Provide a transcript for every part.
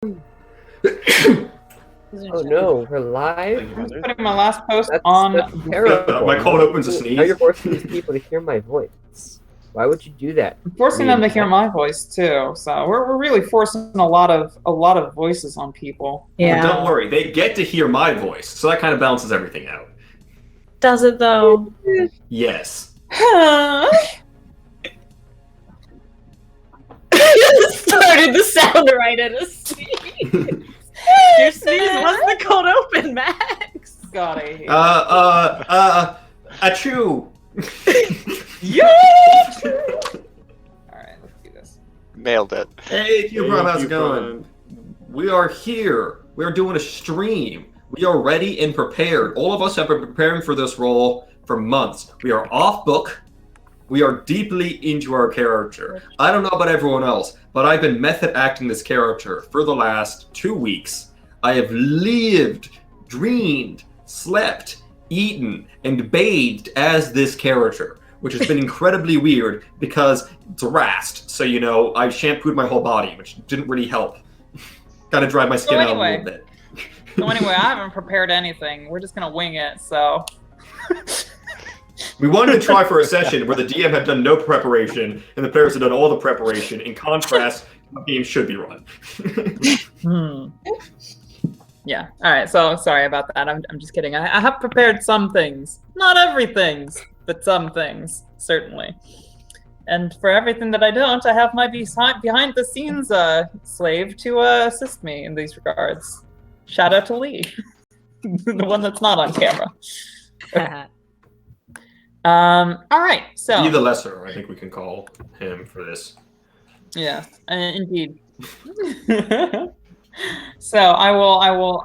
Oh no, we're live? I'm just putting my last post That's on. terrible. My cold opens a sneeze. Now you're forcing these people to hear my voice. Why would you do that? I'm forcing them to hear my voice too. So we're really forcing a lot of voices on people. Yeah. Well, don't worry, they get to hear my voice, so that kind of balances everything out. Does it though? Yes. Started to sound right at a sneeze. Your sneeze was the cold open, Max. God, I hate Achoo! yeah! Alright, let's do this. Nailed it. Hey, Q-Bro, how's it going? We are here. We are doing a stream. We are ready and prepared. All of us have been preparing for this role for months. We are off book. We are deeply into our character. I don't know about everyone else, but I've been method acting this character for the last 2 weeks. I have lived, dreamed, slept, eaten, and bathed as this character, which has been incredibly weird because it's rast. So, you know, I shampooed my whole body, which didn't really help. Got to dry my skin out a little bit. So anyway, I haven't prepared anything. We're just gonna wing it, so... We wanted to try for a session where the DM had done no preparation and the players had done all the preparation. In contrast, the game should be run. Yeah. All right. So sorry about that. I'm just kidding. I have prepared some things, not everything, but some things certainly. And for everything that I don't, I have my behind the scenes slave to assist me in these regards. Shout out to Lee, the one that's not on camera. Okay. All right, so Be the lesser, I think we can call him for this. Yeah, indeed. So I will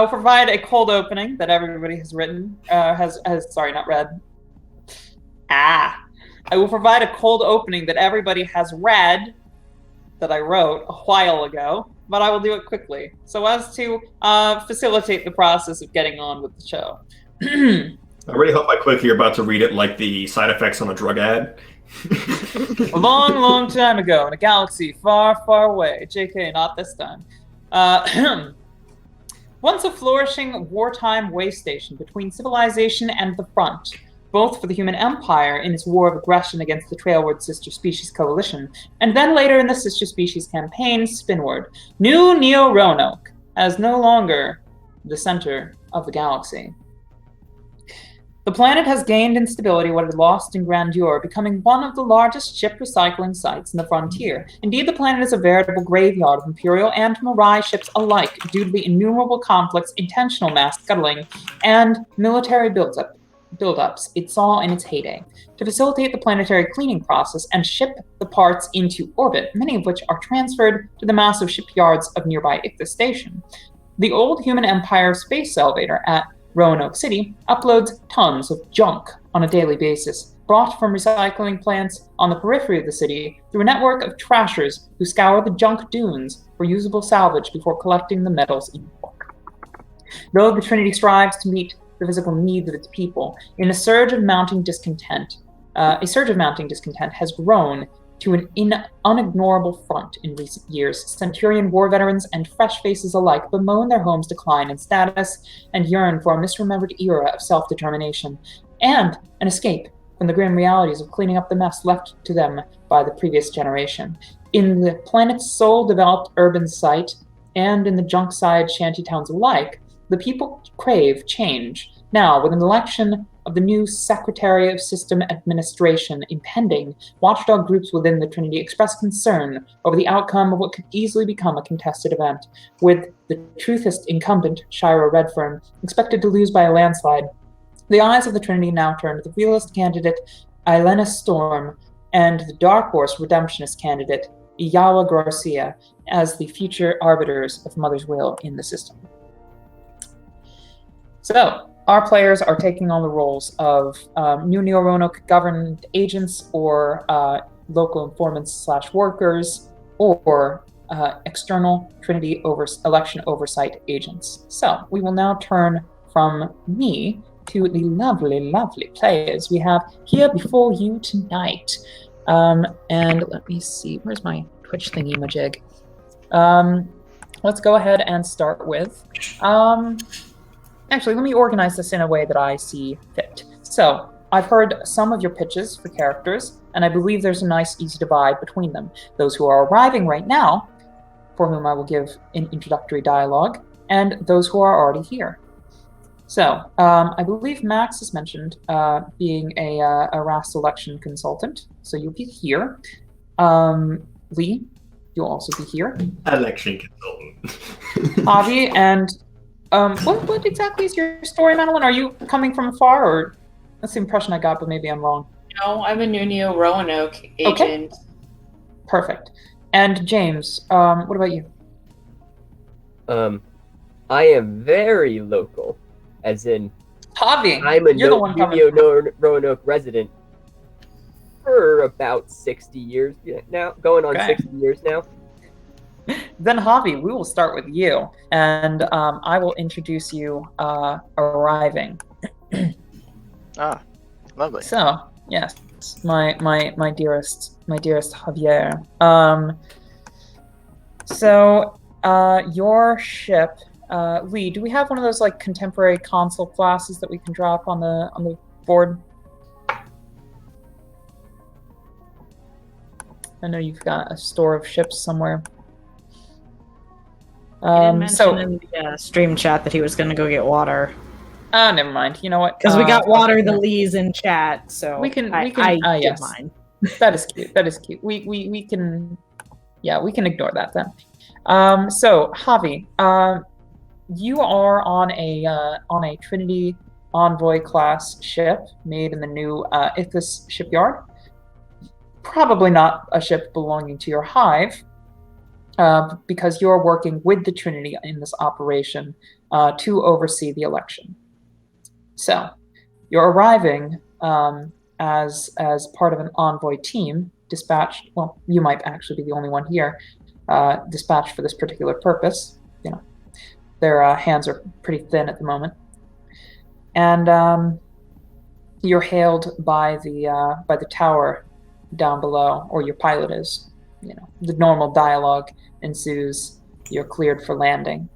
provide a cold opening that everybody has written. Sorry, not read. I will provide a cold opening that everybody has read, that I wrote a while ago, but I will do it quickly, so as to facilitate the process of getting on with the show. I really hope I click you're about to read it like the side effects on a drug ad. A long, long time ago, in a galaxy far, far away. JK, not this time. Once a flourishing wartime way station between civilization and the front, both for the human empire in its war of aggression against the Trailward Sister Species Coalition, and then later in the Sister Species campaign, Spinward, New Neo-Roanoke, as no longer the center of the galaxy. The planet has gained in stability what it lost in grandeur, becoming one of the largest ship recycling sites in the frontier. Indeed, the planet is a veritable graveyard of Imperial and Mirai ships alike due to the innumerable conflicts, intentional mass scuttling, and military buildups it saw in its heyday. To facilitate the planetary cleaning process and ship the parts into orbit, many of which are transferred to the massive shipyards of nearby Ichthus Station, the old human empire space elevator at Roanoke City uploads tons of junk on a daily basis, brought from recycling plants on the periphery of the city through a network of trashers who scour the junk dunes for usable salvage before collecting the metals in bulk. Though the Trinity strives to meet the physical needs of its people, a surge of mounting discontent has grown to an unignorable front in recent years. Centurion war veterans and fresh faces alike bemoan their homes' decline in status and yearn for a misremembered era of self-determination and an escape from the grim realities of cleaning up the mess left to them by the previous generation. In the planet's sole developed urban site and in the junk-side shantytowns alike, the people crave change. Now, with an election of the new Secretary of System Administration impending, watchdog groups within the Trinity express concern over the outcome of what could easily become a contested event, with the truthist incumbent, Shira Redfern, expected to lose by a landslide. The eyes of the Trinity now turn to the realist candidate, Ilena Storm, and the Dark Horse redemptionist candidate, Iyawa Garcia, as the future arbiters of Mother's will in the system. So, our players are taking on the roles of New Neo-Roanoke governed agents or local informants/workers or external Trinity election oversight agents. So we will now turn from me to the lovely, lovely players we have here before you tonight. And let me see, where's my Twitch thingy-majig. Let's go ahead and start with... actually, let me organize this in a way that I see fit. So, I've heard some of your pitches for characters, and I believe there's a nice, easy divide between them. Those who are arriving right now, for whom I will give an introductory dialogue, and those who are already here. So, I believe Max has mentioned being a RAS selection consultant, so you'll be here. Lee, you'll also be here. Election consultant. Avi, and what exactly is your story, Madeline? Are you coming from afar, or that's the impression I got, but maybe I'm wrong. No, I'm a Nunio Roanoke agent. Okay. Perfect. And James, what about you? I am very local, as in Avi, I'm a you're the one coming. Roanoke resident for about 60 years now, going on 60 years now. Then Javi, we will start with you, and I will introduce you arriving. Lovely. So yes, my dearest Javier. So your ship, Lee. Do we have one of those like contemporary console classes that we can drop on the board? I know you've got a store of ships somewhere. He did mention in the stream chat that he was going to go get water. Never mind. You know what? Because we got water the Lees in chat, so we can. Yes. Mine. That is cute. That is cute. We can. Yeah, we can ignore that then. So Javi, you are on a Trinity Envoy class ship made in the new Ithis shipyard. Probably not a ship belonging to your hive, because you're working with the Trinity in this operation to oversee the election. So, you're arriving as part of an envoy team dispatched. Well, you might actually be the only one here dispatched for this particular purpose. You know, their hands are pretty thin at the moment, and you're hailed by the tower down below, or your pilot is. You know, the normal dialogue ensues. You're cleared for landing,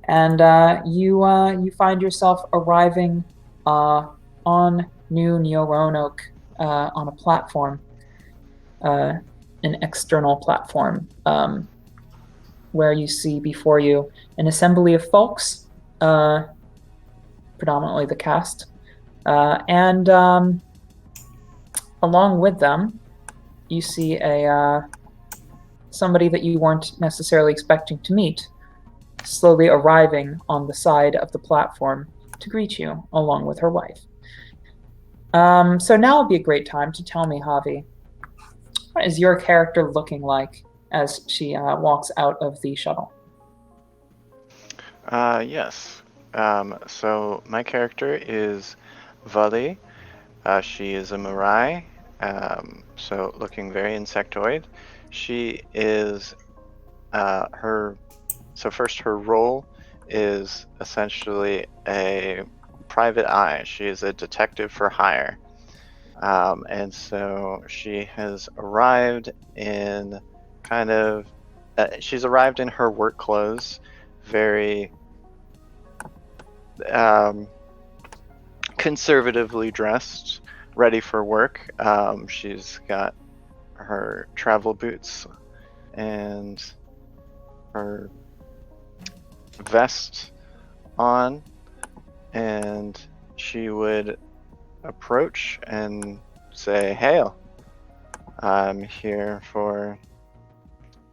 and you find yourself arriving on New Roanoke on a platform, an external platform, where you see before you an assembly of folks, predominantly the cast, and along with them, you see somebody that you weren't necessarily expecting to meet, slowly arriving on the side of the platform to greet you, along with her wife. So now would be a great time to tell me, Javi, what is your character looking like as she walks out of the shuttle? Yes. So my character is Vali. She is a Mirai, so looking very insectoid. She is her role is essentially a private eye. She is a detective for hire, and so she has arrived in she's arrived in her work clothes, very conservatively dressed, ready for work. She's got her travel boots and her vest on, and she would approach and say, "Hail, I'm here for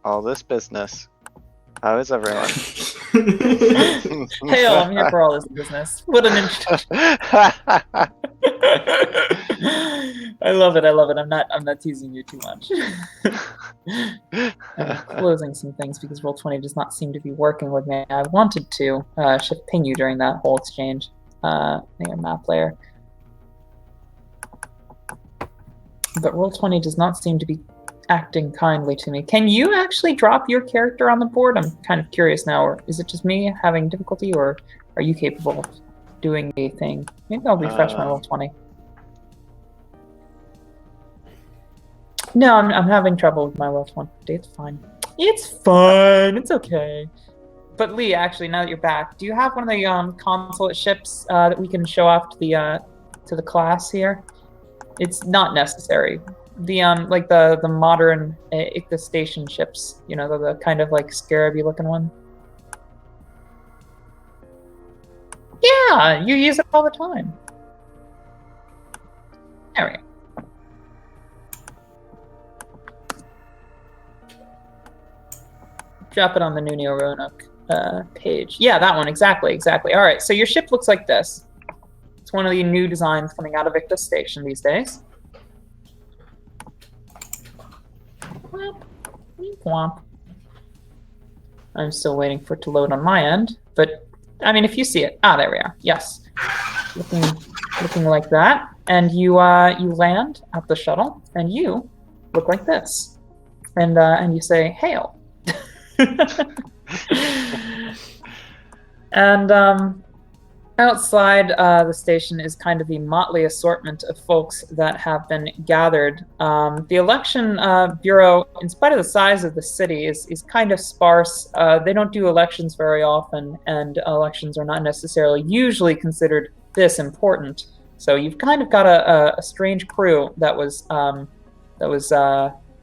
all this business. How is everyone?" Hail, I'm here for all this business. What an introduction. I love it. I'm not teasing you too much. I'm closing some things because Roll20 does not seem to be working with me. I wanted to ping you during that whole exchange. Your map layer. But Roll20 does not seem to be acting kindly to me. Can you actually drop your character on the board? I'm kind of curious now. Or is it just me having difficulty, or are you capable of doing a thing? Maybe I'll refresh my Roll20. No, I'm having trouble with my left one. It's fine. It's fine. It's okay. But Lee, actually, now that you're back, do you have one of the consulate ships that we can show off to the class here? It's not necessary. The like the modern ICTA station ships, you know, the kind of like scarabby looking one. Yeah, you use it all the time. There we go. Drop it on the Nunio Roanoke page. Yeah, that one, exactly. All right, so your ship looks like this. It's one of the new designs coming out of ICTA Station these days. Womp. I'm still waiting for it to load on my end, but I mean, if you see it, there we are. Yes, looking like that, and you land at the shuttle, and you look like this, and you say hail. And outside the station is kind of the motley assortment of folks that have been gathered. The election bureau, in spite of the size of the city, is kind of sparse. They don't do elections very often, and elections are not necessarily usually considered this important. So you've kind of got a strange crew that was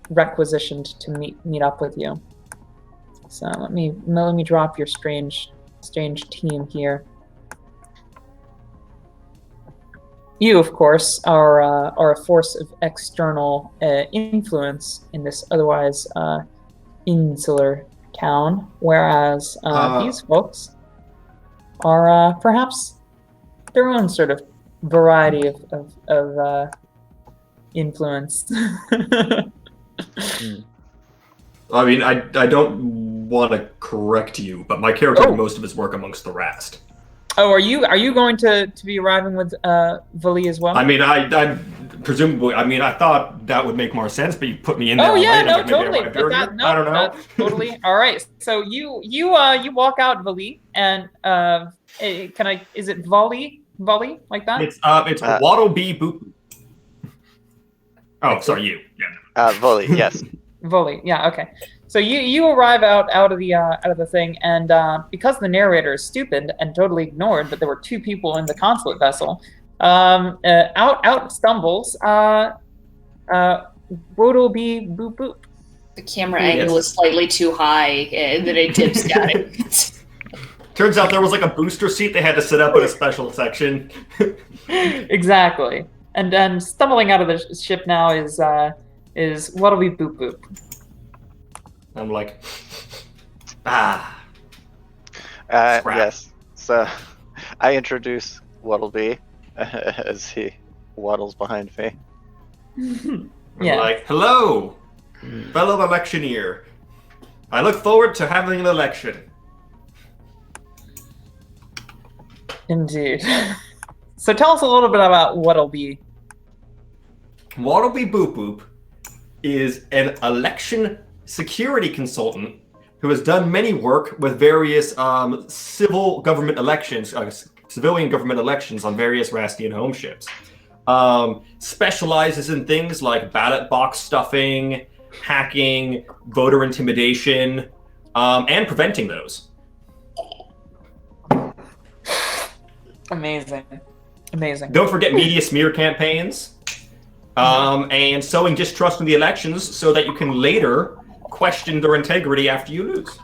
requisitioned to meet up with you. So let me drop your strange team here. You, of course, are a force of external influence in this otherwise insular town, whereas these folks are perhaps their own sort of variety of influence. I mean, I don't want to correct you, but my character did most of his work amongst the rest. Oh, are you going to be arriving with Vali as well? I mean, I presumably. I mean, I thought that would make more sense, but you put me in there. Oh yeah, late, no, like, totally. I don't know. Totally. All right. So you walk out, Vali, and is it volley like that? It's Waddle Bee Boop. Oh, sorry, you. Yeah. Volley, yes. Volley. Yeah. Okay. So you arrive out of the thing, and because the narrator is stupid and totally ignored that there were two people in the consulate vessel, out stumbles Wodel Bee Boop Boop. The camera angle was slightly too high, and then it dips down. Turns out there was like a booster seat they had to set up in a special section. Exactly. And then stumbling out of the ship now is What'll Be Boop Boop. I'm like, yes. So I introduce Whattleby as he waddles behind me. I'm like, hello, fellow electioneer. I look forward to having an election. Indeed. So tell us a little bit about Whattleby. Whattleby Boop Boop is an election security consultant who has done many work with various civilian government elections on various Rastian home ships. Specializes in things like ballot box stuffing, hacking, voter intimidation, and preventing those. Amazing. Don't forget media smear campaigns, and sowing distrust in the elections so that you can later question their integrity after you lose.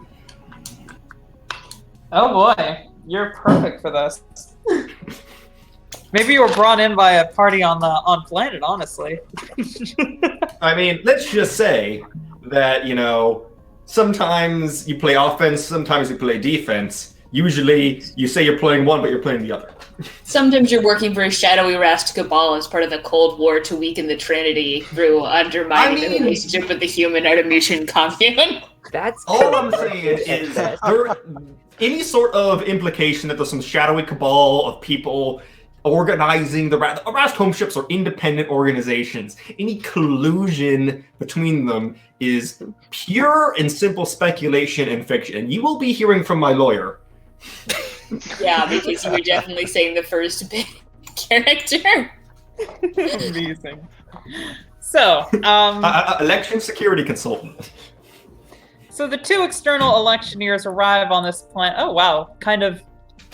Oh boy, you're perfect for this. Maybe you were brought in by a party on planet, honestly. I mean, let's just say that, sometimes you play offense, sometimes you play defense. Usually you say you're playing one, but you're playing the other. Sometimes you're working for a shadowy Rast cabal as part of the Cold War to weaken the Trinity through undermining the relationship with the human Artemisian commune. That's all I'm saying is any sort of implication that there's some shadowy cabal of people organizing the Rast home ships are independent organizations. Any collusion between them is pure and simple speculation and fiction. You will be hearing from my lawyer. Yeah, because you were definitely saying the first big character. Amazing. So, election security consultant. So the two external electioneers arrive on this planet. Oh wow, kind of.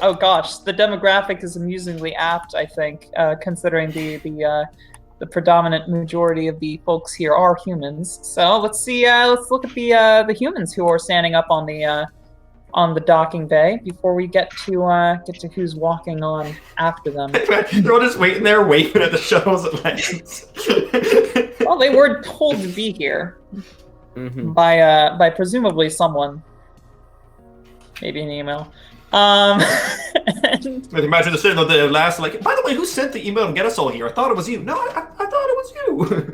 Oh gosh, the demographic is amusingly apt, I think, considering the predominant majority of the folks here are humans. So let's see. Let's look at the humans who are standing up on the docking bay before we get to who's walking on after them. They're all just waiting there, waving at the shuttles and lands. Well, they were told to be here by presumably someone, maybe an email. Imagine the sitting on the last, like, by the way, who sent the email to get us all here? I thought it was you. No, I thought it was you.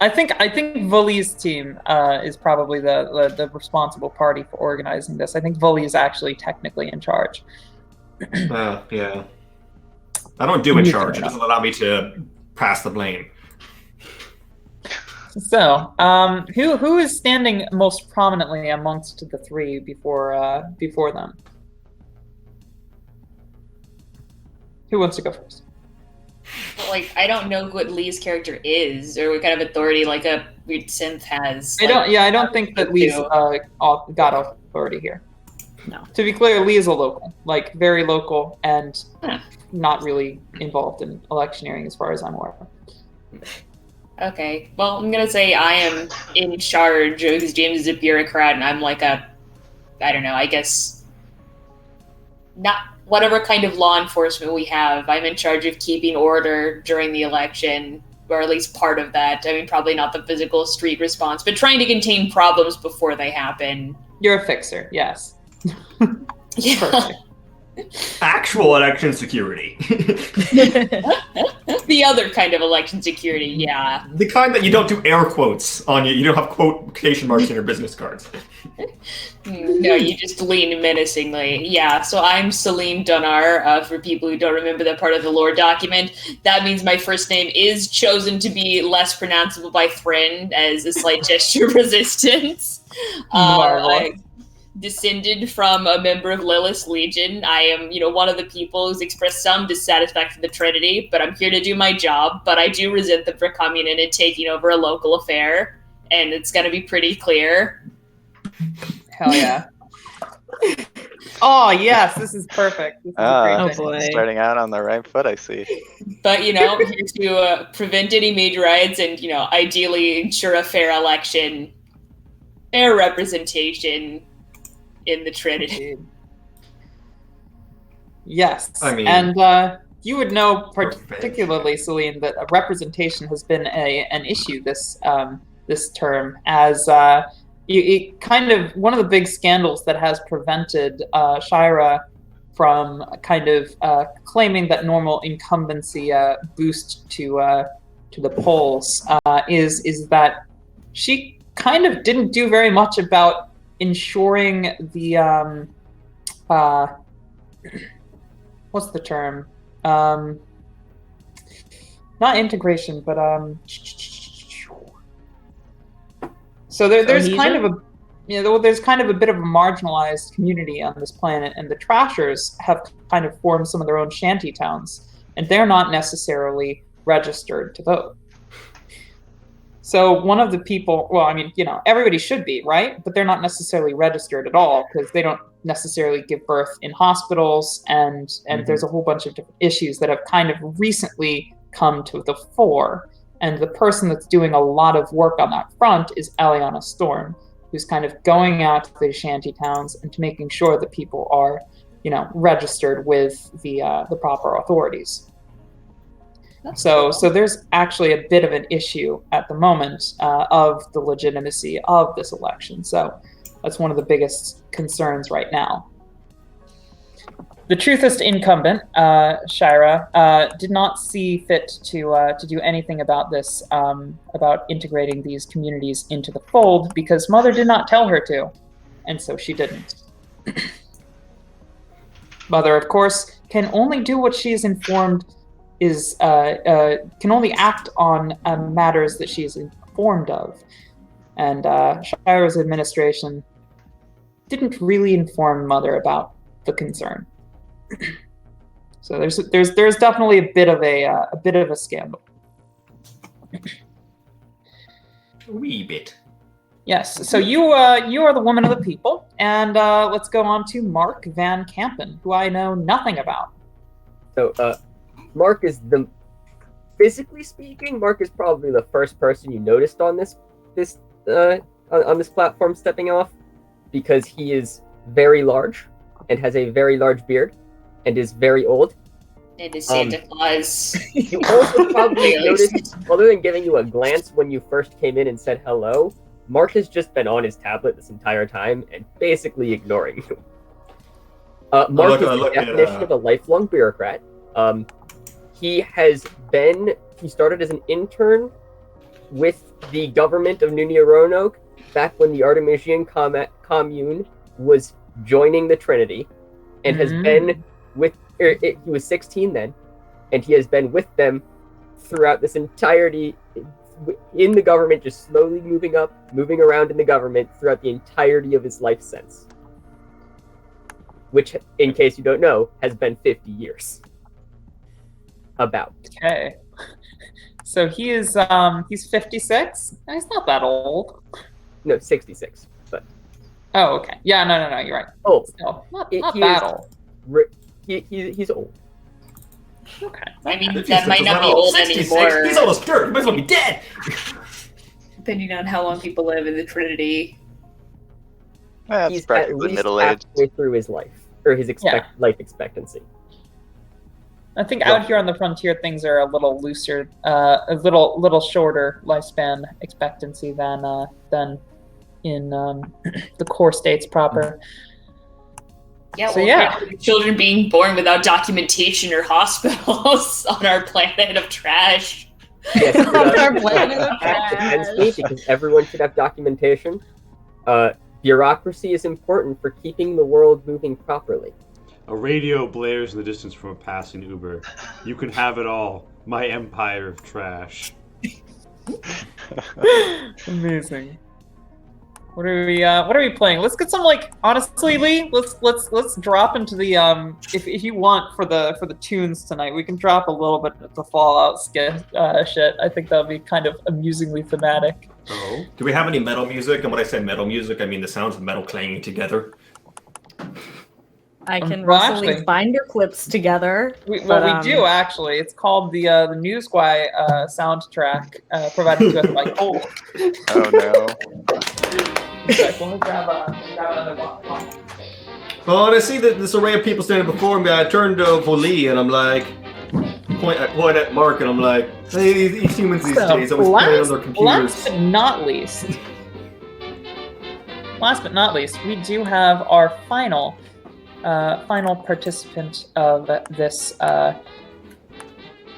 I think Vully's team is probably the responsible party for organizing this. I think Vully is actually technically in charge. Yeah. I don't do in charge. It doesn't allow me to pass the blame. So, who is standing most prominently amongst the three before them? Who wants to go first? Like, I don't know what Lee's character is, or what kind of authority like a weird synth has. I don't think that Lee's got authority here. No. To be clear, Lee is a local, like very local, and not really involved in electioneering as far as I'm aware. Okay, well, I'm gonna say I am in charge because James is a bureaucrat, and I'm like I don't know, I guess, not whatever kind of law enforcement we have. I'm in charge of keeping order during the election, or at least part of that. I mean, probably not the physical street response, but trying to contain problems before they happen. You're a fixer, yes. Yeah. Perfect. Actual election security. The other kind of election security, yeah. The kind that you don't do air quotes on you. You don't have quotation marks in your business cards. No, you just lean menacingly. Yeah, so I'm Celine Donar, for people who don't remember that part of the lore document. That means my first name is chosen to be less pronounceable by Thryn as a slight gesture of resistance. I descended from a member of Lilith's Legion. I am, one of the people who's expressed some dissatisfaction with the Trinity, but I'm here to do my job. But I do resent them for coming in and taking over a local affair, and it's going to be pretty clear. Hell yeah. Oh, yes, this is perfect. This is Oh, boy. Starting out on the right foot, I see. But, here to prevent any major riots and, ideally ensure a fair election, fair representation in the Trinity. Yes. I mean, and you would know particularly, Celine, that representation has been an issue this term, as it kind of one of the big scandals that has prevented Shira from kind of claiming that normal incumbency boost to the polls is that she kind of didn't do very much about ensuring the what's the term? Not integration, but so there's kind of a there's kind of a bit of a marginalized community on this planet, and the Trashers have kind of formed some of their own shanty towns, and they're not necessarily registered to vote. So one of the people, well, I mean, everybody should be, right? But they're not necessarily registered at all because they don't necessarily give birth in hospitals, and there's a whole bunch of different issues that have kind of recently come to the fore. And the person that's doing a lot of work on that front is Aliana Storm, who's kind of going out to the shanty towns and making sure that people are, registered with the proper authorities. So there's actually a bit of an issue at the moment of the legitimacy of this election. So that's one of the biggest concerns right now. The truthist incumbent, Shira, did not see fit to do anything about this, about integrating these communities into the fold, because Mother did not tell her to, and so she didn't. Mother, of course, can only do what she is informed can only act on matters that she is informed of. And Shira's administration didn't really inform Mother about the concern. So there's definitely a bit of a scandal. A wee bit. Yes. So you are the woman of the people, and let's go on to Mark Van Kampen, who I know nothing about. So, Mark is physically speaking, Mark is probably the first person you noticed on this platform stepping off, because he is very large and has a very large beard and is very old. And is Santa Claus. You also probably noticed, other than giving you a glance when you first came in and said hello, Mark has just been on his tablet this entire time and basically ignoring you. Mark is the definition of a lifelong bureaucrat. He started as an intern with the government of Nunia Roanoke back when the Artemisian commune was joining the Trinity, and has been with. He was 16 then, and he has been with them throughout this entirety in the government, just slowly moving around in the government throughout the entirety of his life since. Which, in case you don't know, has been 50 years. About. Okay. So he's 56. He's not that old. No, 66. But. Oh, okay. Yeah, no, you're right. Oh, no, not that old. He's old. Okay. I mean, that might not be old 66. anymore. He's almost 30. He might as well be dead. Depending on how long people live in the Trinity. That's He's at practically least middle-aged. halfway through his life, or his life expectancy. I think out here on the frontier, things are a little looser, a little shorter lifespan expectancy than in the core states proper. Yeah, so yeah, children being born without documentation or hospitals on our planet of trash. Yes, On our planet of depends trash. me, because everyone should have documentation. Bureaucracy is important for keeping the world moving properly. A radio blares in the distance from a passing Uber. You can have it all. My empire of trash. Amazing. What are we playing? Let's get some, like, honestly, Lee. Let's drop into the if you want for the tunes tonight, we can drop a little bit of the Fallout shit. I think that'll be kind of amusingly thematic. Oh. Do we have any metal music? And when I say metal music, I mean the sounds of metal clanging together. I can Well, easily actually- bind your clips together. We do actually. It's called the Newsguy soundtrack provided to us by Cole. Oh no. Let me grab another one. Well, and I see that this array of people standing before me, I turned to Voli and I'm like, point at Mark and I'm like, hey, these humans these days always playing on their computers. Last but not least, we do have our final participant of this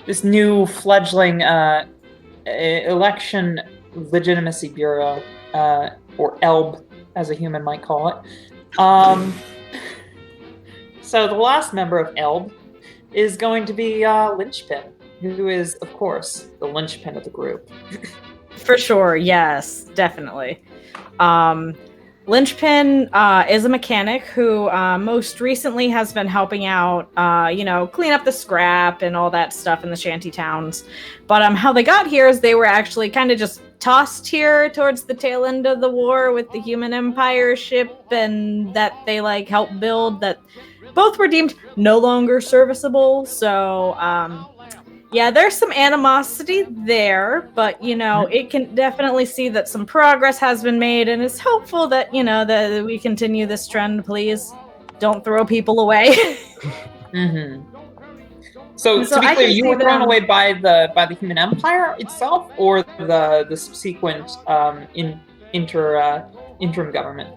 this new fledgling election legitimacy bureau, or ELB, as a human might call it. So the last member of ELB is going to be Linchpin, who is, of course, the linchpin of the group. For sure, yes, definitely. Linchpin is a mechanic who most recently has been helping out, clean up the scrap and all that stuff in the shanty towns. But how they got here is they were actually kind of just tossed here towards the tail end of the war with the Human Empire ship, and that they helped build, that both were deemed no longer serviceable. So yeah, there's some animosity there, but it can definitely see that some progress has been made, and it's hopeful that that we continue this trend. Please don't throw people away. Mm-hmm. So to be I clear, can you see were thrown them- away by the Human Empire itself, or the subsequent interim government.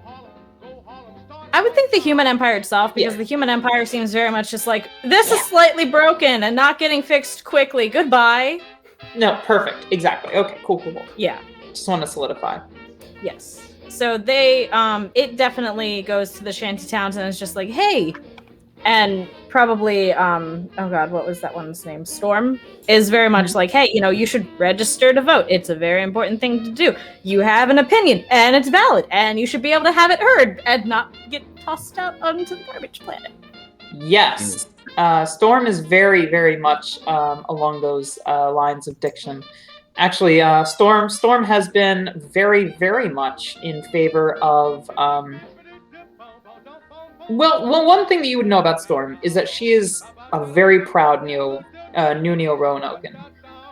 I would think the Human Empire itself, because the Human Empire seems very much just like, this is slightly broken and not getting fixed quickly. Goodbye. No, perfect. Exactly. Okay, cool. Yeah. Just want to solidify. Yes. So they, it definitely goes to the shanty towns and is just like, hey, and probably, oh god, what was that one's name? Storm is very much like, hey, you should register to vote. It's a very important thing to do. You have an opinion, and it's valid, and you should be able to have it heard and not get tossed out onto the garbage planet. Yes. Storm is very, very much along those lines of diction. Actually, Storm has been very, very much in favor of. Well, one thing that you would know about Storm is that she is a very proud new Neo-Roanoken,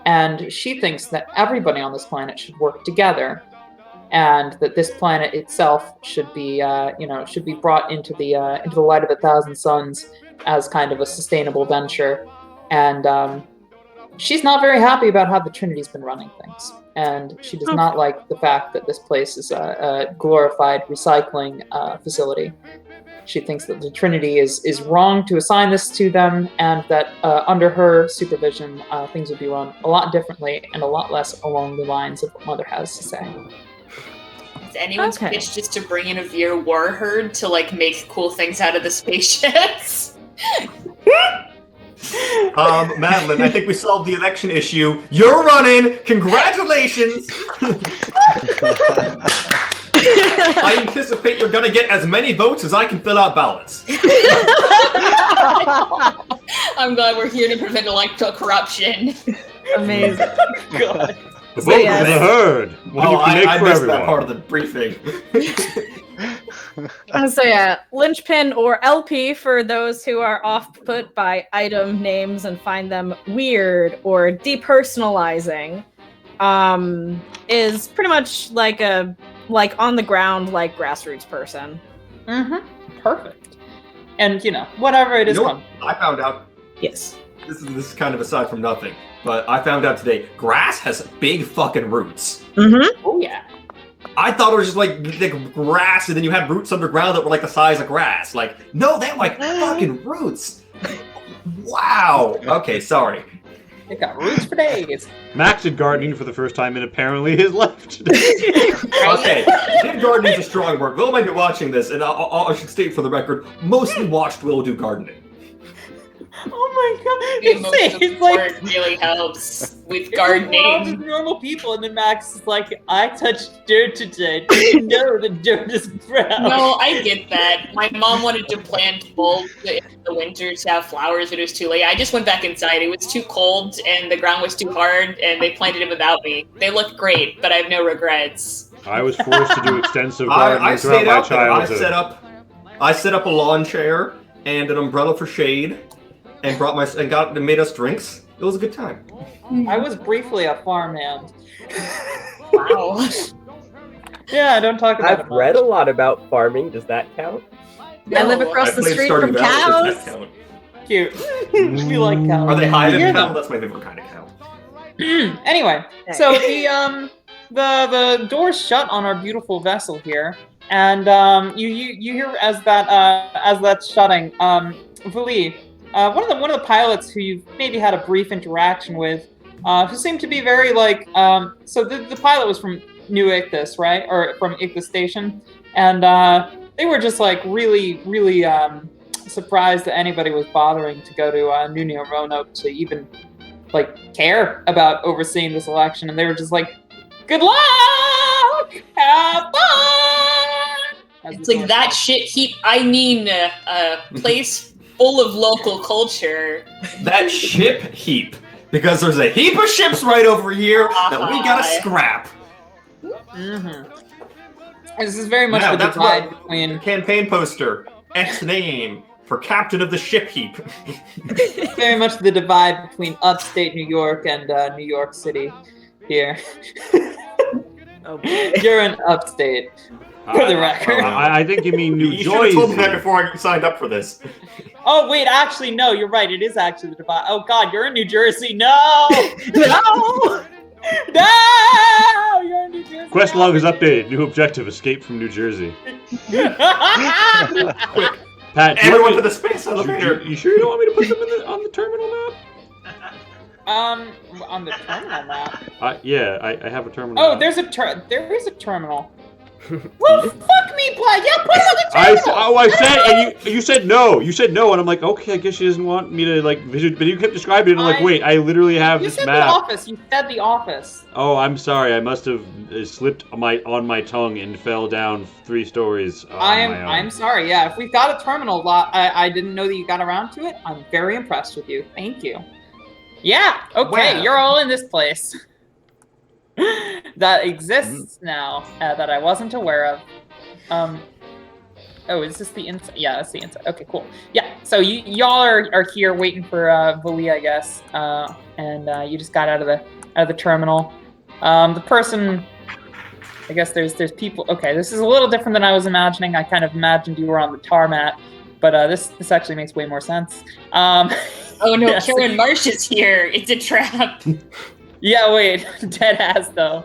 and she thinks that everybody on this planet should work together, and that this planet itself should be, should be brought into the light of 1,000 suns as kind of a sustainable venture, and she's not very happy about how the Trinity's been running things, and she does not like the fact that this place is a glorified recycling facility. She thinks that the Trinity is wrong to assign this to them, and that under her supervision, things would be run a lot differently and a lot less along the lines of what Mother has to say. Is anyone's pitch just to bring in a Veer war herd to like make cool things out of the spaceships? Madeline, I think we solved the election issue. You're running. Congratulations. I anticipate you're gonna get as many votes as I can fill out ballots. I'm glad we're here to prevent electoral corruption. Amazing. God. The vote of the herd. I missed that part of the briefing. So yeah, linchpin or LP for those who are off-put by item names and find them weird or depersonalizing, is pretty much like a on the ground, like grassroots person. Mm-hmm. Perfect. And whatever it is. I found out. Yes. This is kind of aside from nothing, but I found out today grass has big fucking roots. Mm-hmm. Oh yeah. I thought it was just like grass, and then you had roots underground that were like the size of grass. Like, no, they have like fucking roots. Wow. Okay, sorry. They got roots for days. Max did gardening for the first time in apparently his life today. Okay, did gardening is a strong word. Will might be watching this, and I should state for the record, mostly watched Will do gardening. Oh my god! The emotional support really helps with gardening. We're all just normal people, and then Max is like, "I touched dirt today. Did you know the dirt is brown?" No, I get that. My mom wanted to plant bulbs in the winter to have flowers, but it was too late. I just went back inside. It was too cold, and the ground was too hard, and they planted it without me. They look great, but I have no regrets. I was forced to do extensive gardening throughout my childhood. I set up a lawn chair and an umbrella for shade. And made us drinks. It was a good time. I was briefly a farmhand. Wow. Yeah, don't talk about it. I've read a lot about farming. Does that count? I live across the street from cows. Cute. We like cows. Are they hiding cow? That's my favorite kind of cow. Anyway, so the door's shut on our beautiful vessel here, and you hear as that's shutting, Vuli. One of the pilots who you've maybe had a brief interaction with, who seemed to be very so the pilot was from New Ichthus, right? Or from Ichthus Station. And they were just really, really surprised that anybody was bothering to go to New Neo-Roanoke to even care about overseeing this election. And they were just like, good luck! Have fun! It's like that shit heap. I mean, a place full of local culture. That ship heap. Because there's a heap of ships right over here that we gotta scrap. Mm-hmm. This is very much the divide between... Campaign poster. X name for captain of the ship heap. Very much the divide between upstate New York and New York City here. Okay. You're in upstate. For the record. I think you mean New Jersey. You should have told me that before I signed up for this. Oh, wait, actually, no, you're right. It is actually the divide. Oh, God, you're in New Jersey. No! No! No! You're in New Jersey. Quest log is updated. New objective, escape from New Jersey. Quick. Pat, everyone to the space elevator. You sure you don't want me to put them on the terminal map? On the terminal map? Yeah, I have a terminal. Oh, there is a terminal. Well, fuck me, Plaid. Yeah, put it on the terminal. I said, and you said no. You said no, and I'm like, okay, I guess she doesn't want me to vision. But you kept describing it, and I'm like, wait, I literally have this map. You said the office. You said the office. Oh, I'm sorry. I must have slipped on my tongue and fell down 3 stories. I'm sorry. Yeah, if we've got a terminal lot, I didn't know that you got around to it. I'm very impressed with you. Thank you. Yeah. Okay, You're all in this place. that exists now that I wasn't aware of. Oh, is this the inside? Yeah, that's the inside. Okay, cool. Yeah, so y'all are here waiting for Vali, I guess, and you just got out of the terminal. The person, I guess there's people. Okay, this is a little different than I was imagining. I kind of imagined you were on the tarmac, but this actually makes way more sense. Oh no, yes. Karen Marsh is here. It's a trap. Yeah, wait, dead ass though.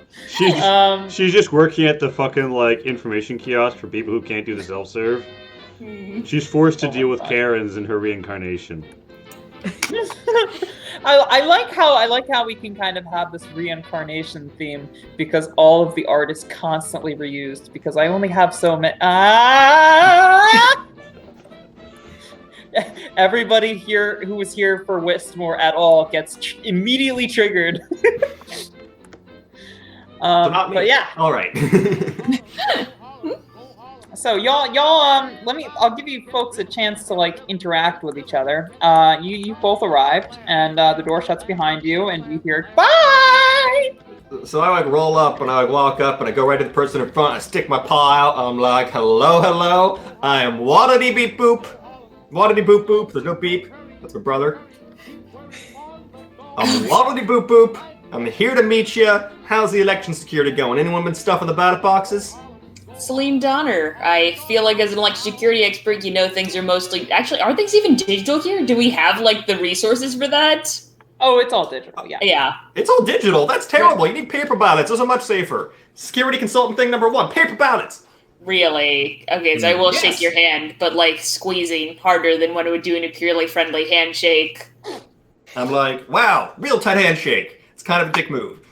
She's just working at the fucking information kiosk for people who can't do the self-serve. She's forced to deal with Karens in her reincarnation. I like how we can kind of have this reincarnation theme because all of the art is constantly reused because I only have so many. Everybody here who was here for Westmore at all gets immediately triggered. So not me. But yeah. All right. So y'all, I'll give you folks a chance to interact with each other. You both arrived, and the door shuts behind you, and you hear bye. So I roll up and I walk up and I go right to the person in front. I stick my paw out. I'm like, hello. I am Wadity Beep Boop. Wadity Boop Boop. There's no beep. That's my brother. I'm Wadity Boop Boop. I'm here to meet you. How's the election security going? Anyone been stuffing the ballot boxes? Celine Donner. I feel like as an election security expert, you know things are mostly... Actually, are things even digital here? Do we have, the resources for that? Oh, it's all digital, yeah. Yeah. It's all digital. That's terrible. You need paper ballots. Those are much safer. Security consultant thing number 1, paper ballots. Really? Okay, so I will shake your hand, but squeezing harder than one would do in a purely friendly handshake. I'm like, wow, real tight handshake. It's kind of a dick move.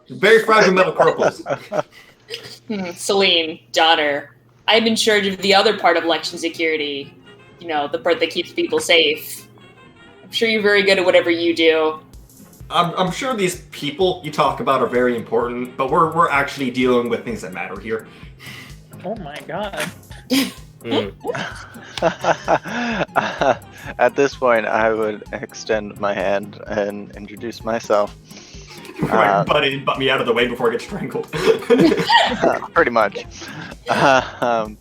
Very fragile metal corpus. Celine Donner. I'm in charge of the other part of election security. You know, the part that keeps people safe. I'm sure you're very good at whatever you do. I'm sure these people you talk about are very important, but we're actually dealing with things that matter here. Oh my god. At this point, I would extend my hand and introduce myself. Right, butt me out of the way before I get strangled. Pretty much. Hi,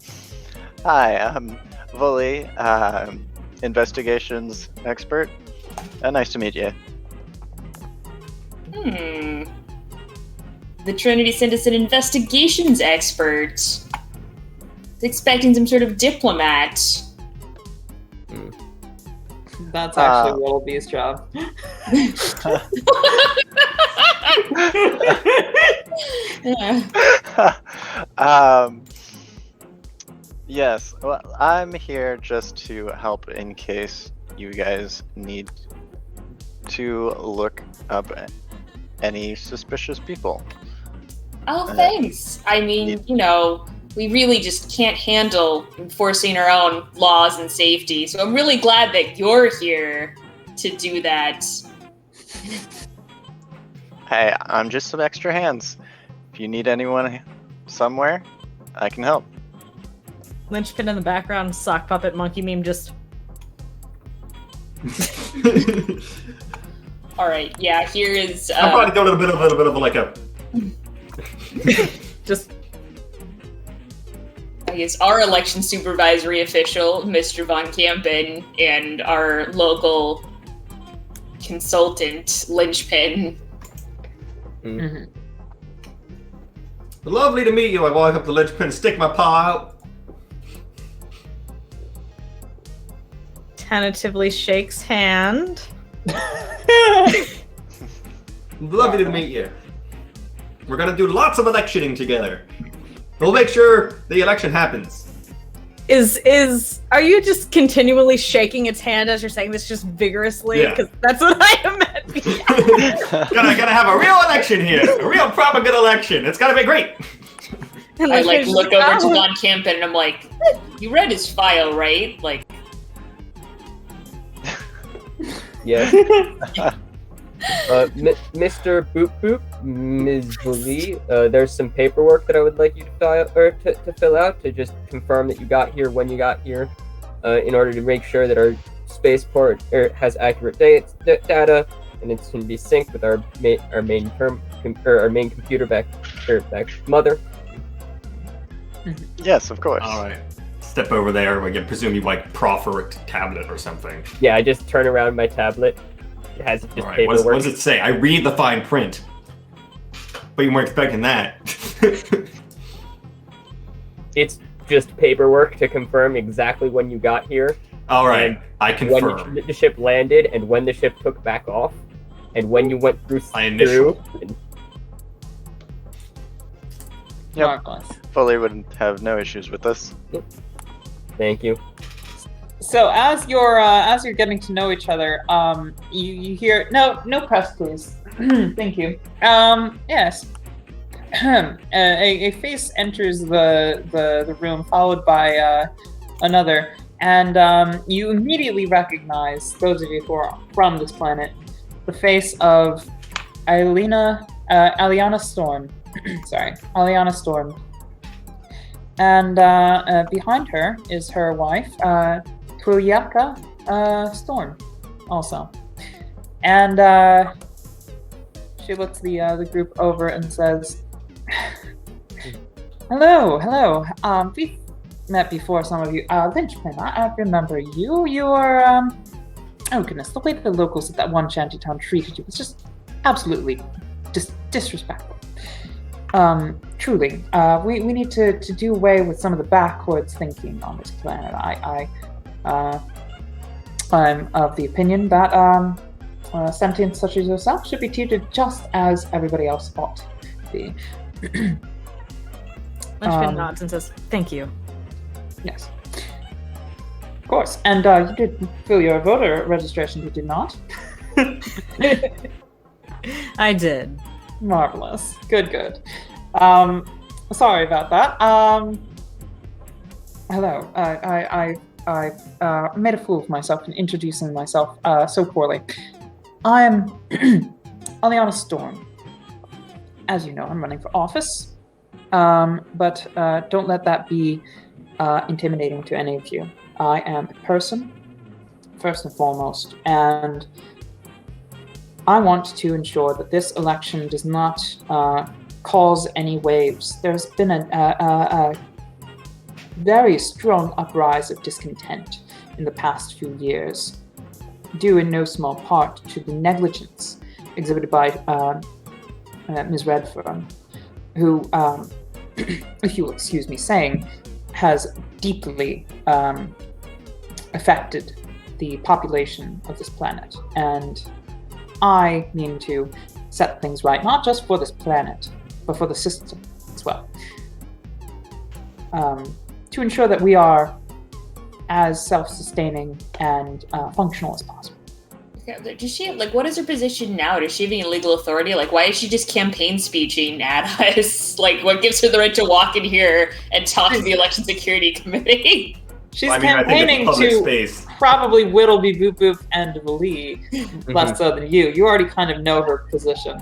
I'm Vali, investigations expert. Nice to meet you. The Trinity sent us an investigations expert. Expecting some sort of diplomat. That's actually Wallaby's job. Yes, well, I'm here just to help in case you guys need to look up any suspicious people. Oh, thanks. I mean, we really just can't handle enforcing our own laws and safety, so I'm really glad that you're here to do that. Hey, I'm just some extra hands. If you need anyone somewhere, I can help. Linchpin in the background, sock puppet monkey meme just... Alright, yeah, here is... I'm probably doing a little bit of a just... I guess our election supervisory official, Mr. Von Campen, and our local consultant, Linchpin. Mm-hmm. Lovely to meet you. I walk up to Linchpin and stick my paw out. Tentatively shakes hand. Lovely to meet you. We're gonna do lots of electioning together. We'll make sure the election happens. Are you just continually shaking its hand as you're saying this just vigorously? Yeah. Because that's what I imagine. Gonna have a real election here. A real proper good election. It's gonna be great. And I Linchpin's look just, over to Von Campen and I'm like, you read his file, right? Yes. Mr. Boop Boop, Ms. Vali, there's some paperwork that I would like you to fill out to just confirm that you got here when you got here, in order to make sure that our spaceport has accurate data. and it can be synced with our main computer back mother. Yes, of course. All right. Step over there. I can presume you like proffer a tablet or something. Yeah, I just turn around my tablet. It has just All right. paperwork. What does it say? I read the fine print. But you weren't expecting that. It's just paperwork to confirm exactly when you got here. All right. And I confirm. when the ship landed and when the ship took back off, and when you went through. I initial. Yep. Fully would have no issues with this. Thank you. So as you're getting to know each other, you hear no press, please. Thank you. Yes. A face enters the room, followed by another, and you immediately recognize, those of you who are from this planet, the face of Aliana Storm. Sorry, Aliana Storm. And behind her is her wife, Kuliaka Storm, also. And she looks the group over and says, Hello. We've met before, some of you. Lynchman, I remember you. You are, oh goodness, the way the locals at that one shantytown treated you was just absolutely disrespectful. Truly, we need to do away with some of the backwards thinking on this planet. I'm of the opinion that sentience such as yourself should be treated just as everybody else ought to be. Lynchman nods and says, "Thank you." Yes, of course. And you did fill your voter registration, you did not? I did. Marvelous. Good. Sorry about that. Hello. I made a fool of myself in introducing myself so poorly. I'm Aliana Storm. As you know, I'm running for office. But don't let that be intimidating to any of you. I am a person, first and foremost, and I want to ensure that this election does not cause any waves. There's been a very strong uprise of discontent in the past few years, due in no small part to the negligence exhibited by Ms. Redfern, who, if you will excuse me saying, has deeply affected the population of this planet. And I mean to set things right, not just for this planet, but for the system as well. To ensure that we are as self-sustaining and functional as possible. Does she, what is her position now? Does she have any legal authority? Why is she just campaign speeching at us? What gives her the right to walk in here and talk to the Election Security Committee? She's campaigning to space. Probably Whittleby Boop Boop and Lee, less so than you. You already kind of know her position.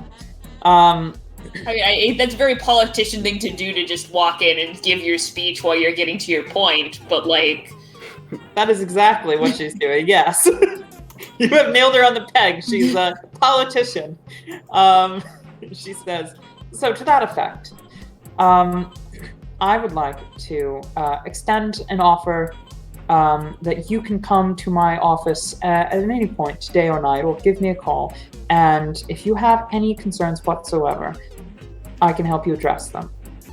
That's a very politician thing to do, to just walk in and give your speech while you're getting to your point, but that is exactly what she's doing, yes. You have nailed her on the peg. She's a politician. She says, so to that effect, I would like to extend an offer that you can come to my office at any point, day or night, or give me a call. And if you have any concerns whatsoever, I can help you address them,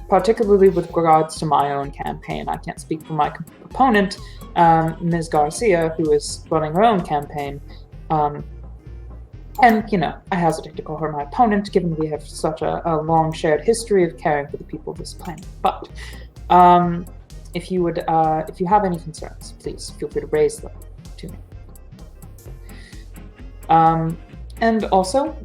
particularly with regards to my own campaign. I can't speak for my opponent, Ms. Garcia, who is running her own campaign. And, I hesitate to call her my opponent, given we have such a long shared history of caring for the people of this planet. But if you have any concerns, please feel free to raise them to me. And also,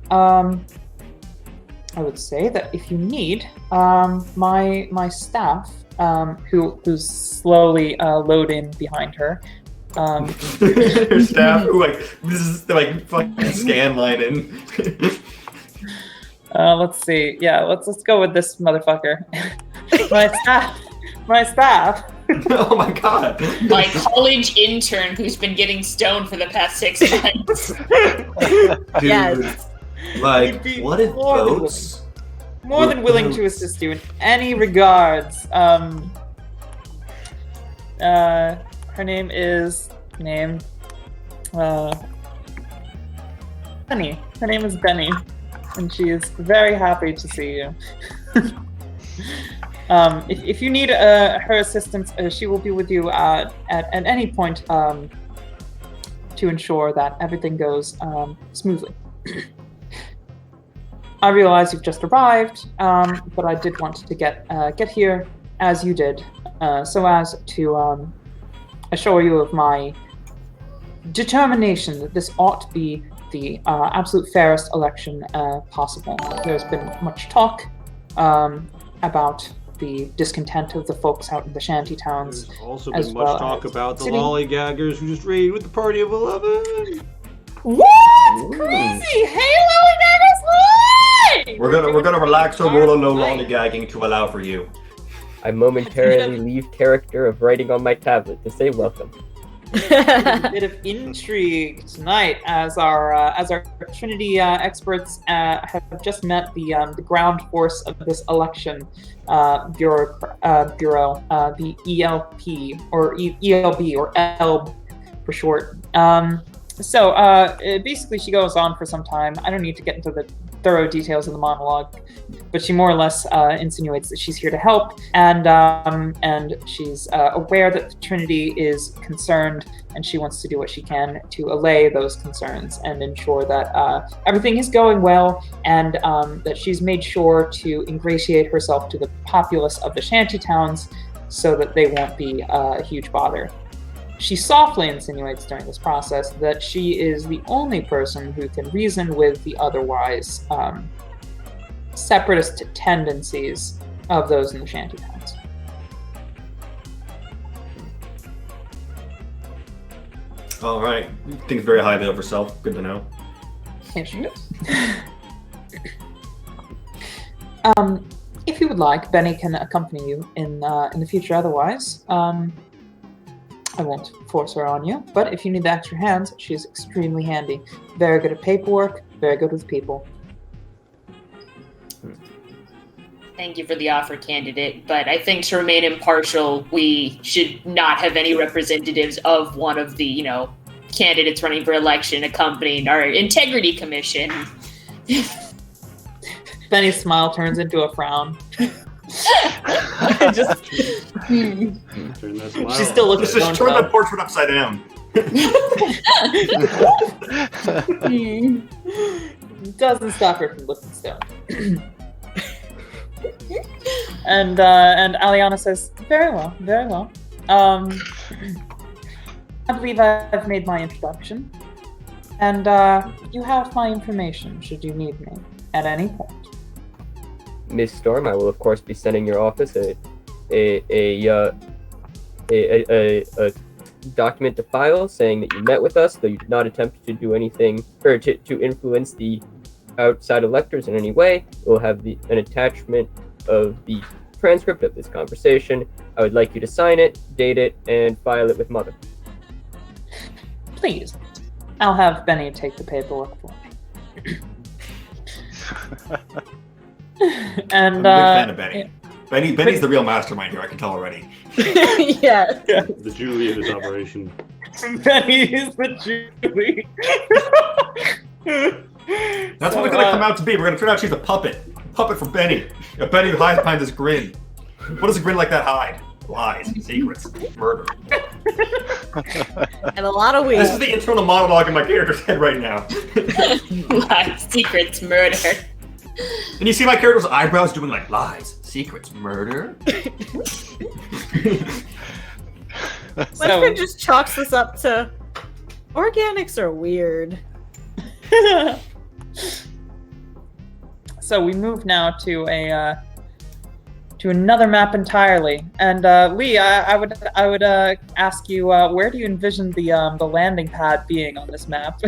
I would say that if you need, my staff, who's slowly loading behind her. Her staff who this is fucking scan line in. Let's see. Yeah, let's go with this motherfucker. My staff Oh my god. My college intern who's been getting stoned for the past 6 months. Dude, Yes. like, You'd be what if more than boats? More than willing to assist you in any regards. Her name is Benny. Her name is Benny, and she is very happy to see you. If you need her assistance, she will be with you at any point to ensure that everything goes smoothly. I realize you've just arrived, but I did want to get here as you did, so as to assure you of my determination that this ought to be the absolute fairest election possible. There's been much talk about the discontent of the folks out in the shanty towns. There's also as been well much talk as about the city. lollygaggers who just raided with the party of 11. What? Crazy! Hey, Lollygaggers! We're gonna relax our rule of no lollygagging to allow for you. I momentarily leave character of writing on my tablet to say welcome. A bit of intrigue tonight as our Trinity experts have just met the ground force of this election bureau, the ELP or ELB or ELB for short. So basically, she goes on for some time. I don't need to get into the thorough details of the monologue, but she more or less insinuates that she's here to help, and she's aware that the Trinity is concerned, and she wants to do what she can to allay those concerns and ensure that everything is going well, and that she's made sure to ingratiate herself to the populace of the shanty towns so that they won't be a huge bother. She softly insinuates during this process that she is the only person who can reason with the otherwise separatist tendencies of those in the shanty towns. All right. Thinks very highly of herself. Good to know. Here she goes. If you would like, Benny can accompany you in the future. Otherwise, I won't force her on you. But if you need the extra hands, she's extremely handy. Very good at paperwork. Very good with people. Thank you for the offer, candidate, but I think to remain impartial, we should not have any representatives of one of the, candidates running for election accompanying our integrity commission. Benny's smile turns into a frown. Just Turn that smile She still looks Just turn that portrait upside down. Doesn't stop her from looking stone. And Aliana says, very well, very well. I believe I've made my introduction. And you have my information should you need me at any point. Miss Storm, I will of course be sending your office a document to file saying that you met with us, though you did not attempt to do anything or to influence the outside electors in any way. We'll have an attachment of the transcript of this conversation. I would like you to sign it, date it, and file it with Mother. Please. I'll have Benny take the paperwork for me. And I'm a big fan of Benny. Benny's the real mastermind here. I can tell already. yeah. The Julie in this operation. Benny is the Julie. That's what we're gonna come out to be. We're gonna turn out she's a puppet. Puppet for Benny. A Benny who hides behind this grin. What does a grin like that hide? Lies, secrets, murder. And a lot of weed. This is the internal monologue in my character's head right now. Lies, secrets, murder. And you see my character's eyebrows doing like lies, secrets, murder. Westford just chalks this up to organics are weird. So we move now to another map entirely. And Lee, I would ask you, where do you envision the landing pad being on this map?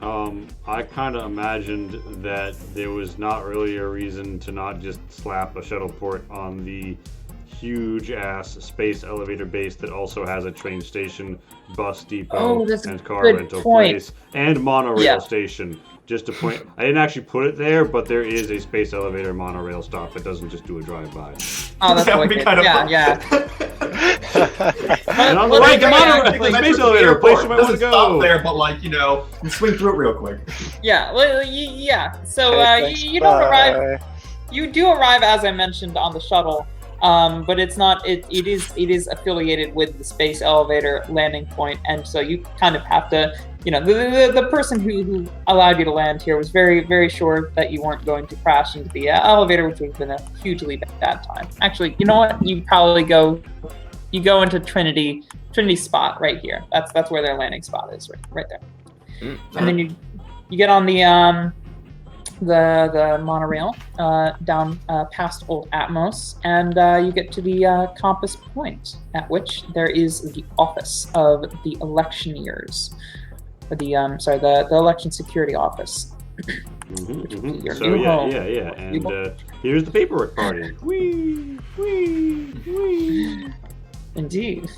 I kind of imagined that there was not really a reason to not just slap a shuttle port on the huge ass space elevator base that also has a train station, bus depot, Oh, that's a and car good rental point. place, and monorail Yeah. station. Just to point, I didn't actually put it there, but there is a space elevator monorail stop. It doesn't just do a drive-by. Oh, that's That would be wicked. kind of Yeah, fun. yeah. And on the Well, right, the yeah, monorail, like, space elevator, place you might want to Doesn't stop go. there, but like, you know, you swing through it real quick. Yeah, well, yeah. So Okay, thanks, you don't arrive. bye. You do arrive, as I mentioned, on the shuttle, but it's not. It is affiliated with the space elevator landing point, and so you kind of have to. You know, the person who allowed you to land here was very, very sure that you weren't going to crash into the elevator, which would have been a hugely bad time. Actually, you know what? You probably go into Trinity spot right here. That's where their landing spot is, right there. And then you get on the monorail down past Old Atmos, and you get to the compass point, at which there is the office of the electioneers. The election security office. Your So new home. yeah, and here's the paperwork party. Whee, whee, whee. Indeed.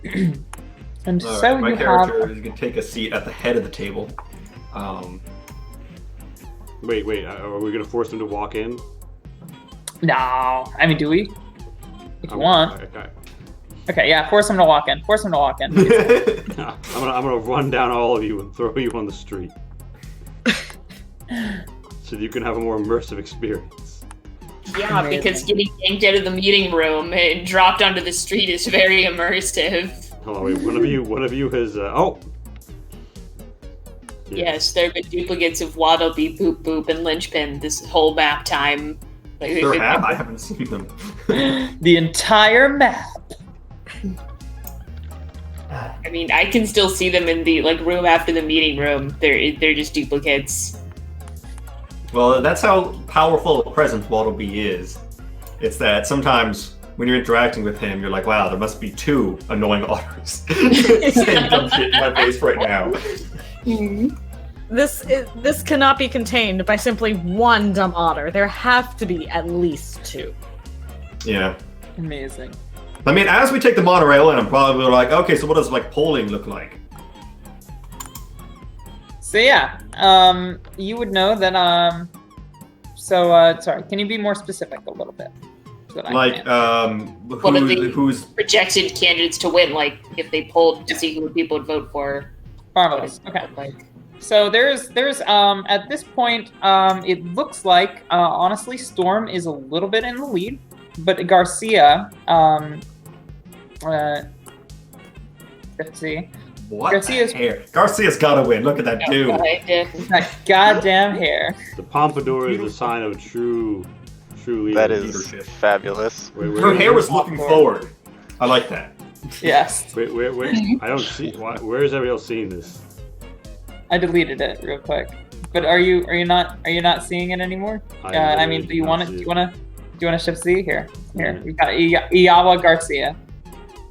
And All so right, my you character have. is going to take a seat at the head of the table. Wait, are we gonna force them to walk in? No, I mean, do we? If you want. Okay. Okay, yeah, force him to walk in. I'm gonna run down all of you and throw you on the street, so you can have a more immersive experience. Yeah, Amazing. because getting yanked out of the meeting room and dropped onto the street is very immersive. Hold on, wait. One of you has. Oh. Yes, there have been duplicates of Waddleby, Boop Boop, and Linchpin this whole map time. Like, There have. I haven't seen them. The entire map. I mean, I can still see them in the room after the meeting room. They're just duplicates. Well, that's how powerful a presence Waddleby is. It's that sometimes when you're interacting with him, you're like, wow, there must be two annoying otters saying dumb shit in my face right now. This cannot be contained by simply one dumb otter. There have to be at least two. Yeah. Amazing. I mean, as we take the monorail, and I'm probably like, okay, so what does polling look like? So yeah, you would know that. Sorry, can you be more specific a little bit? So that I can- What are the who's projected candidates to win? Like, if they polled to see who people would vote for. Marvelous. Okay. So there's at this point, it looks like honestly Storm is a little bit in the lead, but Garcia, let's see. what? Garcia's- Hair. Garcia's gotta win. Look at that dude. That goddamn hair. The pompadour is the sign of true leadership. That is Leadership. fabulous. Her hair was looking forward. I like that. Yes, Wait, I don't see. Where is everybody else seeing this? I deleted it real quick. But are you not seeing it anymore? I mean, do you want to shift Z here? Here, we got Iawa Garcia,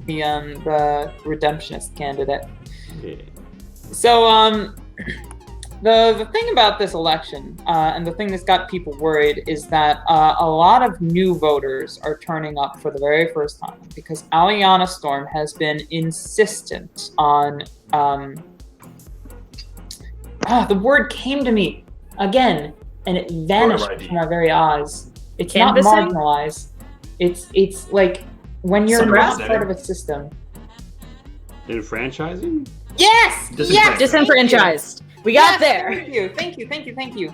the redemptionist candidate. Yeah. So the thing about this election, and the thing that's got people worried, is that a lot of new voters are turning up for the very first time because Aliana Storm has been insistent on. The word came to me again, and it vanished from my very eyes. It's Canvassing? not marginalized. It's like when you're not part of a system. Enfranchising? Yes. Disenfranchised. We got there. Thank you.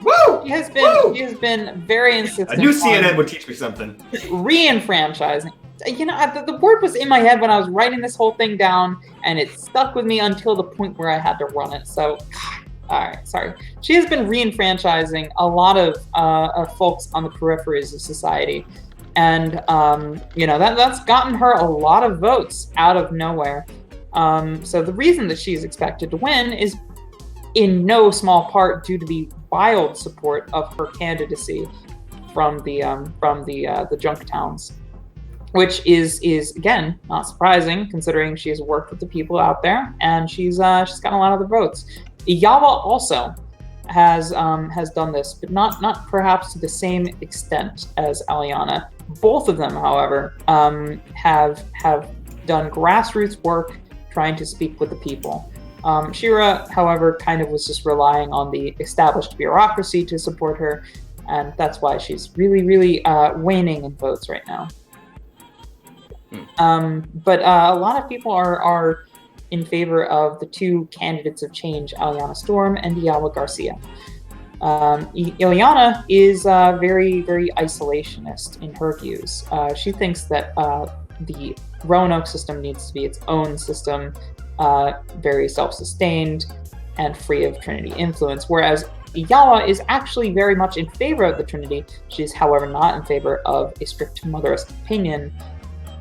Woo! She has been very insistent. I knew CNN on would teach me something. re-enfranchising. You know, the word was in my head when I was writing this whole thing down, and it stuck with me until the point where I had to run it. So, all right, sorry. She has been re-enfranchising a lot of folks on the peripheries of society, and that's gotten her a lot of votes out of nowhere. So the reason that she's expected to win is in no small part due to the wild support of her candidacy from the junk towns, which is again not surprising considering she has worked with the people out there and she's gotten a lot of the votes. Iawa also has done this, but not perhaps to the same extent as Aliana. Both of them, however, have done grassroots work trying to speak with the people. Shira, however, kind of was just relying on the established bureaucracy to support her, and that's why she's really waning in votes right now. But a lot of people are in favor of the two candidates of change, Aliana Storm and Yawa Garcia. Ileana is very isolationist in her views. She thinks that the Roanoke system needs to be its own system, very self-sustained and free of Trinity influence, whereas Yawa is actually very much in favor of the Trinity. She's, however, not in favor of a strict motherist opinion.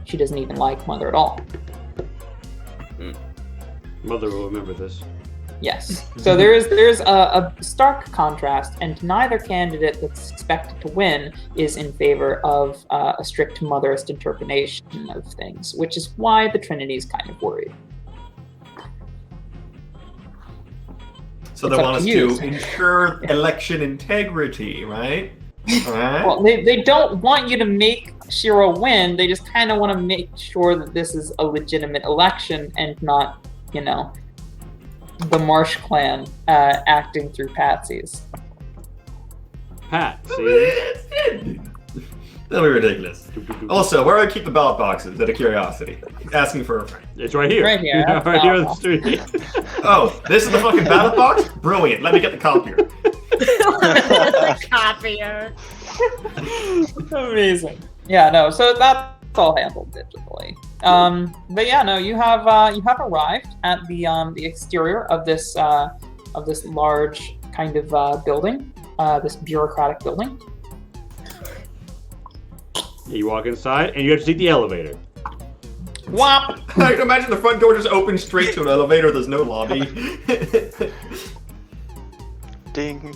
She doesn't even like Mother at all. Mother will remember this. Yes. So there's a stark contrast, and neither candidate that's expected to win is in favor of a strict motherist interpretation of things, which is why the Trinity is kind of worried. So It's they up want us to you. to ensure election integrity, right? All right. Well, they don't want you to make Shira win. They just kind of want to make sure that this is a legitimate election and not, the Marsh clan acting through patsies. Pat, see? That'll be ridiculous. Also, where do I keep the ballot boxes? Out of curiosity, asking for a friend. It's right here. Right here. Yeah, right here on the street. Oh, this is the fucking ballot box? Brilliant. Let me get the copier. Copier. Amazing. Yeah, no. So that's all handled digitally. But yeah, no. You have arrived at the exterior of this large kind of building, this bureaucratic building. You walk inside, and you have to take the elevator. Whop! I can imagine the front door just opens straight to an elevator. There's no lobby. Ding.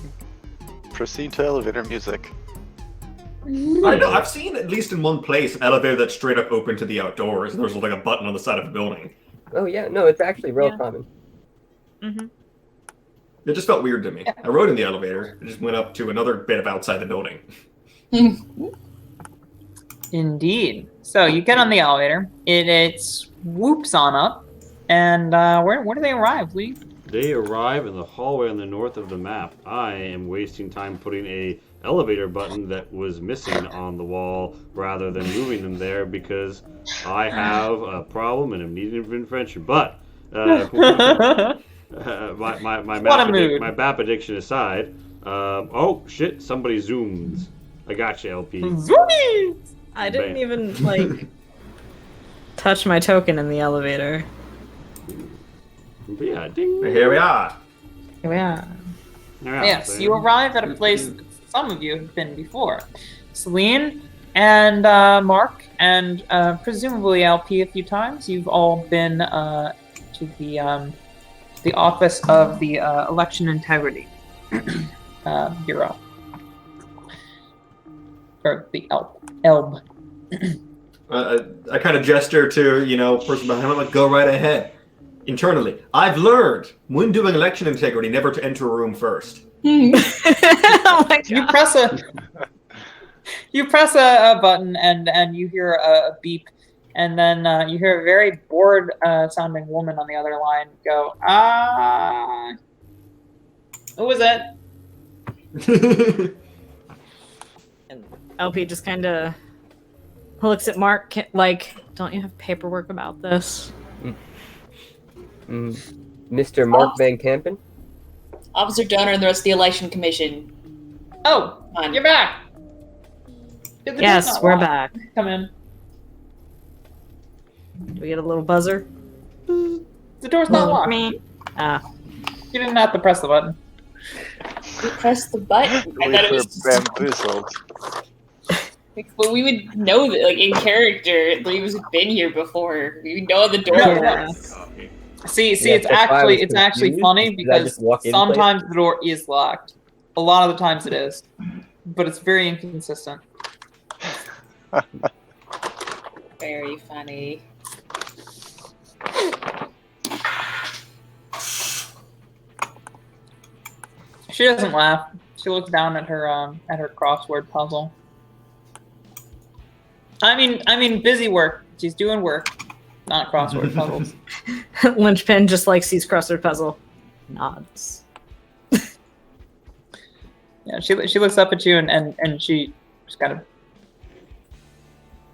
Proceed to elevator music. I know. I've seen at least in one place an elevator that's straight up open to the outdoors, and there's like a button on the side of the building. Oh yeah, no, it's actually real Yeah. common. Mm-hmm. It just felt weird to me. I rode in the elevator. It just went up to another bit of outside the building. Indeed. So you get on the elevator. It swoops on up, and where do they arrive, Lee? They arrive in the hallway on the north of the map. I am wasting time putting a elevator button that was missing on the wall rather than moving them there because I have a problem and am needing an friendship. But my map addiction aside, oh shit! Somebody zooms. I got you, LP. Zoomies! I didn't even touch my token in the elevator. But yeah, ding. Here we are. Yeah. Yes, you arrive at a place that some of you have been before. Celine and Mark and presumably LP a few times. You've all been to the office of the Election Integrity Bureau. Or the ELB. I kind of gesture to, person behind me, I'm like, go right ahead. Internally, I've learned when doing election integrity never to enter a room first. Oh my God. You press a button and you hear a beep, and then you hear a very bored sounding woman on the other line go, who was it? And LP just kind of looks at Mark like, don't you have paperwork about this? Mr. Mark Van Kampen? Officer Donner and the rest of the election commission. Oh, you're back. The door's Yes, not we're locked. back. Come in. Do we get a little buzzer? The door's not locked. Me. You didn't have to press the button. We pressed the button. I We thought it were was just, bamboozled. well, we would know that, in character, Leaves been here before. We would know the door Yeah. works. See, Yes, it's that's why I was actually confused. funny Did I because just walk in sometimes the door is locked. A lot of the times it is, but it's very inconsistent. Very funny. She doesn't laugh. She looks down at her crossword puzzle. I mean, busy work. She's doing work, not crossword puzzles. Lynchpin just like sees crossword puzzle, nods. Yeah, she looks up at you and she just kind of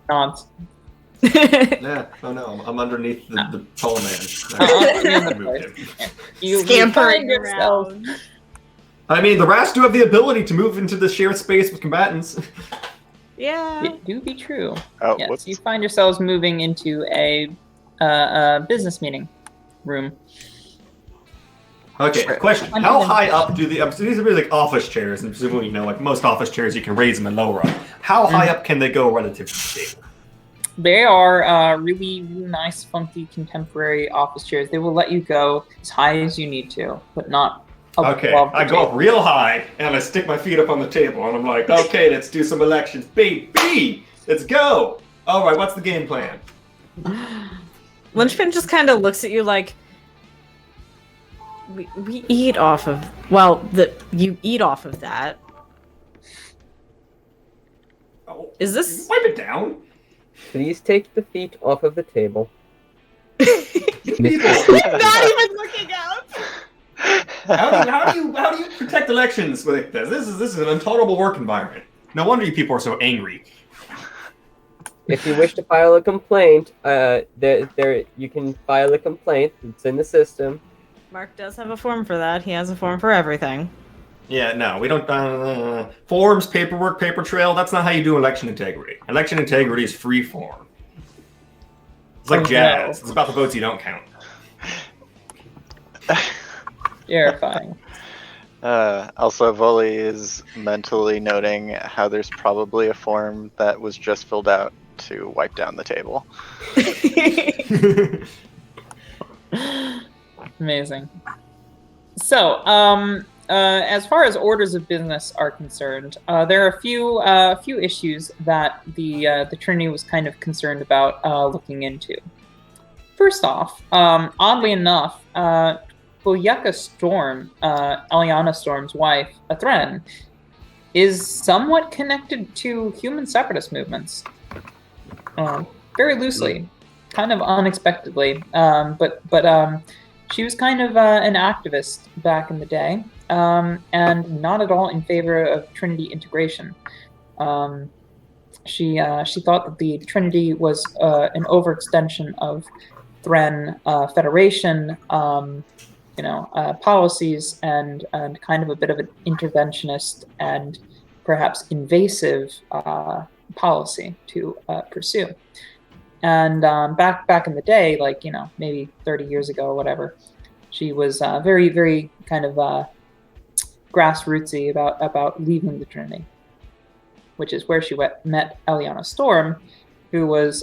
nods. Yeah. Oh no, I'm underneath the tall man. You Scampering find yourself. around. I mean, the rats do have the ability to move into the shared space with combatants. Yeah. It do be true. Oh, Yes, whoops. you find yourselves moving into a business meeting room. Okay, question. How high up do so these are really like office chairs, and presumably, like most office chairs, you can raise them and lower them. How high up can they go relative to the table? They are really, really nice, funky, contemporary office chairs. They will let you go as high as you need to, but not above Okay, the I go up table. real high, and I stick my feet up on the table, and I'm like, okay, let's do some elections. Baby, let's go. All right, what's the game plan? Lynchpin just kind of looks at you like, we eat off of, well, you eat off of that. Oh, Is this? wipe it down. Please take the feet off of the table. People. Not even looking up. How do you protect elections with this? This is an intolerable work environment. No wonder you people are so angry. If you wish to file a complaint, you can file a complaint. It's in the system. Mark does have a form for that. He has a form for everything. Yeah, no, we don't. Forms, paperwork, paper trail. That's not how you do election integrity. Election integrity is free form. It's like jazz. No. It's about the votes you don't count. Terrifying. Also, Volley is mentally noting how there's probably a form that was just filled out to wipe down the table. Amazing. So, as far as orders of business are concerned, there are a few issues that the Trinity was kind of concerned about looking into. First off, oddly enough, Boyeka Storm, Eliana Storm's wife, Athren, is somewhat connected to human separatist movements. Very loosely, kind of unexpectedly, but she was kind of an activist back in the day, and not at all in favor of Trinity integration. She thought that the Trinity was an overextension of Thren Federation, policies, and kind of a bit of an interventionist and perhaps invasive policy to pursue. And back in the day, like, maybe 30 years ago or whatever, she was very, very kind of grassrootsy about leaving the Trinity, which is where she met Eliana Storm, who was,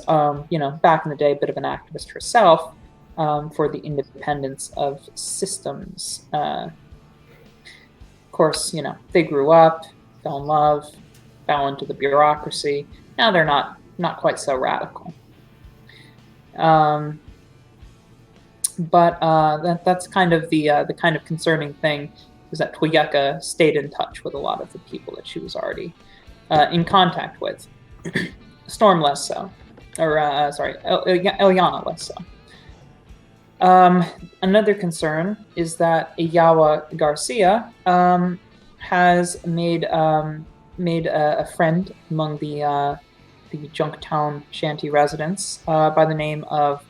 back in the day, a bit of an activist herself for the independence of systems. Of course, they grew up, fell in love, fell into the bureaucracy. Now they're not quite so radical. But that's kind of the kind of concerning thing, is that Boyeka stayed in touch with a lot of the people that she was already in contact with. Storm less so, or Eliana less so. Another concern is that Iyawa Garcia has made a friend among the Junktown shanty residents by the name of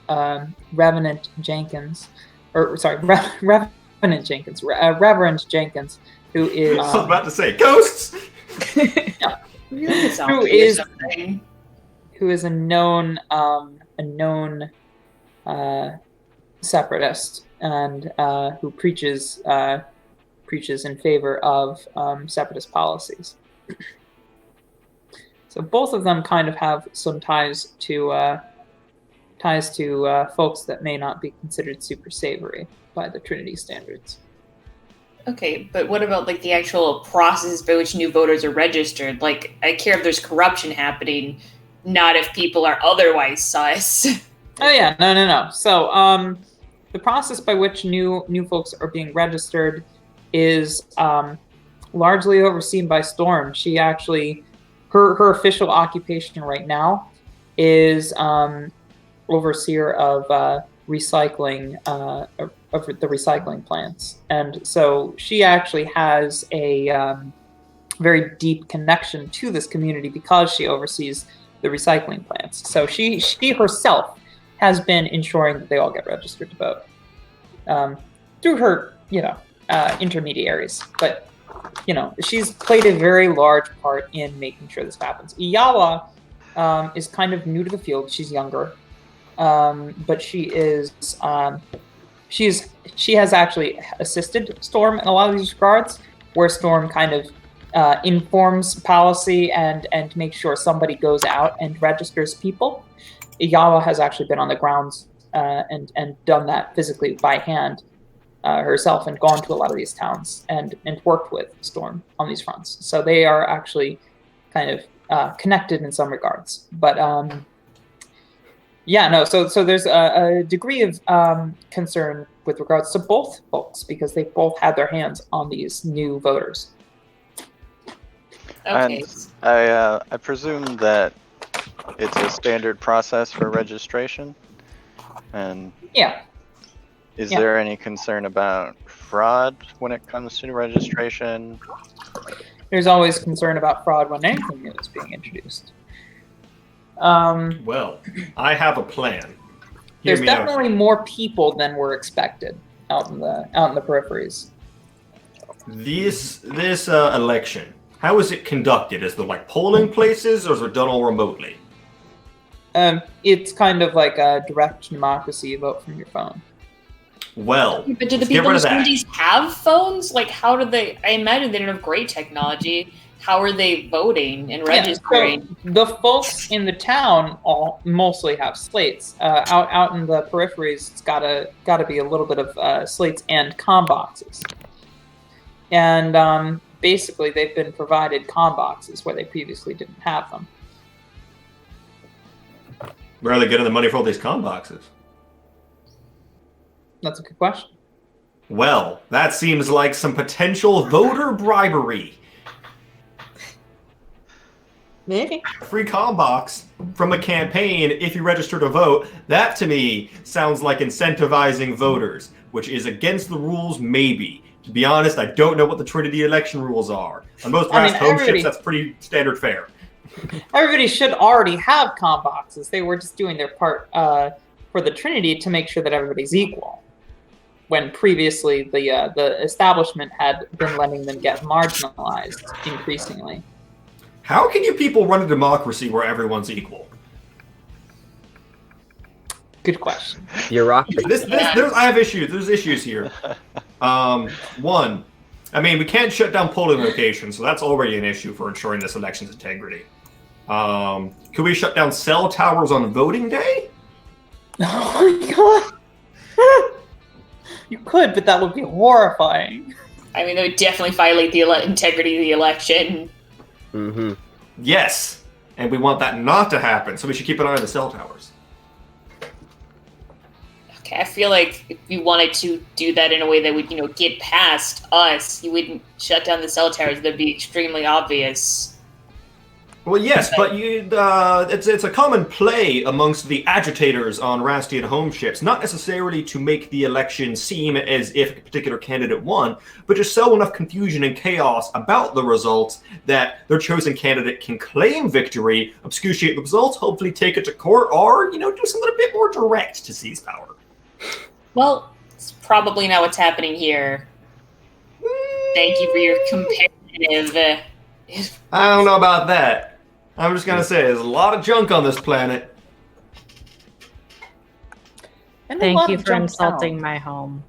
Reverend Jenkins, Reverend Jenkins, who is. I was about to say ghosts. Who is a known separatist, and who preaches in favor of separatist policies. So both of them kind of have some ties to folks that may not be considered super savory by the Trinity standards. Okay, but what about the actual process by which new voters are registered? I care if there's corruption happening, not if people are otherwise sus. Oh yeah, no. So the process by which new folks are being registered is largely overseen by Storm. She actually, her official occupation right now is overseer of recycling, of the recycling plants. And so she actually has a very deep connection to this community because she oversees the recycling plants. So she herself has been ensuring that they all get registered to vote through her, intermediaries. But, she's played a very large part in making sure this happens. Iyawa is kind of new to the field. She's younger, but she is she has actually assisted Storm in a lot of these regards, where Storm kind of informs policy and makes sure somebody goes out and registers people. Iyawa has actually been on the grounds and done that physically by hand herself, and gone to a lot of these towns and worked with Storm on these fronts. So they are actually kind of connected in some regards. But so there's a degree of concern with regards to both folks, because they both had their hands on these new voters. Okay. And I presume that it's a standard process for registration. And yeah, is there any concern about fraud when it comes to registration? There's always concern about fraud when anything new is being introduced. Well, I have a plan. There's definitely more people than were expected out in the peripheries. This election, how is it conducted? Is there polling places, or is it done all remotely? It's kind of like a direct democracy. You vote from your phone. Well, but do the people in the communities have phones? How do they? I imagine they don't have great technology. How are they voting and registering? So the folks in the town all mostly have slates. Out in the peripheries, it's gotta be a little bit of slates and comm boxes. And basically, they've been provided comm boxes where they previously didn't have them. Where are they getting the money for all these comm boxes? That's a good question. Well, that seems like some potential voter bribery. Maybe. Free comm box from a campaign if you register to vote. That to me sounds like incentivizing voters, which is against the rules, maybe. To be honest, I don't know what the Trinity election rules are. On most past home ships, that's pretty standard fare. Everybody should already have comm boxes. They were just doing their part for the Trinity to make sure that everybody's equal. When previously the establishment had been letting them get marginalized increasingly. How can you people run a democracy where everyone's equal? Good question. Bureaucracy. I have issues. There's issues here. One, we can't shut down polling locations, so that's already an issue for ensuring this election's integrity. Could we shut down cell towers on voting day? Oh my god! You could, but that would be horrifying. That would definitely violate the integrity of the election. Mm-hmm. Yes, and we want that not to happen, so we should keep an eye on the cell towers. Okay, I feel like if you wanted to do that in a way that would, get past us, you wouldn't shut down the cell towers. That'd be extremely obvious. Well, yes, but it's a common play amongst the agitators on Rastian home ships, not necessarily to make the election seem as if a particular candidate won, but to sow enough confusion and chaos about the results that their chosen candidate can claim victory, obfuscate the results, hopefully take it to court, or, do something a bit more direct to seize power. Well, it's probably not what's happening here. Thank you for your comparative... I don't know about that. I'm just gonna say, there's a lot of junk on this planet. Thank you for insulting my home.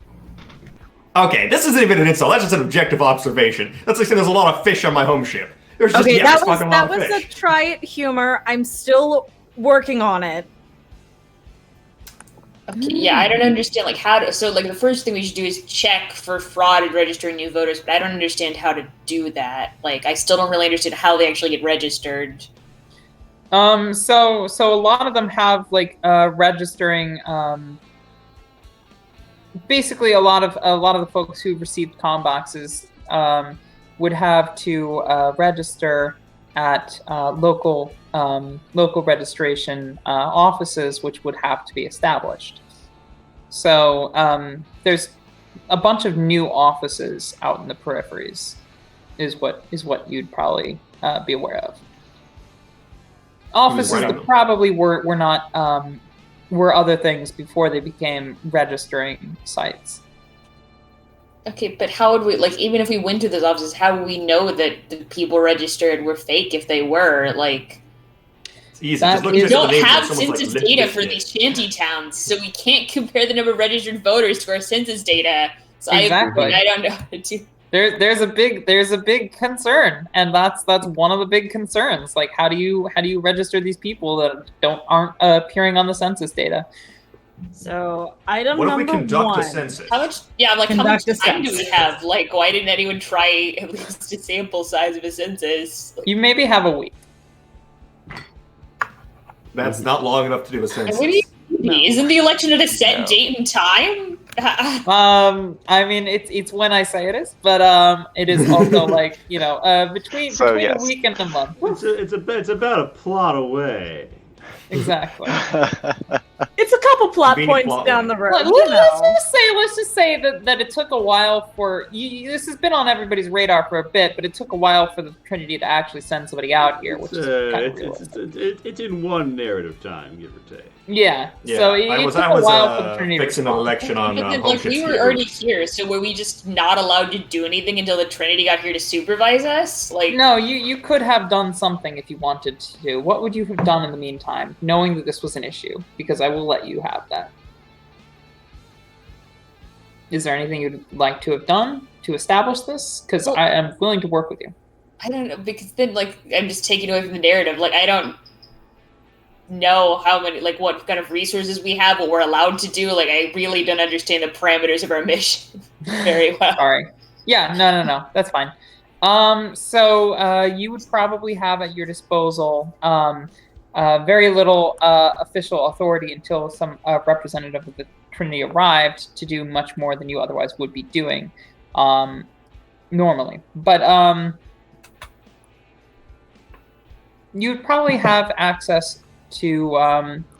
Okay, this isn't even an insult. That's just an objective observation. That's like saying there's a lot of fish on my home ship. There's just that lot was of fish. a try at humor. I'm still working on it. Okay, yeah, I don't understand, the first thing we should do is check for fraud and registering new voters, but I don't understand how to do that. I still don't really understand how they actually get registered. So a lot of them have, registering, basically a lot of the folks who received comm boxes would have to register at local registration offices, which would have to be established. So there's a bunch of new offices out in the peripheries, is what you'd probably be aware of. Offices that probably were not were other things before they became registering sites. Okay, but how would we, like, even if we went to those offices, how would we know that the people registered were fake if they were? Like, It's easy. we don't have census data for these shanty towns, so we can't compare the number of registered voters to our census data. So Exactly. I don't know how to do. There's a big concern, and that's one of the big concerns. Like, how do you register these people that aren't appearing on the census data? So item What if we number conduct one. a census? How much? Yeah, like, how much Conduct a time do we census. have? Like, why didn't anyone try at least a sample size of a census? You maybe have a week. That's not long enough to do a census. What do you mean? Isn't the election at a set date and time? I mean, it's when I say it is, but it is also like, between a week and a month. It's about a plot away. Exactly. It's a couple plot Convenient points plot down line. the road. Let's just say that it took a while for this has been on everybody's radar for a bit, but it took a while for the Trinity to actually send somebody out here, which is kind of it's in one narrative time, give or take. Yeah. Yeah, So it I was took a while for the Trinity to fixing an respond. election on But then, Home like, we Shit's were Theater. already here, so were we just not allowed to do anything until the Trinity got here to supervise us? Like, No, you could have done something if you wanted to do. What would you have done in the meantime, knowing that this was an issue? Because I will let you have that. Is there anything you'd like to have done to establish this? Because Well- I am willing to work with you. I don't know, because then, like, I'm just taking away from the narrative. Like, I don't know how many, like, what kind of resources we have, what we're allowed to do. Like, I really don't understand the parameters of our mission very well. Sorry. Yeah, no, that's fine. So you would probably have at your disposal very little official authority until some representative of the Trinity arrived to do much more than you otherwise would be doing normally. But you'd probably have access to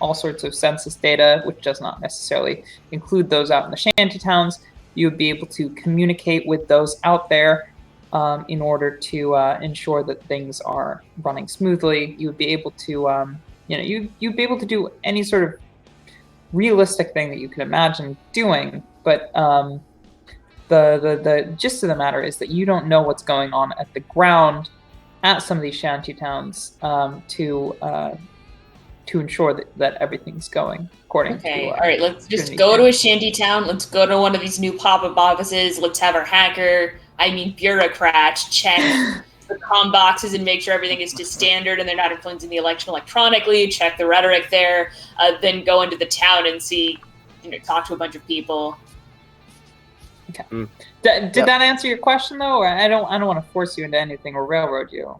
all sorts of census data, which does not necessarily include those out in the shanty towns. You would be able to communicate with those out there in order to ensure that things are running smoothly. You would be able to, you'd be able to do any sort of realistic thing that you could imagine doing. But the gist of the matter is that you don't know what's going on at the ground at some of these shanty towns to ensure that everything's going according to. Okay, all right, let's just Trinity go to Town. a shanty town. Let's go to one of these new pop-up offices. Let's have our bureaucrat check the comm boxes and make sure everything is to standard and they're not influencing the election electronically. Check the rhetoric there. Then go into the town and see, talk to a bunch of people. Okay. Did that answer your question though? Or I don't want to force you into anything or railroad you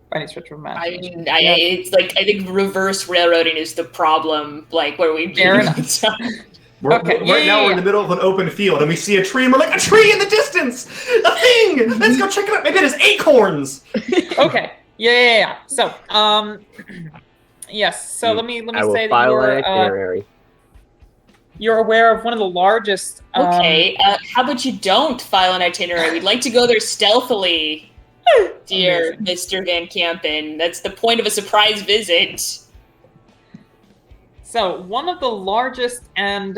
by any stretch of I imagination. mean, it's like, I think reverse railroading is the problem. Like, where we Fair enough. Okay, Right now we're in the middle of an open field and we see a tree and we're like, a tree in the distance! A thing! Let's go check it out. Maybe it has acorns! Okay. Yeah. So, yes. So let me I will say that file an itinerary. you're aware of one of the largest. Okay, how about you don't file an itinerary? We'd like to go there stealthily, dear Mr. Van Campen. That's the point of a surprise visit. So one of the largest and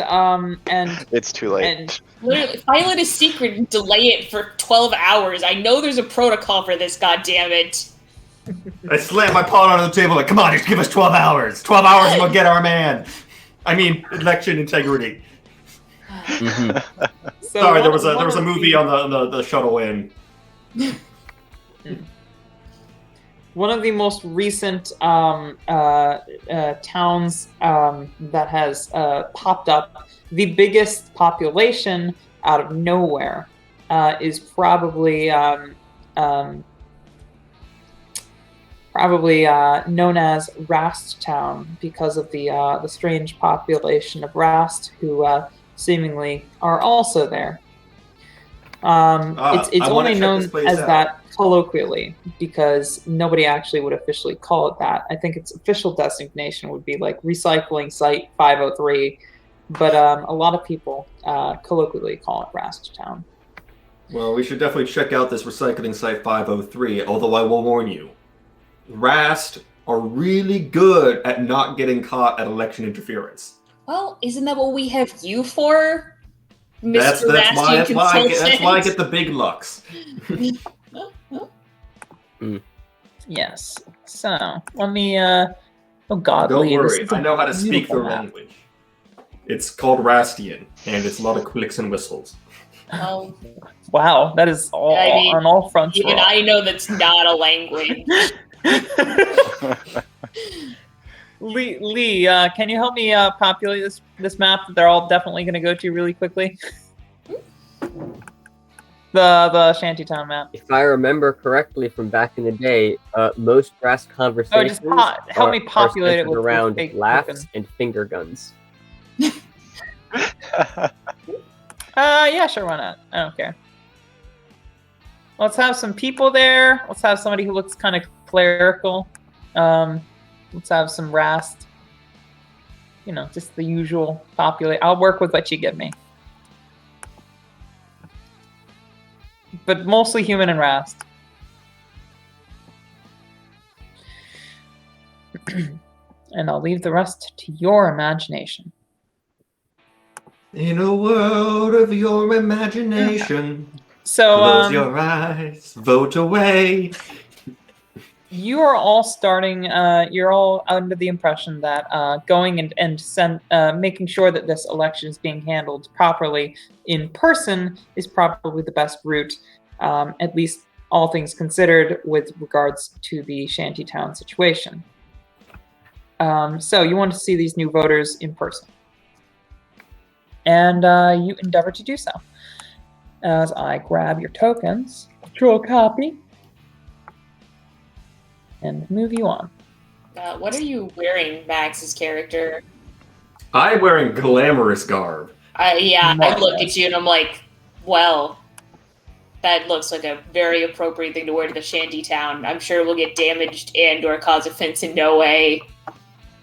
It's too late. and Literally, file it a secret and delay it for 12 hours. I know there's a protocol for this, goddammit. I slam my paw onto the table like, come on, just give us 12 hours. 12 hours and we'll get our man. I mean, election integrity. so Sorry, there one was of a movie on the shuttle in. One of the most recent towns that has popped up, the biggest population out of nowhere, is probably known as Rast Town because of the strange population of Rast who seemingly are also there. It's I wanna only check known this place as out. that colloquially because nobody actually would officially call it that. I think its official designation would be like Recycling Site 503, but a lot of people colloquially call it Rast Town. Well, we should definitely check out this recycling site 503, although I will warn you. Rast are really good at not getting caught at election interference. Well, isn't that what we have you for, That's Mr. why Consultant? I get the big lucks. Yes. So let me. Oh God, Don't Lee, this worry, is a I know how to speak beautiful their map. language. It's called Rastian, and it's a lot of clicks and whistles. Oh, Wow, that is all I mean, on all fronts. even wrong. I know that's not a language. Lee, can you help me populate this map that they're all definitely going to go to really quickly? The Shantytown map. If I remember correctly from back in the day, most Rast conversations help me populate it centered with around fake laughs tokens. and finger guns. Yeah, sure, why not? I don't care. Let's have some people there. Let's have somebody who looks kind of clerical. Let's have some Rast. You know, just the usual populate. I'll work with what you give me. But mostly human and Rast. And I'll leave the rest to your imagination. In a world of your imagination, So, close your eyes, vote away. you are all starting, you're all under the impression that going and making sure that this election is being handled properly in person is probably the best route, at least all things considered with regards to the Shantytown situation. So you want to see these new voters in person. And you endeavor to do so. As I grab your tokens, draw copy, and move you on. What are you wearing, Max's character? I'm wearing glamorous garb. I looked Marvelous. at you and I'm like, well, that looks like a very appropriate thing to wear to the Shantytown. I'm sure we'll get damaged and or cause offense in no way.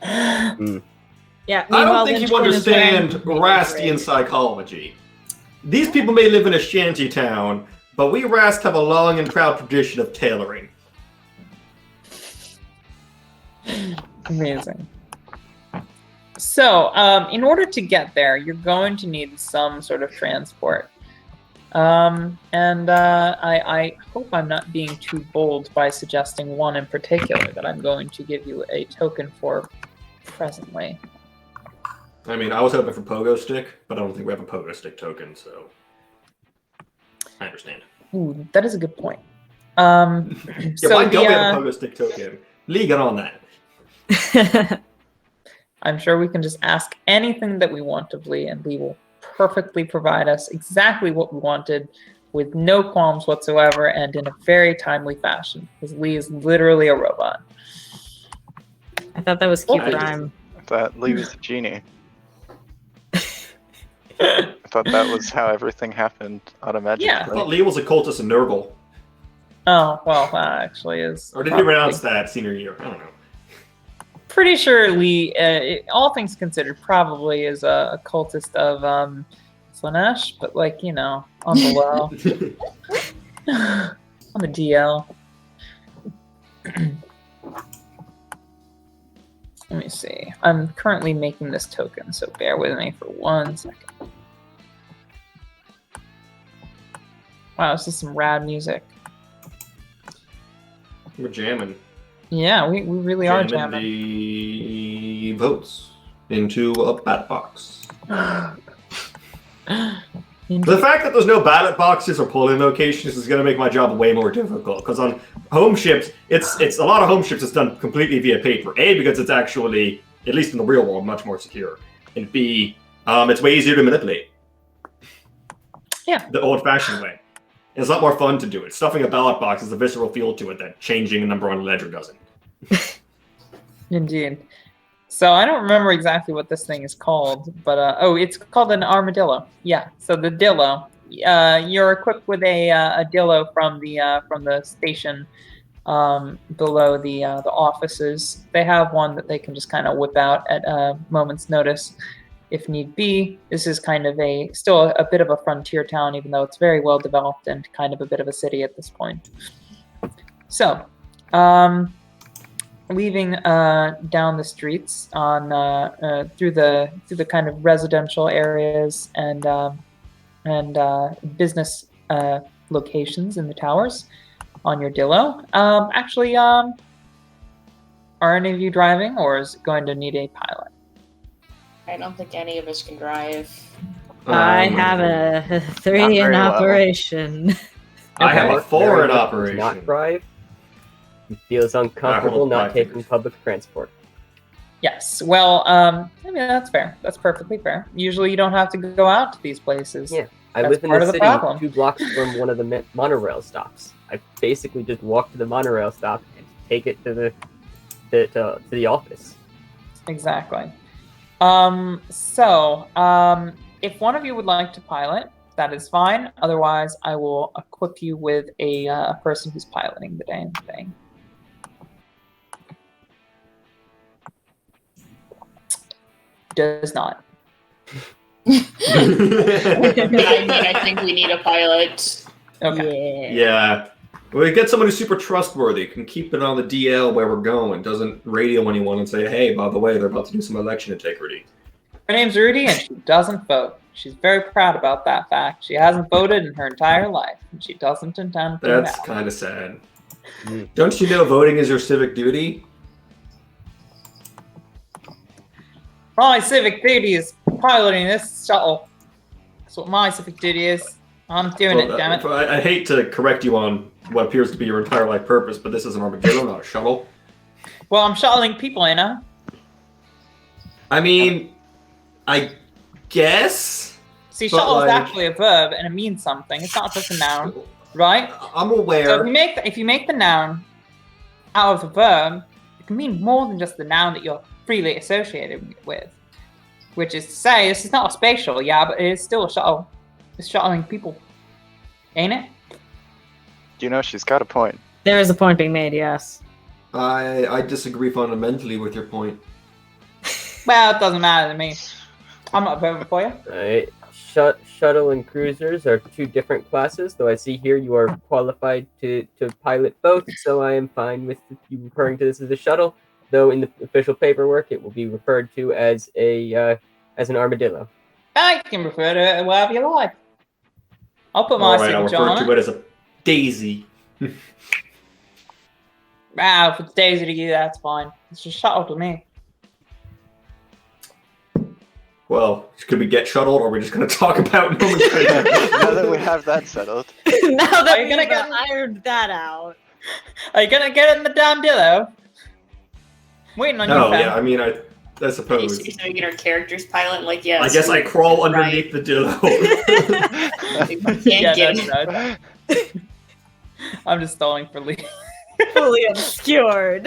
Yeah. I meanwhile, don't think you Lynchburn is wearing understand navy Rastian gray. psychology. These people may live in a shanty town, but we Rast have a long and proud tradition of tailoring. Amazing. So, in order to get there, you're going to need some sort of transport. I hope I'm not being too bold by suggesting one in particular that I'm going to give you a token for presently. I mean, I was hoping for Pogo Stick, but I don't think we have a Pogo Stick token, so I understand. Ooh, that is a good point. Yeah, So why don't we have the, a Pogo Stick token? Lee, get on that. I'm sure we can just ask anything that we want of Lee, and Lee will perfectly provide us exactly what we wanted with no qualms whatsoever and in a very timely fashion, because Lee is literally a robot. I thought that was cute I just- rhyme. I thought Lee was a genie. I thought that was how everything happened automatically. Yeah. I thought Lee was a cultist in Nurgle. Oh, well, that actually is... Or did he renounce that senior year? I don't know. Pretty sure Lee, all things considered, probably is a cultist of Slanesh, but like, you know, on the low. On the DL. Let me see. I'm currently making this token, so bear with me for 1 second. Wow, this is some rad music. We're jamming. Yeah, we really are jamming. the votes into a ballot box. The fact that there's no ballot boxes or polling locations is going to make my job way more difficult. Because on home ships, it's a lot of home ships. It's done completely via paper. A, because it's actually, at least in the real world, much more secure. And B, it's way easier to manipulate. Yeah. The old-fashioned way. It's a lot more fun to do it. Stuffing a ballot box has a visceral feel to it that changing a number on a ledger doesn't. Indeed. So I don't remember exactly what this thing is called, but it's called an armadillo. Yeah. So the dillo. You're equipped with a dillo from the station below the offices. They have one that they can just kind of whip out at a moment's notice if need be. This is kind of still a bit of a frontier town, even though it's very well developed and kind of a bit of a city at this point. So, leaving down the streets on through the kind of residential areas and business locations in the towers on your Dillo. Are any of you driving, or is it going to need a pilot? I don't think any of us can drive. I have a 3 in very well. operation. I have a 4 in Not operation. drive. He feels uncomfortable hold not my taking fingers. public transport. Yes. Well, I mean, that's fair. That's perfectly fair. Usually you don't have to go out to these places. Yeah, I That's live in part the of the city problem. 2 blocks from one of the monorail stops. I basically just walk to the monorail stop and take it to the office. Exactly. If one of you would like to pilot, that is fine. Otherwise, I will equip you with a person who's piloting the damn thing. Does not. I think we need a pilot. Okay. Yeah. We get someone who's super trustworthy, can keep it on the DL where we're going, doesn't radio anyone and say, hey, by the way, they're about to do some election integrity. Her name's Rudy, and she doesn't vote. She's very proud about that fact. She hasn't voted in her entire life, and she doesn't intend to That's now. kind of sad. Mm. Don't you know voting is your civic duty? My civic duty is piloting this shuttle. That's what my civic duty is. I'm doing it, damn it. I hate to correct you on what appears to be your entire life purpose, but this is an armadillo, not a shuttle. Well, I'm shuttling people, you know? I mean, I guess. See, But, shuttle is like- actually a verb, and it means something. It's not just a noun, right? I'm So aware. if you make the noun out of the verb, it can mean more than just the noun that you're freely associated with. Which is to say, this is not a spatial, yeah, but it is still a shuttle. It's shuttling people. Ain't it? You know, she's got a point. There is a point being made, yes. I disagree fundamentally with your point. Well, it doesn't matter to me. I'm not voting for you. Alright. Shuttle and cruisers are 2 different classes, though I see here you are qualified to pilot both, so I am fine with you referring to this as a shuttle, though in the official paperwork it will be referred to as an armadillo. I can refer to it whatever you like. I'll put my Alright, I'll signature refer on to it. it as a daisy. Wow, if it's Daisy to you, that's fine. It's a shuttle to me. Well, could we get shuttled, or are we just going to talk about nomenclature? Now that we have that settled, Now that Are you we've gonna get- ironed that out. Are you gonna get it in the damn dillo? Waiting on you, Oh, fam. yeah, I mean, I suppose. So we get our character's pilot, like, yes. I guess I crawl underneath the dillo. We can't Yeah, get no, no. I'm just stalling for Lee. Fully obscured.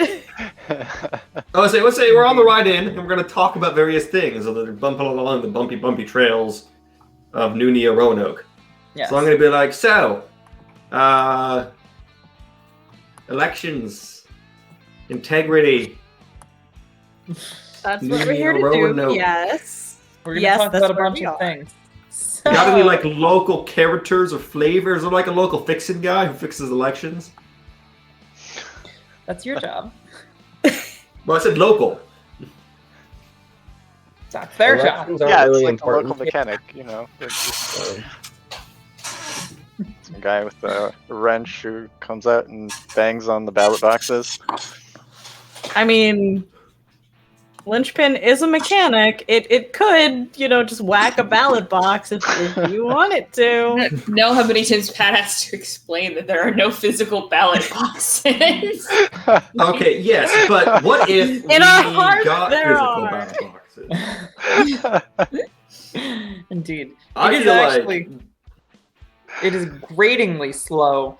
Let's say we're on the ride in, and we're going to talk about various things, so that they're bumping along the bumpy trails of New Neo Roanoke. Yes. So I'm going to be like, elections, integrity. That's New what we're here to Neo do. Roanoke. Yes. We're gonna Yes, talk that's about a where bunch we of are. things. You gotta be like local characters or flavors, or like a local fixin' guy who fixes elections. That's your job. Well, I said local. That's their job. Elections aren't yeah, it's really like important. a local mechanic, you know. It's just some guy with a wrench who comes out and bangs on the ballot boxes. I mean, Linchpin is a mechanic. It could, just whack a ballot box if you want it to. know how many times Pat has to explain that there are no physical ballot boxes. Okay, yes, but what if we In our hearts, got there physical are. ballot boxes? Indeed. I It is feel actually it is gratingly slow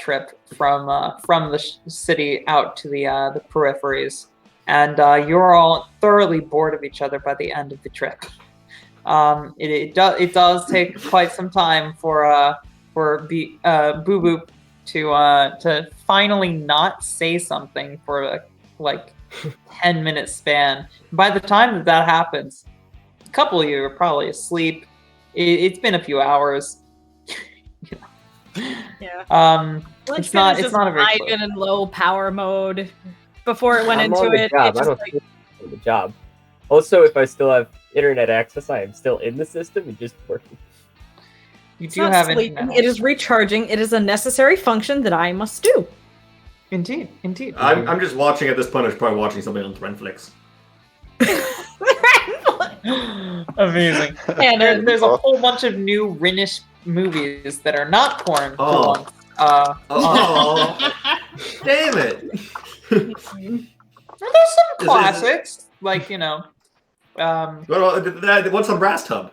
trip from the city out to the peripheries, and you're all thoroughly bored of each other by the end of the trip. It does take quite some time for Boo Boop to finally not say something for a 10-minute span. By the time that happens, a couple of you are probably asleep. It's been a few hours. Yeah. It's not a very high and low power mode before it went I'm into on the it. job. It I just, don't feel on the job. Also, if I still have internet access, I am still in the system and just working. You it's do not have sleeping. internet. It is recharging. It is a necessary function that I must do. Indeed. I'm just watching at this point. I'm probably watching something on Threnflix. Amazing. And there's a whole bunch of new Rhinish movies that are not porn for once. Damn it! There's some classics, like what's on Brass Tub?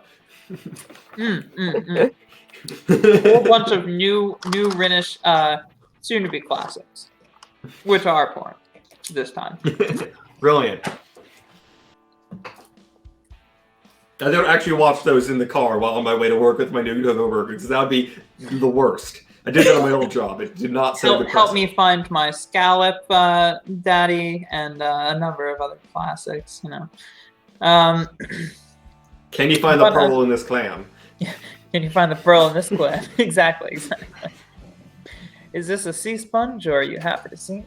A whole bunch of new Rhinish soon-to-be classics, which are porn this time. Brilliant. I don't actually watch those in the car while on my way to work with my new coworker because that would be the worst. I did that on my old job. It did not sound depressing. Help me find my Scallop Daddy and a number of other classics. Can you find the pearl in this clam? Can you find the pearl in this clam? Exactly. Is this a sea sponge, or are you happy to see?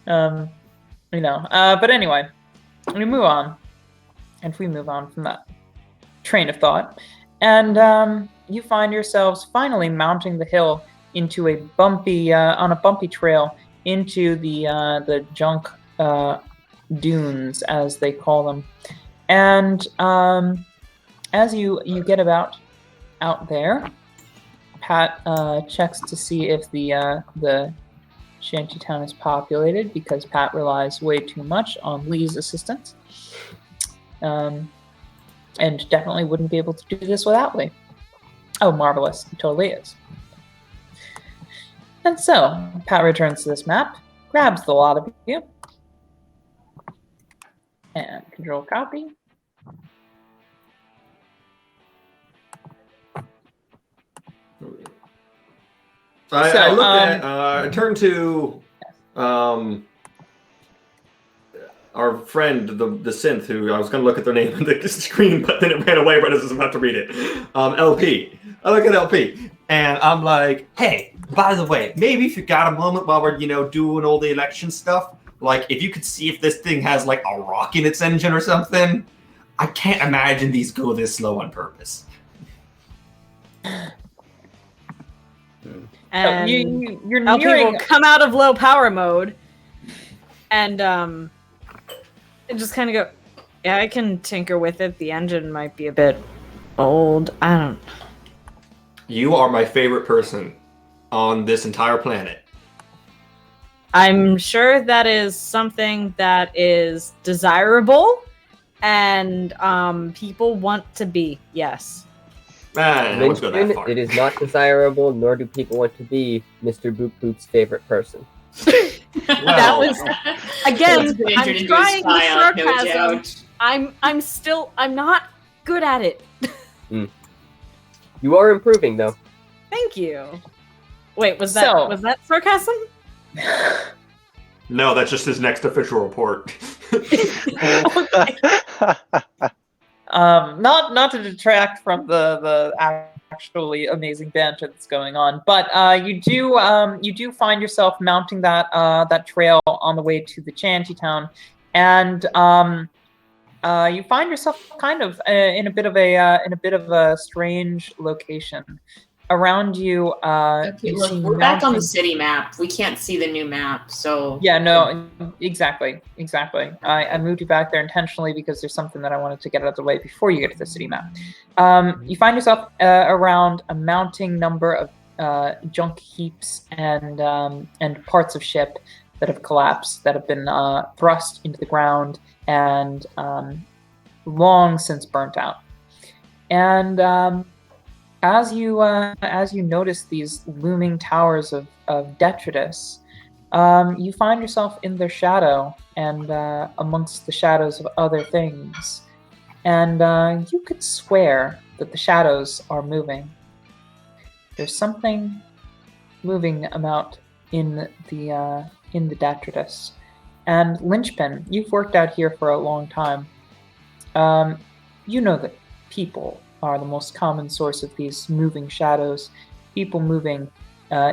But anyway, we move on. And we move on from that train of thought, and you find yourselves finally mounting the hill into a bumpy trail into the junk dunes, as they call them. And as you get out there, Pat checks to see if the shantytown is populated, because Pat relies way too much on Lee's assistance. And definitely wouldn't be able to do this without Lee. Oh, marvelous. He totally is. And so, Pat returns to this map, grabs the lot of you, and control copy. I turned to our friend, the synth, who I was going to look at their name on the screen, but then it ran away right as I was about to read it. LP. I look at LP, and I'm like, hey, by the way, maybe if you got a moment while we're, doing all the election stuff, if you could see if this thing has, a rock in its engine or something. I can't imagine these go this slow on purpose. And you're LP nearing... will come out of low power mode, and just kind of go, yeah, I can tinker with it. The engine might be a bit old. I don't... You are my favorite person on this entire planet. I'm sure that is something that is desirable and people want to be, yes. Let's go that far. It is not desirable, nor do people want to be Mr. Boop Boop's favorite person. That was again. I'm trying the sarcasm. No, I'm not good at it. You are improving, though. Thank you. Wait, was that sarcasm? No, that's just his next official report. Not to detract from the actually amazing banter that's going on, but you do find yourself mounting that trail on the way to the shantytown, and you find yourself kind of in a bit of a strange location. Around you, okay, look, we're back on the city map. We can't see the new map, so... Yeah, no, exactly. I moved you back there intentionally because there's something that I wanted to get out of the way before you get to the city map. You find yourself around a mounting number of junk heaps and parts of ship that have collapsed, that have been thrust into the ground and long since burnt out. And... As you notice these looming towers of detritus, you find yourself in their shadow and amongst the shadows of other things. And you could swear that the shadows are moving. There's something moving about in the detritus. And Linchpin, you've worked out here for a long time. You know that people are the most common source of these moving shadows. People moving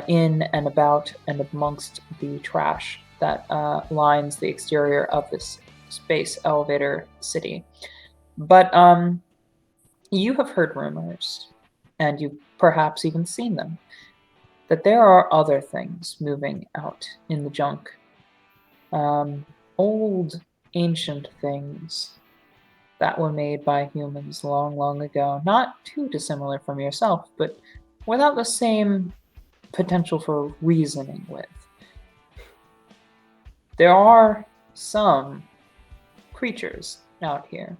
in and about and amongst the trash that lines the exterior of this space elevator city. But you have heard rumors, and you've perhaps even seen them, that there are other things moving out in the junk. Old, ancient things that were made by humans long, long ago. Not too dissimilar from yourself, but without the same potential for reasoning with. There are some creatures out here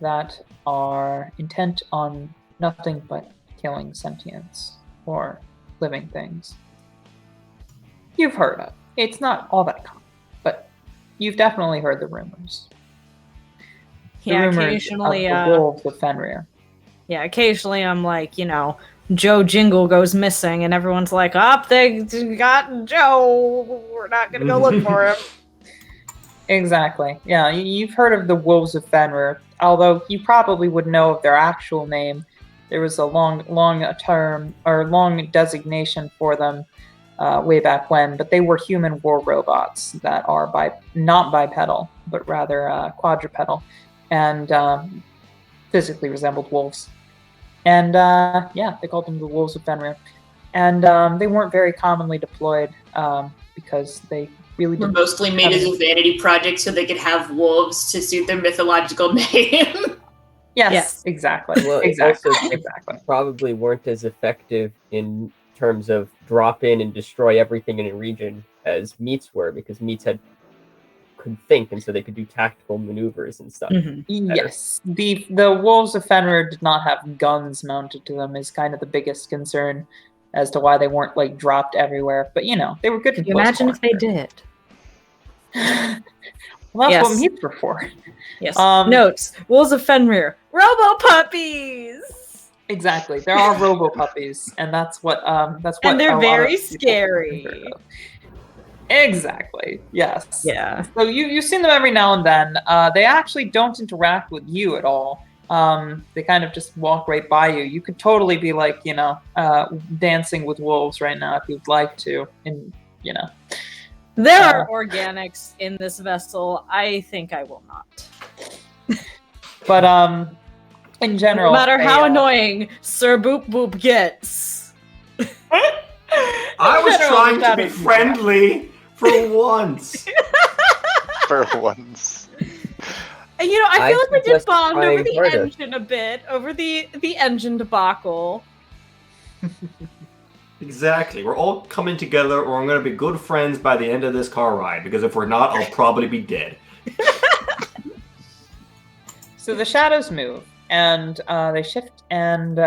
that are intent on nothing but killing sentients or living things. You've heard of. It's not all that common, but you've definitely heard the rumors. The rumors occasionally, of the wolves of Fenrir. Yeah, occasionally I'm like, Joe Jingle goes missing, and everyone's like, they got Joe. We're not gonna go look for him. Exactly. Yeah, you've heard of the wolves of Fenrir, although you probably would know of their actual name. There was a long term or long designation for them way back when, but they were human war robots that are not bipedal, but rather quadrupedal, and physically resembled wolves. And they called them the wolves of Fenrir. And they weren't very commonly deployed because they really were mostly made as a vanity project so they could have wolves to suit their mythological name. Yes, exactly. Well, exactly. Also, exactly. Probably weren't as effective in terms of drop in and destroy everything in a region as meats were, because meats could think, and so they could do tactical maneuvers and stuff. Mm-hmm. Yes, the wolves of Fenrir did not have guns mounted to them. Is kind of the biggest concern as to why they weren't like dropped everywhere. But they were good. Imagine if they did. Well, that's what meats were for. Yes. Notes: Wolves of Fenrir, Robo Puppies. Exactly, there are Robo Puppies, and that's what. And they're very scary. Exactly. Yes. Yeah. So you've seen them every now and then. They actually don't interact with you at all. They kind of just walk right by you. You could totally be like, dancing with wolves right now if you'd like to, and There are organics in this vessel. I think I will not. But in general, no matter how annoying Sir Boop Boop gets. I was trying to be friendly for once. For once. And I feel like we did bond over the harder. engine a bit, over the engine debacle. Exactly. We're all coming together, or I'm going to be good friends by the end of this car ride, because if we're not, I'll probably be dead. So the shadows move, and they shift, and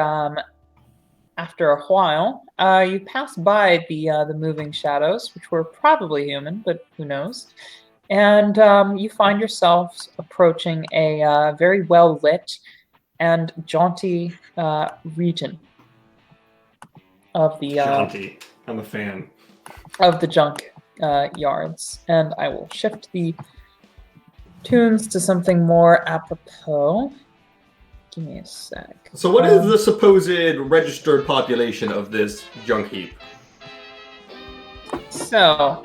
after a while, you pass by the moving shadows, which were probably human, but who knows? And you find yourselves approaching a very well-lit and jaunty region of the Jaunty. I'm a fan. of the junk yards. And I will shift the tunes to something more apropos. Give me a sec. So what is the supposed registered population of this junk heap? So,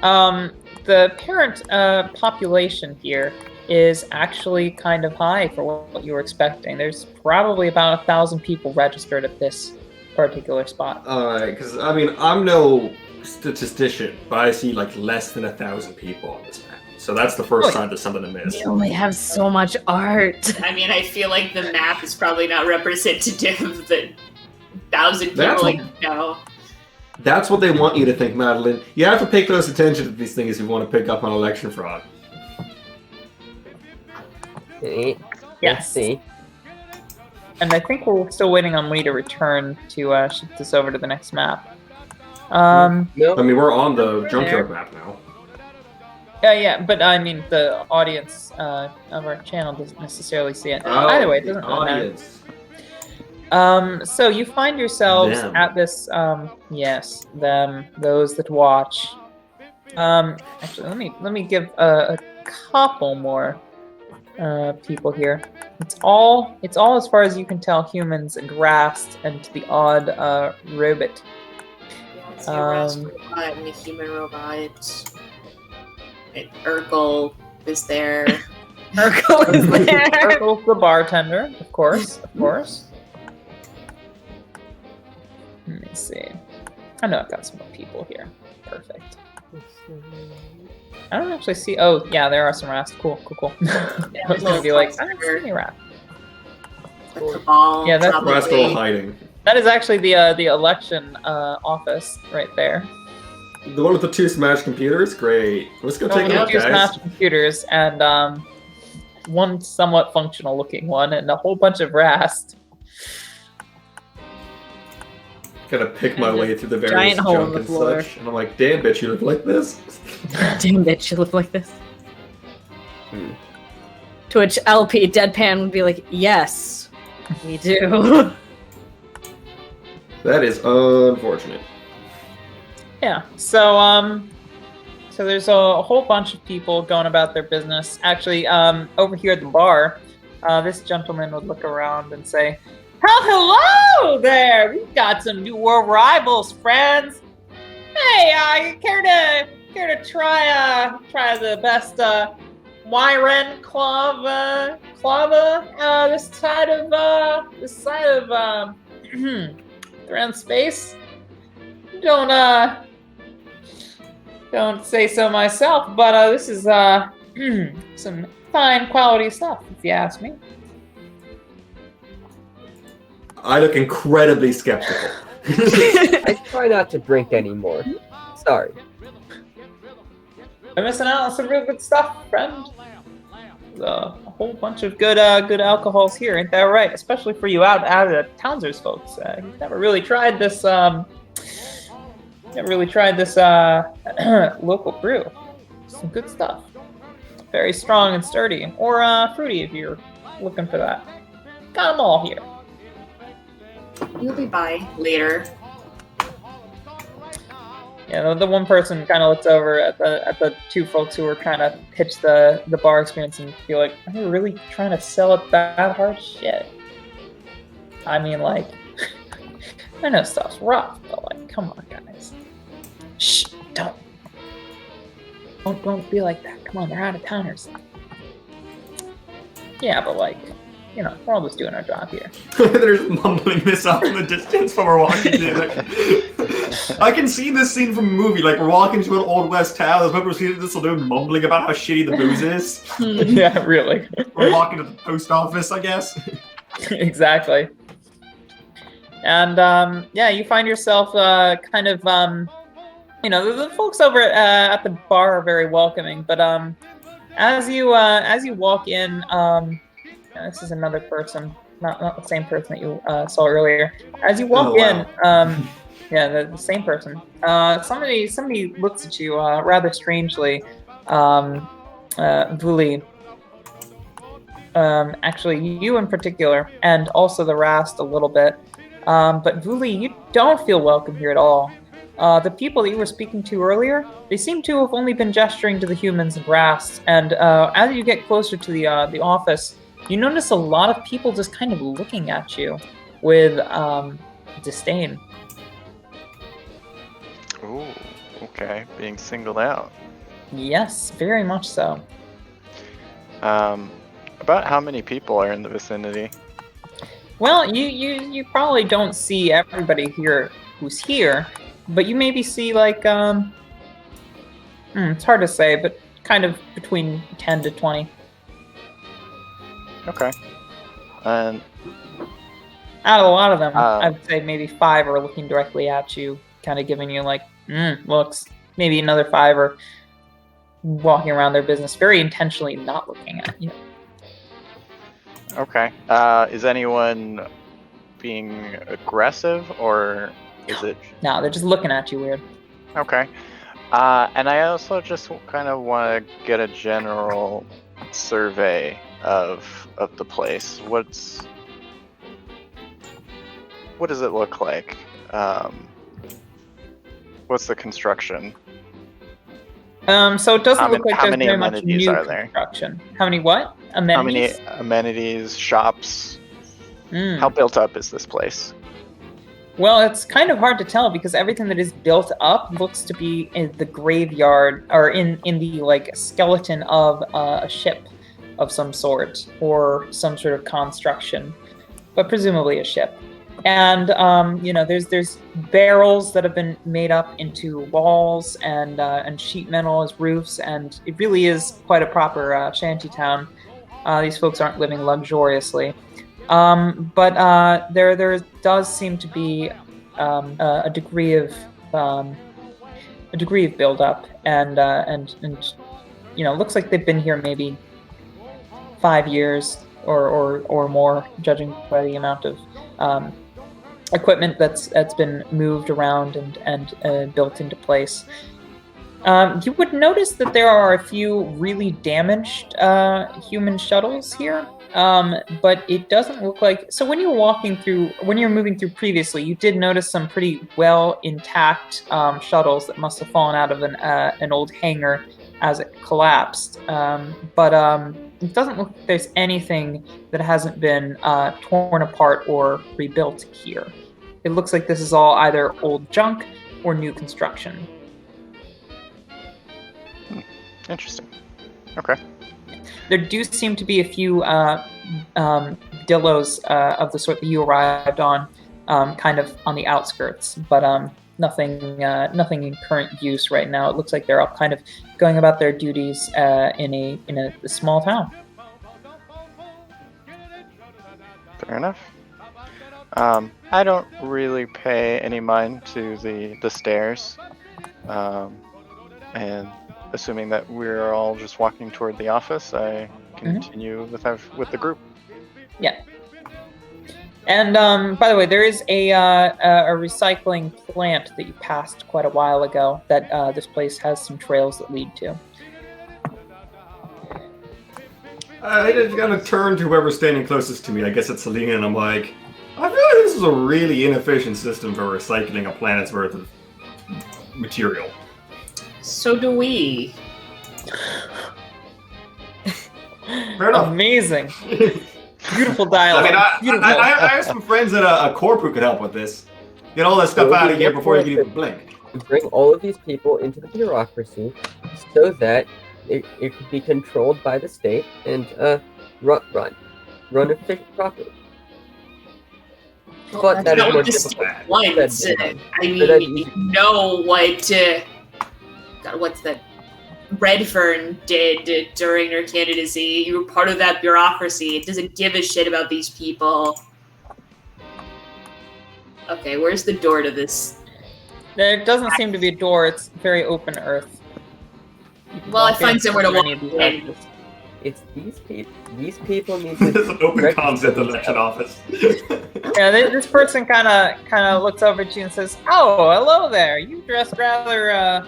the parent population here is actually kind of high for what you were expecting. There's probably about 1,000 people registered at this particular spot. Alright, because, I'm no statistician, but I see, less than 1,000 people on this map. So that's the first sign there's something to miss. We only have so much art. I feel like the map is probably not representative of the 1,000 people. No. That's what they want you to think, Madeline. You have to pay close attention to these things if you want to pick up on election fraud. Okay. Yes. Let's see. And I think we're still waiting on Lee to return to shift this over to the next map. No. I mean, we're on the junkyard map now. Yeah, but I mean, the audience of our channel doesn't necessarily see it. Either way, it doesn't really matter. So you find yourselves Them. at this, yes, them, those that watch. Actually, let me give a couple more people here. It's all as far as you can tell, humans and Rast and the odd robot. It's a Rast robot and a human robot. Urkel is there. Urkel is there. Urkel's the bartender, of course. Let me see. I know I've got some more people here. Perfect. I don't actually see. Oh, yeah, there are some Rast. Cool. I was gonna be like, I don't see any Rast. The Cabal. Yeah, that's Rascal hiding. That is actually the election office right there. The one with the 2 smashed computers? Great. Let's go take a look, 2 guys. smashed computers and one somewhat functional looking one and a whole bunch of Rast. Gotta pick my way through the various Giant hole in junk the and floor. such. And I'm like, damn, bitch, you look like this? Damn bitch, you look like this. To which LP Deadpan would be like, yes, we do. That is unfortunate. Yeah. So so there's a whole bunch of people going about their business. Actually, over here at the bar, this gentleman would look around and say, "Oh, hello there! We've got some new arrivals, friends. Hey, you care to try the best Wyren clava this side of around space? Don't say so myself, but this is some fine quality stuff, if you ask me." I look incredibly skeptical. I try not to drink anymore. Sorry. I'm missing out on some real good stuff, friend. There's a whole bunch of good alcohols here, ain't that right? Especially for you out of Townsers folks. You've never really tried this local brew. Some good stuff. Very strong and sturdy, or fruity if you're looking for that. Got them all here. You'll be by later. Yeah, the one person kind of looks over at the 2 folks who were trying to pitch the bar experience and feel like, are you really trying to sell it that hard? Shit. I mean, like, I know stuff's rough, but like, come on, guys. Shh, don't be like that. Come on, they're out of towners. Yeah, but like, you know, we're all just doing our job here. There's mumbling this out in the distance while we're walking through. Like, I can see this scene from a movie. Like, we're walking to an old west town. There's people seeing this dude mumbling about how shitty the booze is. Yeah, really. We're walking to the post office, I guess. Exactly. And yeah, you find yourself kind of you know, the folks over at the bar are very welcoming, but as you walk in, this is another person, not the same person that you saw earlier. As you walk in, yeah, the same person. Somebody looks at you rather strangely. Vuli. Actually, you in particular, and also the Rast a little bit. But Vuli, you don't feel welcome here at all. The people that you were speaking to earlier, they seem to have only been gesturing to the humans and Rast. And as you get closer to the office, you notice a lot of people just kind of looking at you with disdain. Ooh, okay. Being singled out. Yes, very much so. About how many people are in the vicinity? Well, you probably don't see everybody here who's here, but you maybe see like it's hard to say, but kind of between 10 to 20. Okay. And out of a lot of them, I would say maybe 5 are looking directly at you, kind of giving you like looks. Maybe another 5 are walking around their business, very intentionally not looking at you. okay. Is anyone being aggressive or Is it? No, they're just looking at you weird. Okay. And I also just kind of want to get a general survey of the place. What does it look like? What's the construction? So it doesn't How look many- like how there's many very much amenities new are there? construction. How many what? Amenities? How many amenities, shops? Hmm. How built up is this place? Well, it's kind of hard to tell because everything that is built up looks to be in the graveyard or in the like skeleton of a ship of some sort or some sort of construction, but presumably a ship. And there's barrels that have been made up into walls and sheet metal as roofs, and it really is quite a proper shanty town. These folks aren't living luxuriously. But there does seem to be a degree of build-up, and looks like they've been here maybe 5 years or more, judging by the amount of equipment that's been moved around and built into place. You would notice that there are a few really damaged human shuttles here. But it doesn't look like. So when you were moving through previously, you did notice some pretty well intact shuttles that must have fallen out of an old hangar as it collapsed. But it doesn't look like there's anything that hasn't been torn apart or rebuilt here. It looks like this is all either old junk or new construction. Interesting. Okay. There do seem to be a few dillos of the sort that you arrived on, kind of on the outskirts, but nothing in current use right now. It looks like they're all kind of going about their duties in a small town. Fair enough. I don't really pay any mind to the stairs, and assuming that we're all just walking toward the office, I continue with the group. Yeah. And by the way, there is a recycling plant that you passed quite a while ago that this place has some trails that lead to. I just gotta turn to whoever's standing closest to me. I guess it's Selena, and I'm like, I feel like this is a really inefficient system for recycling a planet's worth of material. So do we. Fair enough. Amazing. Beautiful dialogue. I mean, Beautiful. I have some friends at a corp who could help with this. Get all that stuff out of here before you can even blink. Bring all of these people into the bureaucracy so that it could be controlled by the state and run efficient properly. But that is more difficult. I mean, you know what what's that Redfern did during her candidacy. You were part of that bureaucracy. It doesn't give a shit about these people. Okay, where's the door to this? There doesn't seem to be a door. It's very open earth. Well, I find somewhere to walk in. It's these people. These people need to. There's an open concept election office. Yeah, this person kind of looks over at you and says, "Oh, hello there. You dressed rather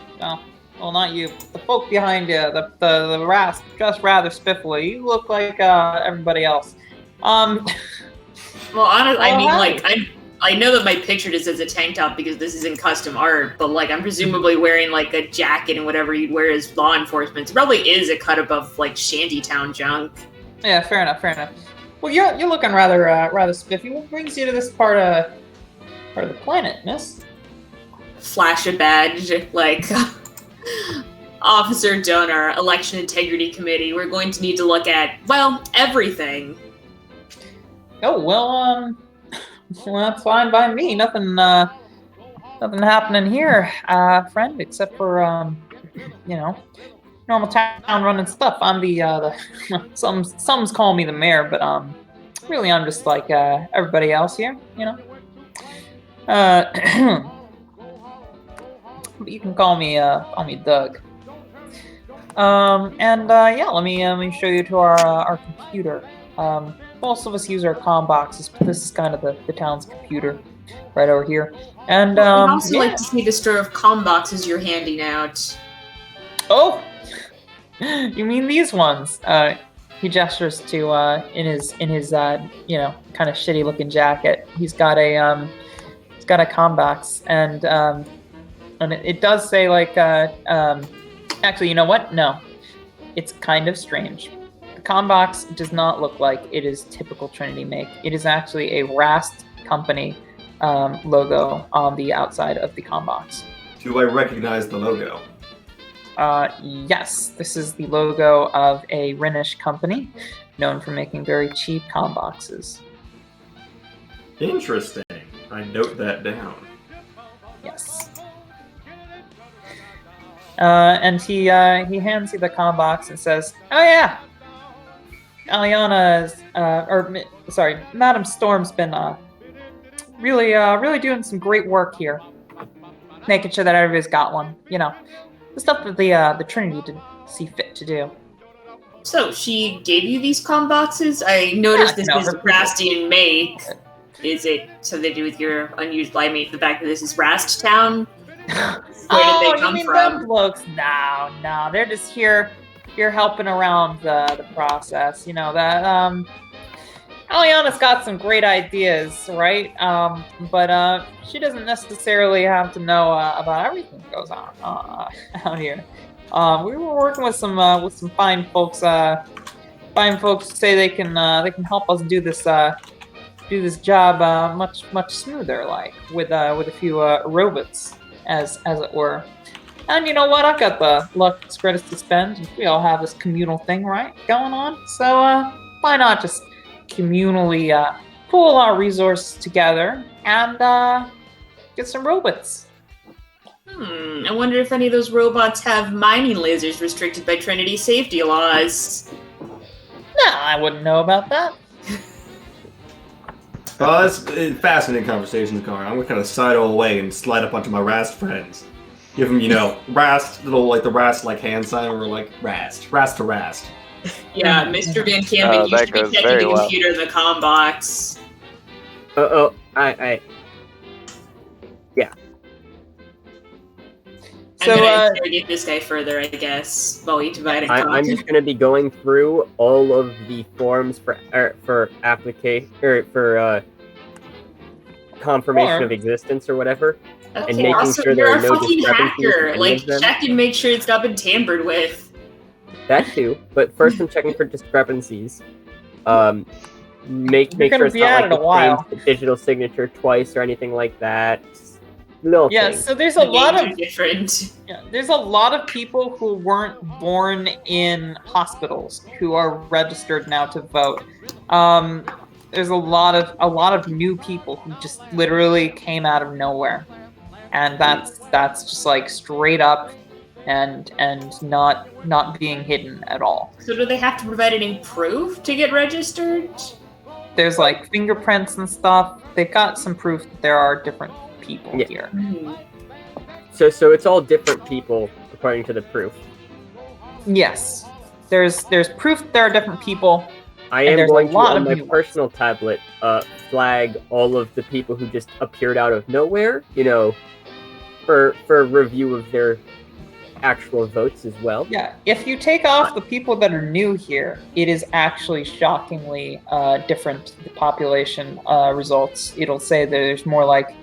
well, not you. The folk behind you, the rasp, dressed rather spiffily. You look like everybody else." Well, honestly, I mean, hi. like, I know that my picture just says a tank top because this isn't custom art, but like, I'm presumably wearing like a jacket and whatever you'd wear as law enforcement. It probably is a cut above like shantytown junk. Yeah, fair enough. Well, you're looking rather spiffy. What brings you to this part of the planet, miss? Flash a badge, like, Officer Donor, Election Integrity Committee. We're going to need to look at, well, everything. Oh, well, that's fine by me. Nothing happening here, friend, except for, normal town running stuff. I'm the some's calling me the mayor, but really I'm just like everybody else here, you know. But you can call me Doug. Let me show you to our computer. Most of us use our comm boxes, but this is kind of the town's computer. right over here. And I'd also yeah. like to see the store of comm boxes you're handing out. Oh, you mean these ones? He gestures to in his you know, kind of shitty looking jacket. He's got a comm box, and it does say like actually, you know what? No, it's kind of strange. The comm box does not look like it is typical Trinity make. It is actually a Rast company logo on the outside of the comm box. Do I recognize the logo? Yes, this is the logo of a Rhenish company known for making very cheap comm boxes. Interesting. I note that down. Yes. And he hands you the comm box and says, "Oh yeah, Aliana's Madam Storm's been really doing some great work here, making sure that everybody's got one. You know, the stuff that the Trinity didn't see fit to do." So she gave you these comm boxes? I noticed this is Rastian make. Is it something to do with your unusual? I mean, the fact that this is Rast Town. Where did they come you mean from? them blokes? No, they're just here helping around the process. You know that Aliana's got some great ideas, right? But she doesn't necessarily have to know about everything that goes on out here. We were working with some fine folks. Fine folks say they can help us do this job much smoother, like with a few robots, as it were. And you know what? I've got the luck credits to spend. We all have this communal thing, right, going on. So why not just communally pool our resources together and get some robots? I wonder if any of those robots have mining lasers restricted by Trinity safety laws. Nah, I wouldn't know about that. Well, that's fascinating conversations going on. I'm going to kind of sidle away and slide up onto my Rast friends. Give them, you know, Rast, little, like the Rast, like hand sign, and we're like, Rast to Rast. Yeah, Mr. Van Campen, you should be checking the computer in the comm box. Yeah. I'm gonna interrogate this guy further, I guess, while we divide and I'm just gonna be going through all of the forms for application for confirmation of existence or whatever, and making also, sure there you're are a no fucking discrepancies. hacker. Like, check and make sure it's not been tampered with. That too, but first I'm checking for discrepancies. Make sure it's not like the digital signature twice or anything like that. Things. So there's a lot of different. Yeah, there's a lot of people who weren't born in hospitals who are registered now to vote. There's a lot of new people who just literally came out of nowhere, and that's just like straight up and not being hidden at all. So do they have to provide any proof to get registered? There's like fingerprints and stuff. They've got some proof that there are different people here. Mm-hmm. So it's all different people according to the proof. Yes, there's proof that there are different people. I am going to, on my personal tablet, flag all of the people who just appeared out of nowhere, you know, for review of their actual votes as well. Yeah, if you take off the people that are new here, it is actually shockingly different, the population results. It'll say that there's more like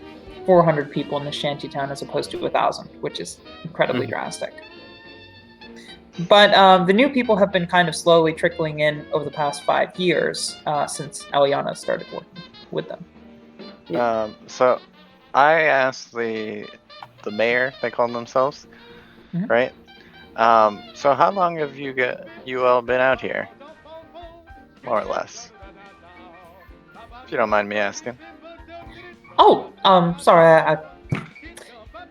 400 people in the shantytown as opposed to 1,000, which is incredibly drastic. But the new people have been kind of slowly trickling in over the past 5 years since Aliana started working with them. So I asked the mayor, they call themselves, right? So how long have you all been out here? More or less. If you don't mind me asking. Oh, sorry,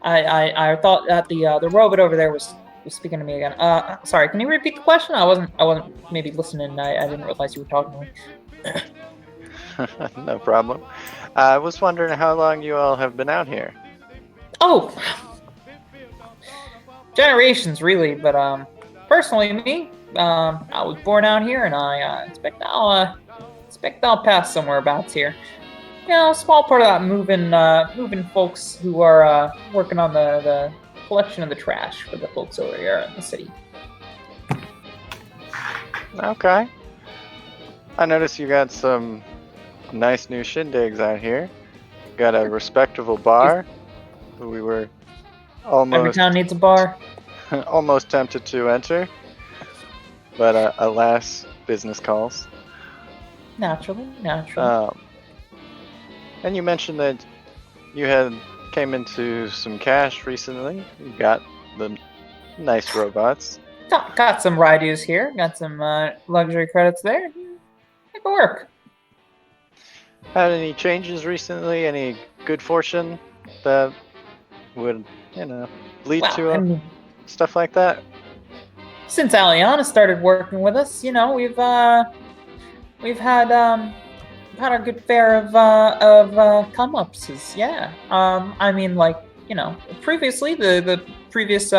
I thought that the robot over there was speaking to me again. Sorry, can you repeat the question? I wasn't maybe listening. I didn't realize you were talking to me. No problem. I was wondering how long you all have been out here. Oh, generations really, but personally me, I was born out here, and I expect I'll pass somewhere abouts here. small part of that moving folks who are working on the collection of the trash for the folks over here in the city. Okay. I noticed you got some nice new shindigs out here. Got a respectable bar. We were Every almost town needs a bar. almost tempted to enter, but alas, business calls. Naturally. And you mentioned that you had came into some cash recently. You got the nice robots. Got some Raidu's here. Got some luxury credits there. Make it work. Had any changes recently? Any good fortune that would, lead Well, to I mean, stuff like that? since Aliana started working with us, we've had our good fare of come-ups. Yeah. I mean, like, previously the previous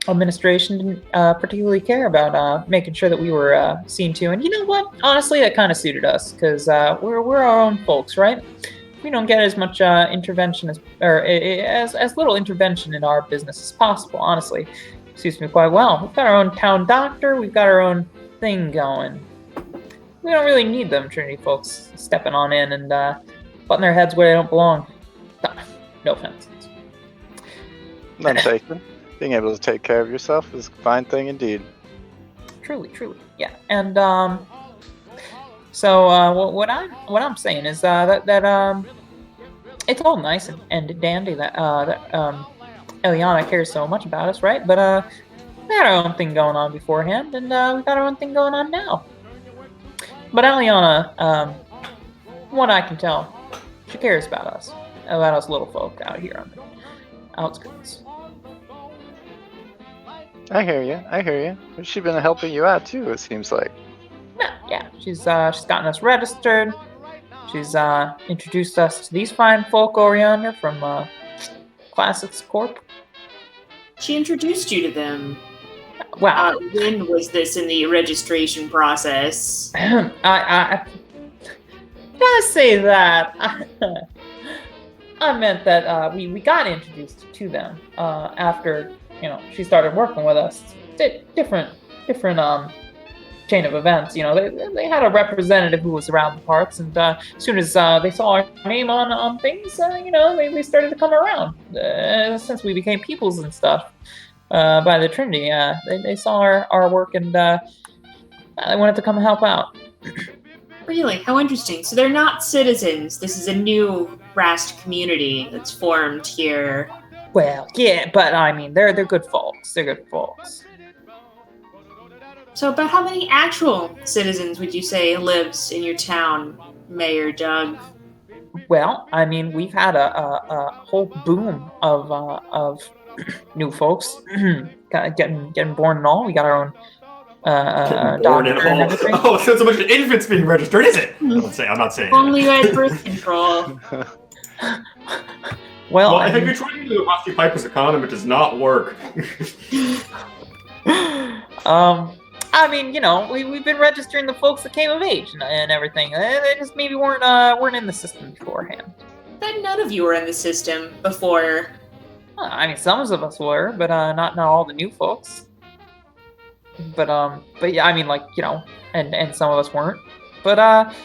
administration didn't particularly care about making sure that we were seen to, and you know what? Honestly, that kind of suited us because we're our own folks, right? We don't get as much intervention as little intervention in our business as possible. Honestly, suits me quite well. We've got our own town doctor. We've got our own thing going. We don't really need them Trinity folks stepping on in and butting their heads where they don't belong. No offense. None taken. Being able to take care of yourself is a fine thing indeed. Truly, yeah. And so what I'm saying is that it's all nice and dandy that Eliana cares so much about us, right? But we had our own thing going on beforehand, and we got our own thing going on now. But Eliana, from what I can tell, she cares about us little folk out here on the outskirts. I hear you. She's been helping you out too, it seems like. Yeah. She's gotten us registered. She's introduced us to these fine folk over yonder from Classics Corp. She introduced you to them. Wow. When was this in the registration process? I gotta say that I meant that we got introduced to them after she started working with us. Different chain of events. They had a representative who was around the parts, and as soon as they saw our name on things, they started to come around. Since we became peoples and stuff by the Trinity, they saw our work and they wanted to come help out. Really? How interesting. So they're not citizens. This is a new Rast community that's formed here. Well, yeah, but I mean, they're good folks. They're good folks. So about how many actual citizens would you say lives in your town, Mayor Doug? Well, I mean, we've had a whole boom of new folks getting born and all. We got our own born and doctor and all. everything. Oh, so it's a bunch of infants being registered, is it? I'm not saying. Only you had birth control. Well, I think you're trying to do the Rusty Piper's economy does not work. I mean, we've been registering the folks that came of age and everything. They just maybe weren't in the system beforehand. But none of you were in the system before. I mean, some of us were, but not all the new folks. But yeah, I mean, like, and some of us weren't. But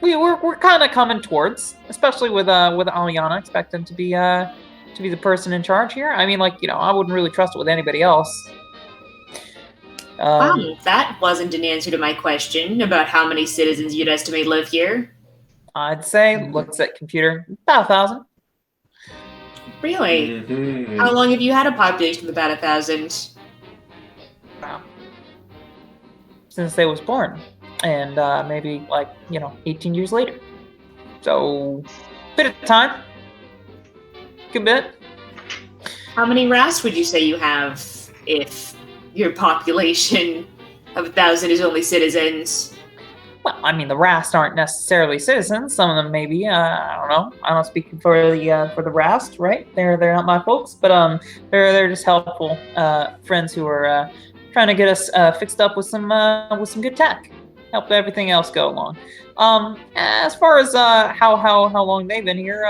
we're kind of coming towards, especially with Aliana expecting to be the person in charge here. I mean, like, I wouldn't really trust it with anybody else. That wasn't an answer to my question about how many citizens you'd estimate live here. I'd say, looks at computer, about 1,000. Really? Mm-hmm. How long have you had a population of about 1,000? Wow. Since they was born. And maybe, 18 years later. So, bit of time. Good bit. How many Rast would you say you have if your population of 1,000 is only citizens? Well, I mean, the Rast aren't necessarily citizens. Some of them maybe. I don't know. I'm not speaking for the Rast, right? They're not my folks, but they're just helpful friends who are trying to get us fixed up with some good tech. help everything else go along. As far as how long they've been here,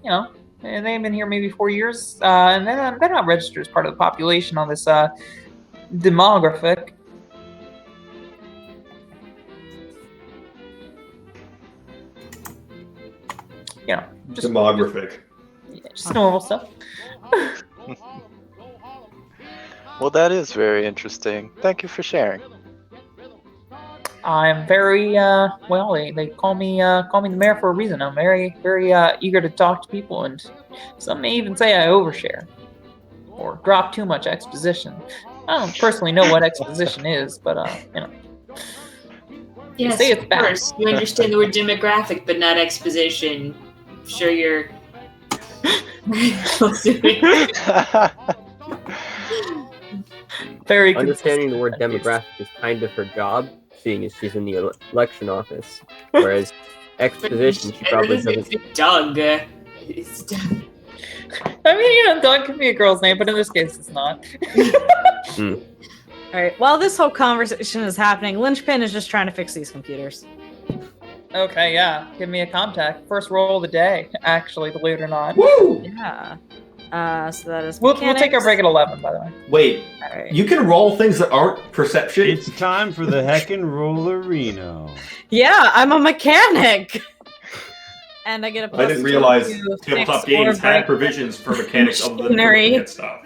you know, they've been here maybe 4 years, and they're not registered as part of the population on this demographic. You know, Demographic. just normal stuff. Well, that is very interesting. Thank you for sharing. I'm very well. They call me the mayor for a reason. I'm very eager to talk to people, and some may even say I overshare or drop too much exposition. I don't personally know what exposition is, but you know. Yes, say it's of bad. course. You understand the word demographic, but not exposition. I'm sure you're close to it. Very Understanding the word consistent. demographic is kind of her job, seeing as she's in the election office. Whereas exposition, she probably doesn't. Doug. It's Doug. I mean, you know, Doug can be a girl's name, but in this case, it's not. All right. While this whole conversation is happening, Linchpin is just trying to fix these computers. Okay, yeah. Give me a contact. First roll of the day, actually, believe it or not. Woo! Yeah. So that is. We'll take our mechanics. break at 11, by the way. Wait, All right. you can roll things that aren't perception? It's time for the heckin' rollerino. Yeah, I'm a mechanic. And I get a plus I didn't 2 realize to tabletop fix or games had break provisions for mechanics other than machinery. looking at stuff.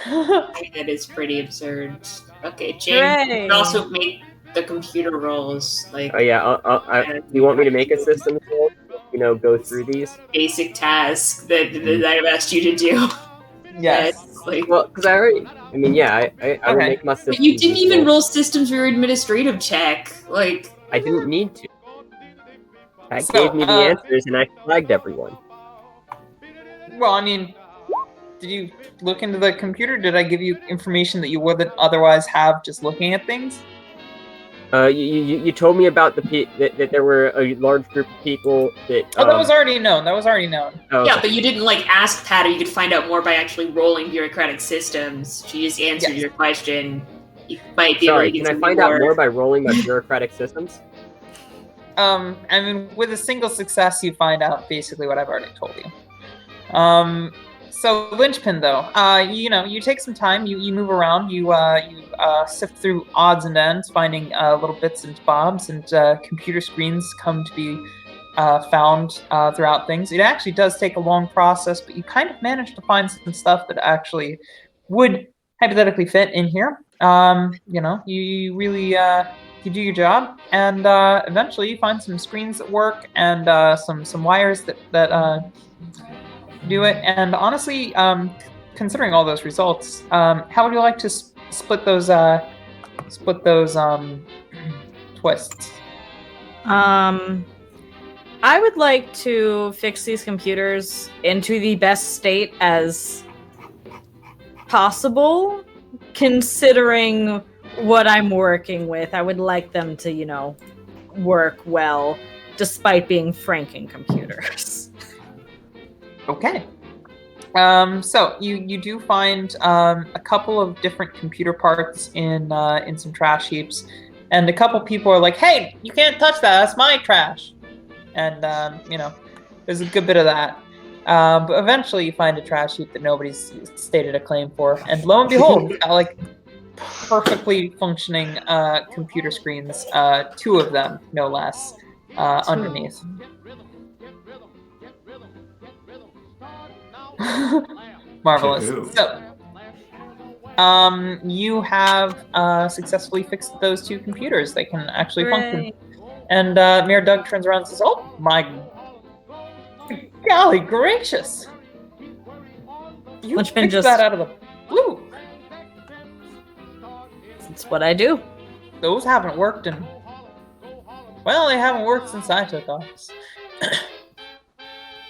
That is pretty absurd. Okay, James, you Hooray. can also make the computer rolls, like Oh yeah, do you want me to make a system roll? You know, go through these. basic tasks that I've asked you to do. Yes. It's like, Well, because I would Okay. make my system. but you didn't even roll systems for your administrative check. Like, I didn't need to. That So, gave me the answers, and I flagged everyone. Well, I mean, did you look into the computer? Did I give you information that you wouldn't otherwise have just looking at things? You told me about that there were a large group of people that. Oh, that was already known. That was already known. Oh, yeah, okay. but you didn't like ask Patty. You could find out more by actually rolling bureaucratic systems. She just answered Yes. your question. You might be Sorry, able to get can I some find out more by rolling my bureaucratic systems? I mean, with a single success, you find out basically what I've already told you. So Linchpin, though, you know, you take some time, you move around, you sift through odds and ends, finding little bits and bobs, and computer screens come to be found throughout things. It actually does take a long process, but you kind of manage to find some stuff that actually would hypothetically fit in here. You know, you really you do your job, and eventually you find some screens that work and some wires that do it. And honestly, considering all those results, how would you like to split those twists? I would like to fix these computers into the best state as possible, considering what I'm working with. I would like them to, you know, work well, despite being Franken computers. Okay. So you do find a couple of different computer parts in some trash heaps, and a couple people are like, "Hey, you can't touch that. That's my trash." And you know, there's a good bit of that. But eventually, you find a trash heap that nobody's stated a claim for, and lo and behold, it's got like perfectly functioning computer screens, 2 of them, no less, underneath. Marvelous. Ooh. So, you have successfully fixed those 2 computers. They can actually function. And Mayor Doug turns around and says, "Oh my golly gracious! You Linchpin picked just- that out of the blue. It's what I do. Those haven't worked in... Well, they haven't worked since I took office."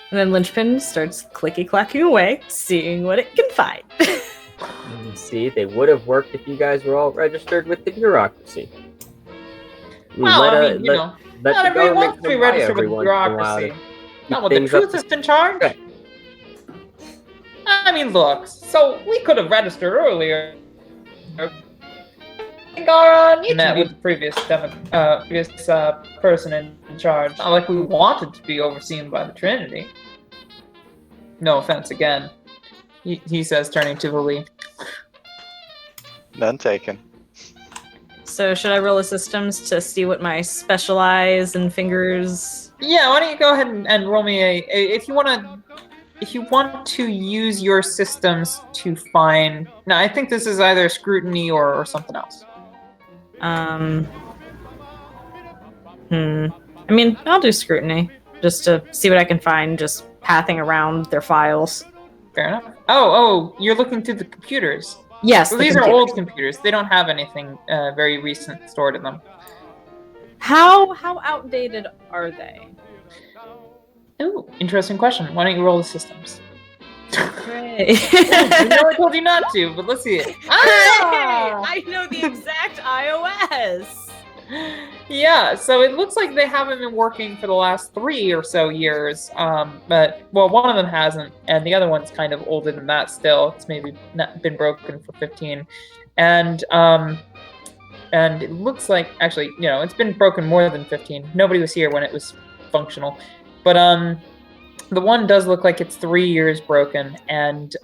And then Linchpin starts clicky-clacking away, seeing what it can find. See, they would have worked if you guys were all registered with the bureaucracy. Well, Let I mean, you know, let not the everybody government wants to be come by registered with every once in a while bureaucracy. to Not keep when the things up truth to is in charge. Right. I mean, look, so we could have registered earlier. Garon, you met can with the previous person in charge. Not like we wanted to be overseen by the Trinity. No offense again. He says, turning to Lily. None taken. So should I roll a systems to see what my special eyes and fingers? Yeah, why don't you go ahead and roll me if you want to use your systems to find. Now, I think this is either scrutiny or something else. I mean, I'll do scrutiny just to see what I can find. Just pathing around their files. Fair enough. Oh, you're looking through the computers. Yes, Well, the these are computers. old computers. They don't have anything very recent stored in them. How outdated are they? Ooh, interesting question. Why don't you roll the systems? Great. I know I told you not to, but let's see it. Ah! I know the exact iOS. Yeah, so it looks like they haven't been working for the last 3 or so years. But one of them hasn't, and the other one's kind of older than that. Still, it's maybe not been broken for 15, and it looks like actually, it's been broken more than 15. Nobody was here when it was functional, but the one does look like it's 3 years broken, and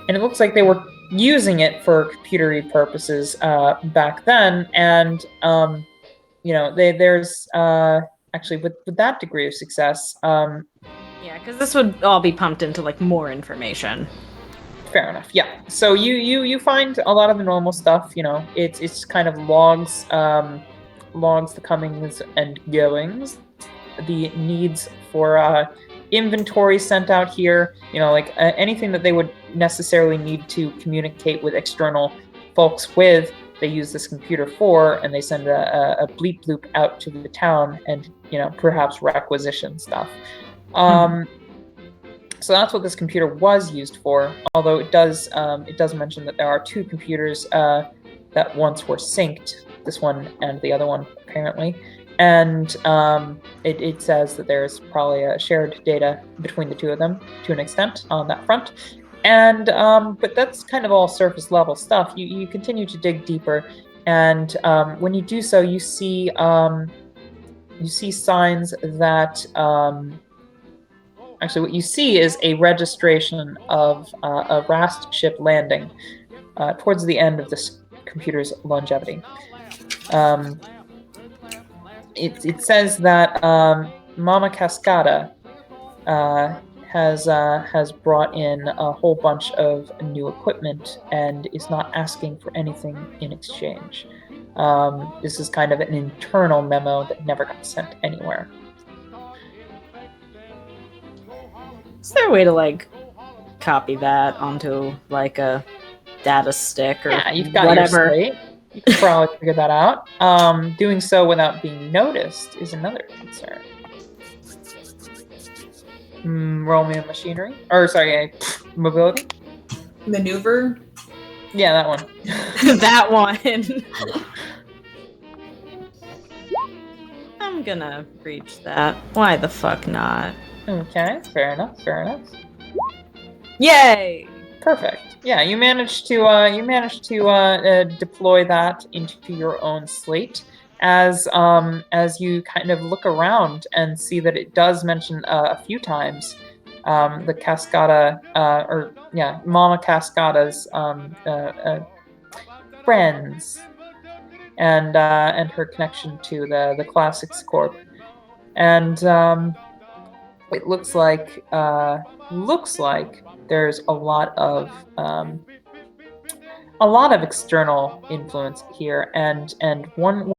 it looks like they were using it for computery purposes back then, and there's actually with that degree of success. Yeah, because this would all be pumped into like more information. Fair enough. Yeah. So you find a lot of the normal stuff. It's kind of logs the comings and goings, the needs for inventory sent out here. Like anything that they would necessarily need to communicate with external folks with. They use this computer for, and they send a bleep loop out to the town, and perhaps requisition stuff. So that's what this computer was used for. Although it does mention that there are 2 computers that once were synced, this one and the other one apparently, and it says that there's probably a shared data between the 2 of them to an extent on that front. And but that's kind of all surface level stuff. You continue to dig deeper, and when you do so, you see signs that actually what you see is a registration of a Rast ship landing towards the end of this computer's longevity. It says that Mama Cascada has brought in a whole bunch of new equipment and is not asking for anything in exchange. This is kind of an internal memo that never got sent anywhere. Is there a way to like copy that onto like a data stick or you've got whatever? Your slate. You can probably figure that out. Doing so without being noticed is another concern. Roll me a machinery. Or, sorry, mobility? maneuver. Yeah, that one. That one. I'm gonna reach that. Why the fuck not? Okay, fair enough. Yay! Perfect. Yeah, you managed to deploy that into your own slate as you kind of look around and see that it does mention a few times the Cascada Mama Cascada's friends and her connection to the Classics Corp, and it looks like there's a lot of external influence here, and one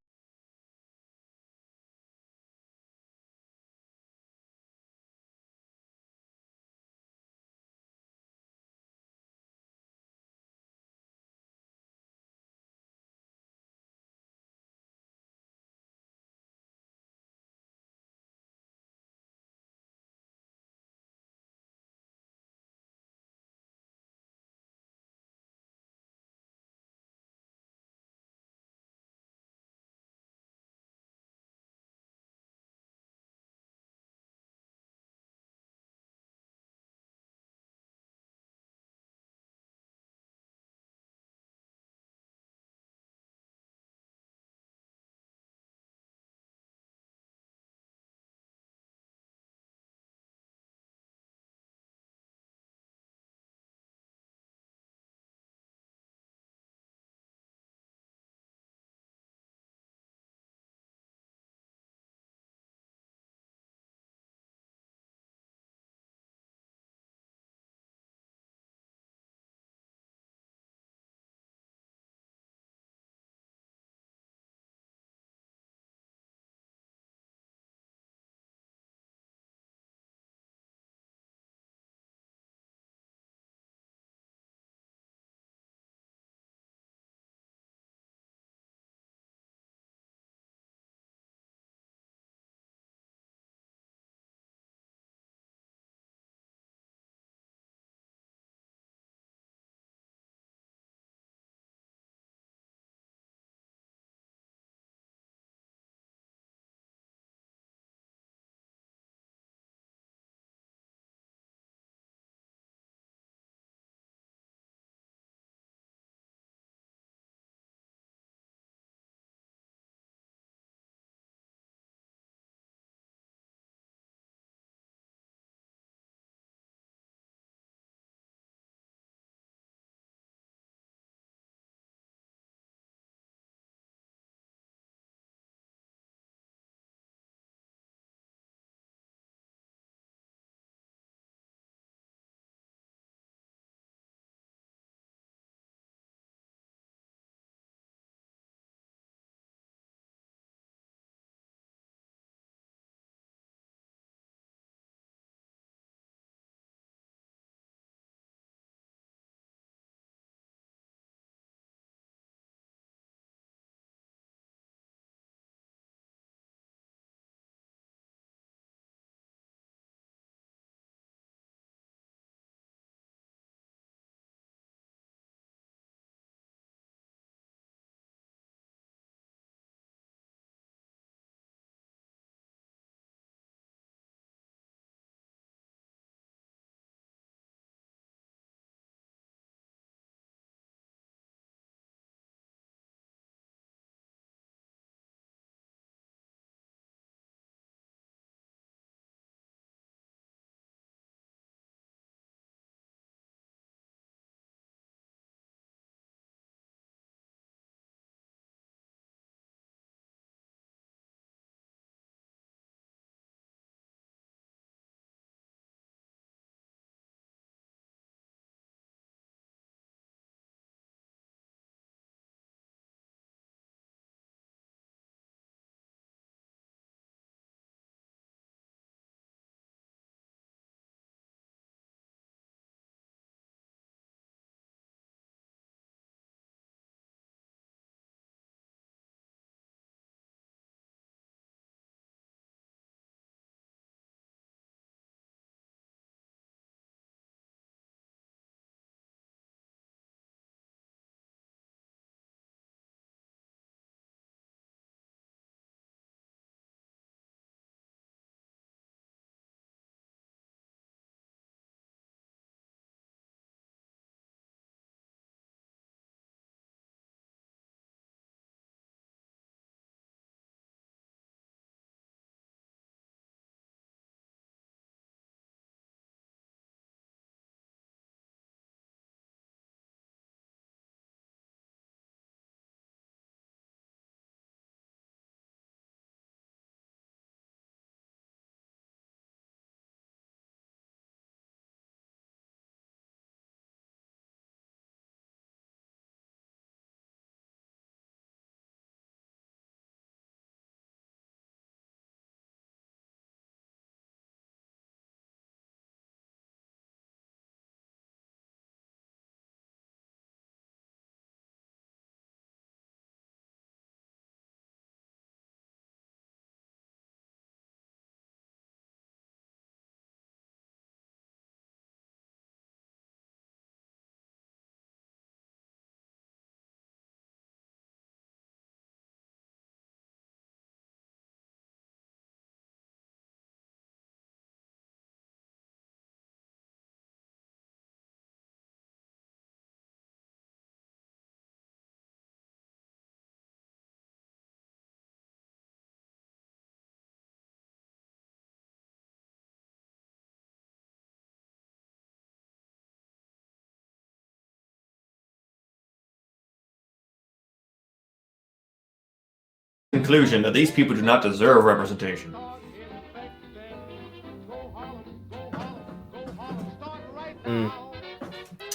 conclusion that these people do not deserve representation.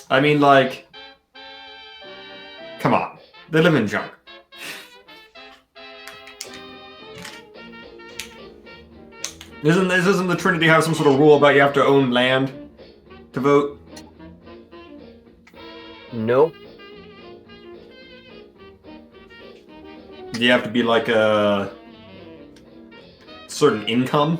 I mean, like, come on, they live in junk. Isn't the Trinity have some sort of rule about you have to own land to vote? No. Do you have to be like a certain income?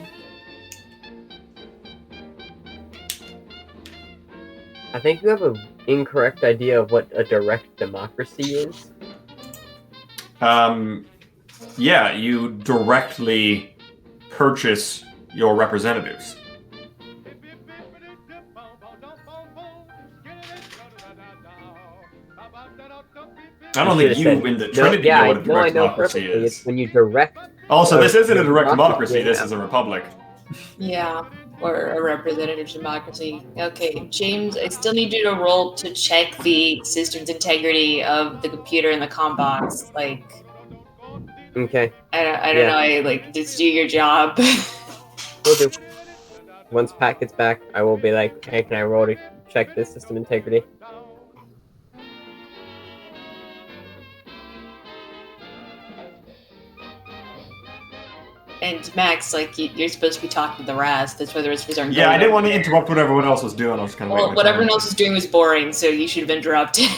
I think you have an incorrect idea of what a direct democracy is. Yeah, you directly purchase your representatives. I don't think you in the Trinity know what a direct democracy is. It's when you direct. Also, this isn't a direct democracy, this is a republic. Yeah, or a representative democracy. Okay, James, I still need you to roll to check the system's integrity of the computer in the comm box. Like, okay. I don't know, just do your job. Will do. Once Pat gets back, I will be like, hey, can I roll to check this system integrity? And Max, you're supposed to be talking to the Raz. That's where the whispers aren't going. Yeah, I didn't want to interrupt what everyone else was doing. I was kind of Well, what everyone else was doing was boring, so you should have interrupted.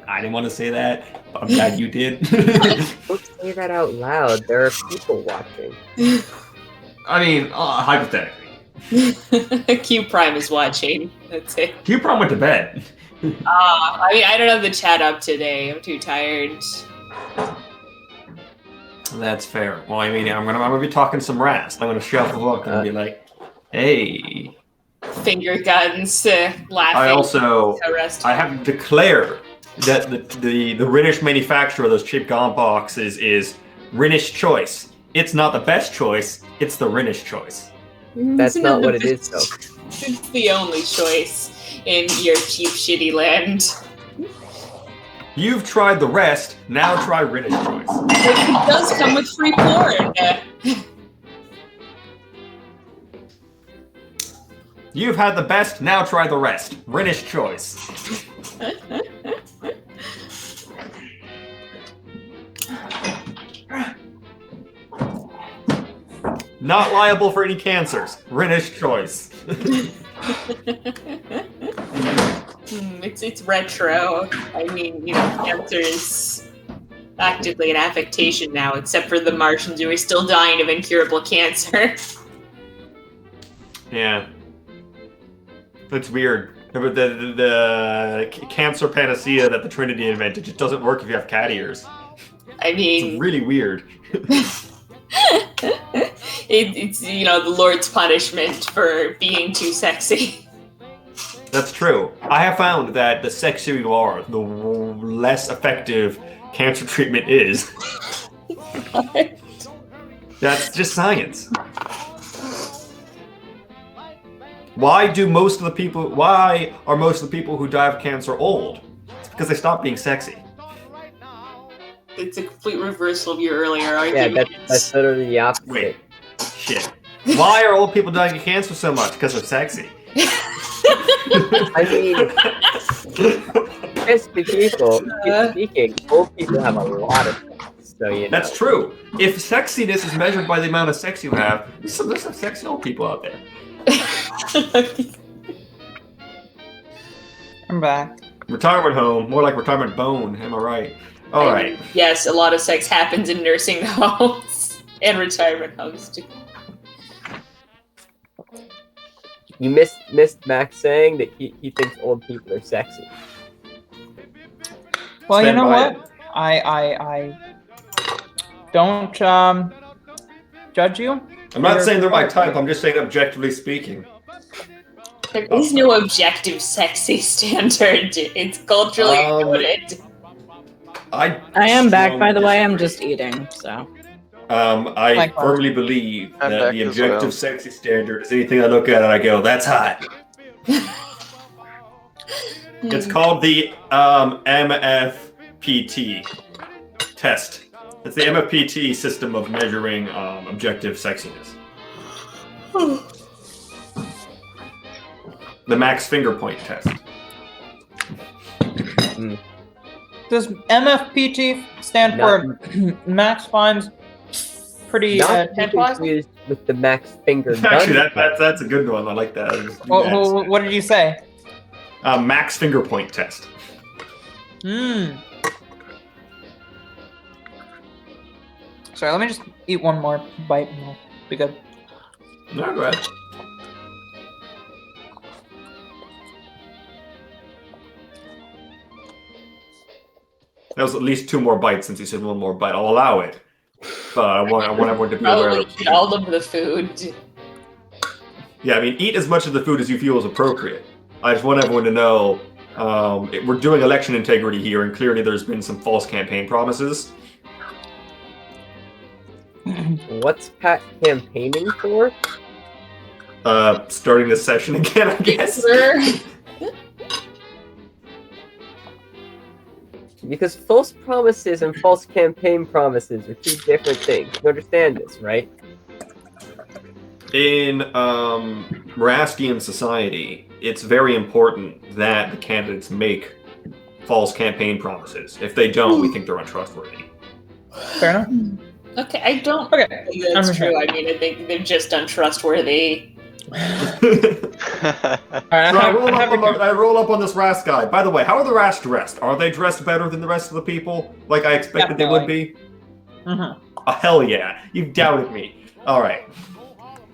I didn't want to say that, but I'm glad you did. Don't say that out loud. There are people watching. I mean, hypothetically. Q Prime is watching. That's it. Q Prime went to bed. I don't have the chat up today. I'm too tired. That's fair. Well, I mean, I'm gonna be talking some rats. I'm gonna shuffle up and be like, "Hey." Finger guns, laughing. I have declared that the Rhinish manufacturer of those cheap gum boxes is Rhinish choice. It's not the best choice. It's the Rhinish choice. That's not what it is, though. It's the only choice in your cheap, shitty land. You've tried the rest, now try Rhinish choice. It does come with free porn. You've had the best, now try the rest. Rhinish choice. Not liable for any cancers. Rhinish choice. It's retro. I mean, cancer is actively an affectation now, except for the Martians who are still dying of incurable cancer. Yeah. That's weird. But the cancer panacea that the Trinity invented just doesn't work if you have cat ears. I mean... It's really weird. It's the Lord's punishment for being too sexy. That's true. I have found that the sexier you are, the less effective cancer treatment is. That's just science. Why are most of the people who die of cancer old? It's because they stopped being sexy. It's a complete reversal of your earlier argument. Yeah, that's literally the opposite. Wait. Shit. Why are old people dying of cancer so much? Because they're sexy. I mean, speaking, old people have a lot of sex, so That's true. If sexiness is measured by the amount of sex you have, there's some sexy old people out there. I'm back. Retirement home, more like retirement bone. Am I right? All right. Yes, a lot of sex happens in nursing homes and retirement homes too. You missed Max saying that he thinks old people are sexy. Well, Stand you know by what? I don't judge you. I'm not saying they're my type. I'm just saying objectively speaking. There is no objective sexy standard. It's culturally coded. I am back, by the way. I'm just eating, so. I firmly believe that the objective sexy standard is anything I look at and I go, that's hot. It's called the MFPT. test. It's the MFPT system of measuring objective sexiness. The max finger point test. Does MFPT stand for Max finds pretty Not to be tantalizing? confused with the max finger gun. Actually, that's a good one. I like that. What did you say? Max finger point test. Sorry, let me just eat one more bite and we'll be good. No, go ahead. That was at least 2 more bites since you said 1 more bite. I'll allow it. But I want everyone to be aware Probably of eat all of the food. Yeah, I mean, eat as much of the food as you feel is appropriate. I just want everyone to know we're doing election integrity here, and clearly there's been some false campaign promises. What's Pat campaigning for? Starting this session again, I guess. Because false promises and false campaign promises are 2 different things. You understand this, right? In Marastian society, it's very important that the candidates make false campaign promises. If they don't, we think they're untrustworthy. Fair enough. Okay, I don't Okay, think that's true. I mean, I think they're just untrustworthy. I roll up on this Rast guy. By the way, how are the Rast dressed? Are they dressed better than the rest of the people? Like I expected they would be? Oh, hell yeah. You've doubted me. Alright.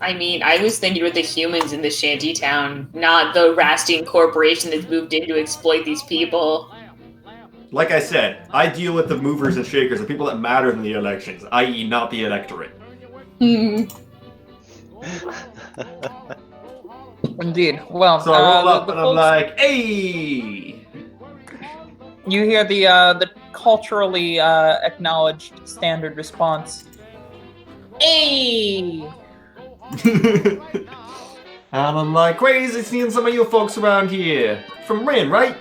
I mean, I was thinking with the humans in the shanty town, not the Rastian corporation that's moved in to exploit these people. Like I said, I deal with the movers and shakers, the people that matter in the elections, i.e. not the electorate. Indeed. Well, so I roll up and I'm like, hey! You hear the culturally acknowledged standard response. Hey! And I'm like, crazy seeing some of you folks around here. From Rin, right?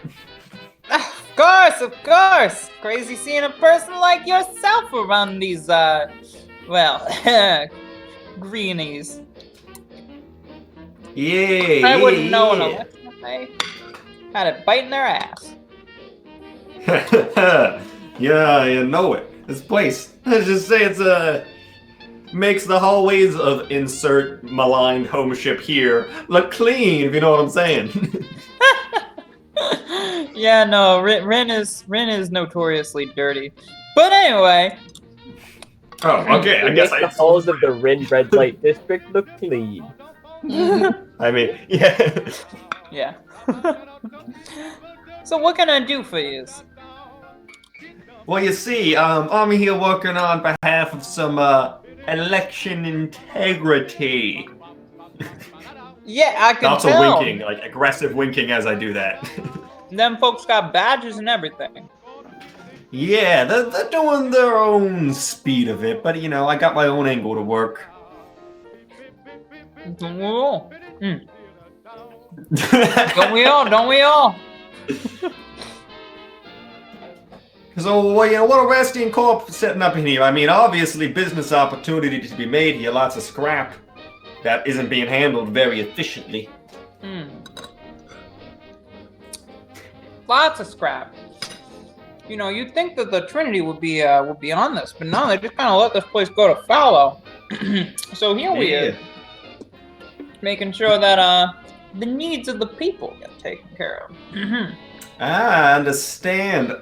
Of course! Crazy seeing a person like yourself around these, greenies. Yeah. I wouldn't know an election if they had it biting their ass. Yeah, you know it. This place, let's just say it's makes the hallways of insert maligned homeship here look clean, if you know what I'm saying. Yeah, no, Rin is notoriously dirty. But anyway. Oh, okay. I guess the halls of the Rin Red Light District look clean. I mean, yeah. Yeah. So what can I do for you? Well, you see, I'm here working on behalf of some election integrity. Yeah, I can Also tell. winking, like aggressive winking as I do that. Them folks got badges and everything. Yeah, they're doing their own speed of it, but you know, I got my own angle to work. Don't we all? Don't we all? So, well, you know, what a Rastian Corp setting up in here. I mean, obviously, business opportunity to be made here, lots of scrap that isn't being handled very efficiently. Lots of scrap. You know, you'd think that the Trinity would be on this, but no, they just kind of let this place go to fallow. So here we are, making sure that the needs of the people get taken care of. I understand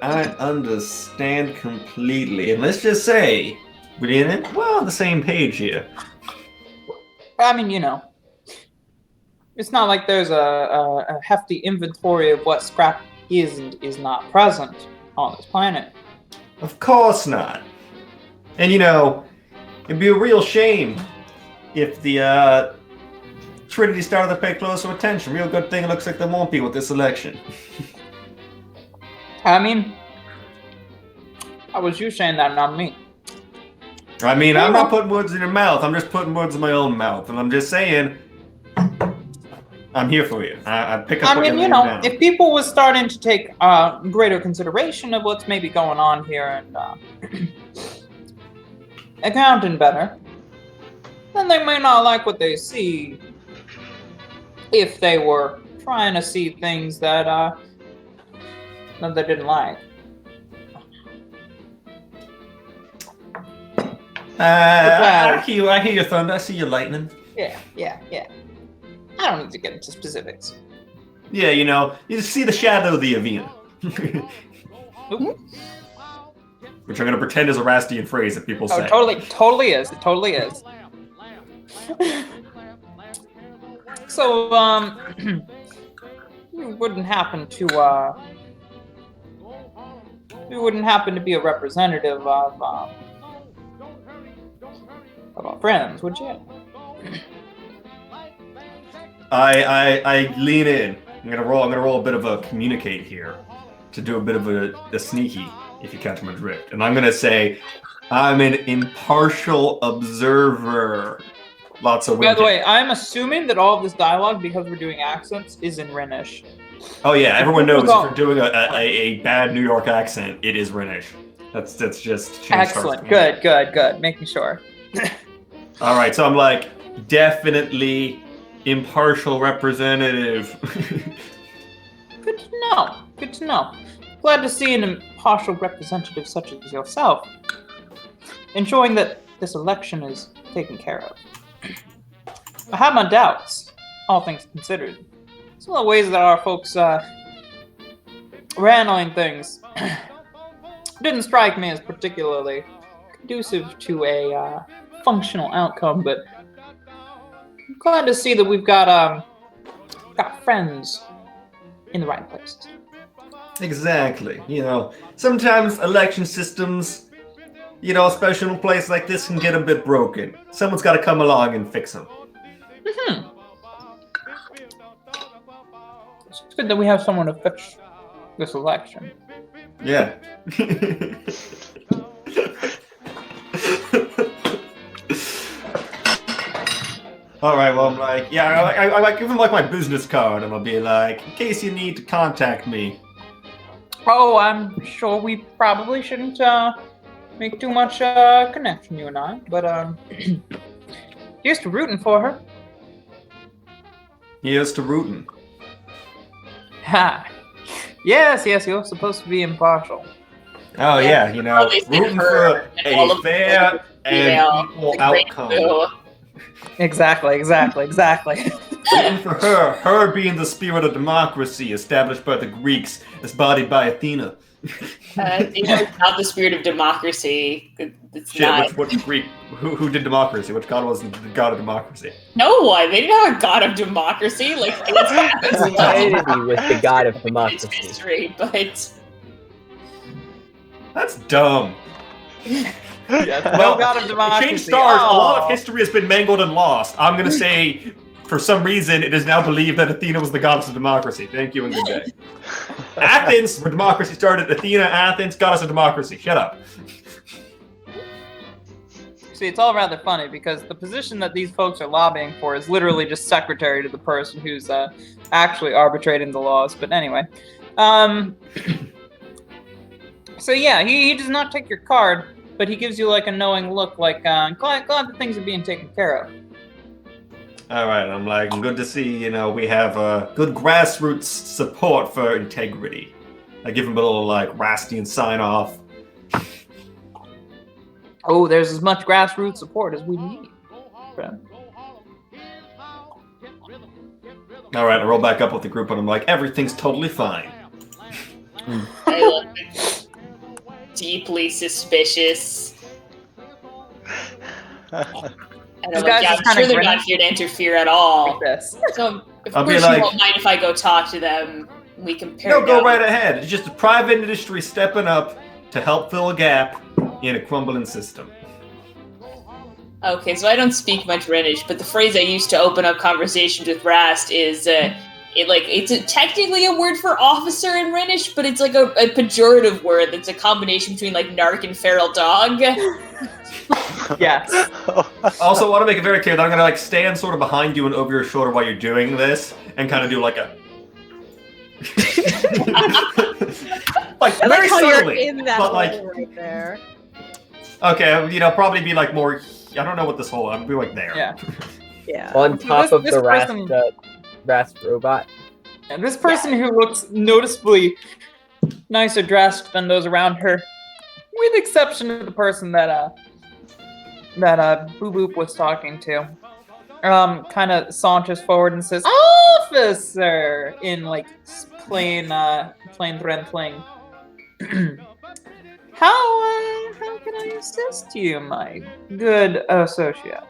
completely. And let's just say, we're on the same page here. I mean, you know, it's not like there's a hefty inventory of what scrap is and is not present on this planet. Of course not. And you know, it'd be a real shame if the Trinity started to pay closer attention. Real good thing it looks like they won't be with this election. I mean, how was you saying that, not me? I mean, I'm not putting words in your mouth. I'm just putting words in my own mouth. And I'm just saying, I'm here for you. I pick up. I mean, you know, if people was starting to take greater consideration of what's maybe going on here and accounting better, then they may not like what they see if they were trying to see things that they didn't like. I hear your thunder. I see your lightning. Yeah. I don't need to get into specifics. Yeah, you know, you see the shadow of the Avena. Which I'm going to pretend is a Rastian phrase that people say. Totally is. It totally is. So, you wouldn't happen to be a representative of our friends, would you? I lean in. I'm gonna roll a bit of a communicate here to do a bit of a sneaky, if you catch my drift. And I'm gonna say I'm an impartial observer. Lots of. By the way, I'm assuming that all of this dialogue, because we're doing accents, is in Rhenish. Oh yeah, everyone knows if you're doing a bad New York accent, it is Rhenish. That's just excellent. Good. Making sure. All right, so I'm like definitely impartial representative. Good to know. Glad to see an impartial representative such as yourself, ensuring that this election is taken care of. I have my doubts, all things considered. Some of the ways that our folks were handling things didn't strike me as particularly conducive to a functional outcome, but I'm glad to see that we've got friends in the right places. Exactly. You know, sometimes election systems, you know, especially in a place like this, can get a bit broken. Someone's got to come along and fix them. Mm-hmm. It's good that we have someone to fix this election. Yeah. All right, well, I'm like, yeah, I give him like my business card, and I'll be like, in case you need to contact me. Oh, I'm sure we probably shouldn't make too much connection, you and I, but here's to rooting for her. Here's to rooting. Ha! Yes, you're supposed to be impartial. Oh yeah, you know, rooting for a fair and equal outcome. Exactly. Rooting for her being the spirit of democracy established by the Greeks, embodied by Athena. It's not the spirit of democracy. It's not. Which Greek? Who did democracy? Which god was the god of democracy? No one. They didn't have a god of democracy. Like it's Humanity with the god of democracy. History, but that's dumb. Well, god of democracy. Change stars. A lot of history has been mangled and lost. I'm gonna say, for some reason, it is now believed that Athena was the goddess of democracy. Thank you and good day. Athens, where democracy started. Athena, Athens, goddess of democracy. Shut up. See, it's all rather funny because the position that these folks are lobbying for is literally just secretary to the person who's actually arbitrating the laws. But anyway, so yeah, he does not take your card, but he gives you like a knowing look, like glad that things are being taken care of. All right, I'm like, good to see, you know, we have good grassroots support for integrity. I give him a little like Rastian sign off. Oh, there's as much grassroots support as we need. All right, I roll back up with the group and I'm like, everything's totally fine. I love it. Deeply suspicious. And I'm like, yeah, I'm sure they're not here to interfere at all. Like so, of course, you won't mind if I go talk to them. We compare. No, go right ahead. It's just the private industry stepping up to help fill a gap in a crumbling system. Okay, so I don't speak much Rhenish, but the phrase I use to open up conversations with Rast is it's technically a word for officer in Rhenish, but it's like a pejorative word that's a combination between like narc and feral dog. Yes. Also, want to make it very clear that I'm gonna like stand sort of behind you and over your shoulder while you're doing this, and kind of do like a like I very like how you're subtly, in that but like hole right there. okay, probably be like more. I don't know what this whole. I'd be like there. Yeah. Yeah. On top This- of this the person- Rast robot. And this person who looks noticeably nicer dressed than those around her, with the exception of the person that Boo Boop was talking to, kind of saunters forward and says, "Officer!" in like plain Thren Fling. How can I assist you, my good associate?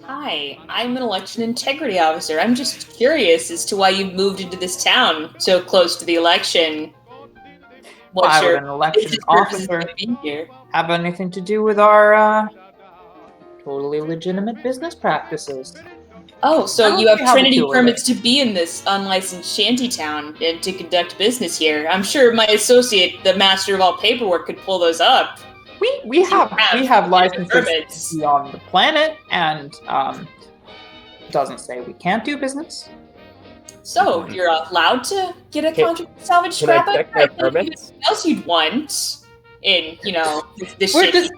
Hi, I'm an election integrity officer. I'm just curious as to why you've moved into this town so close to the election. What's Why would your an election business purposes officer of being here? have anything to do with our totally legitimate business practices? Oh, I so don't you have see how the Trinity two are permits to be in this unlicensed shanty town and to conduct business here. I'm sure my associate, the master of all paperwork, could pull those up. We have licenses permits. beyond the planet, and doesn't say we can't do business. So you're allowed to get a Can- contract salvage Can I scrap check item? their I think permits? anything else you'd want in, this We're shit. just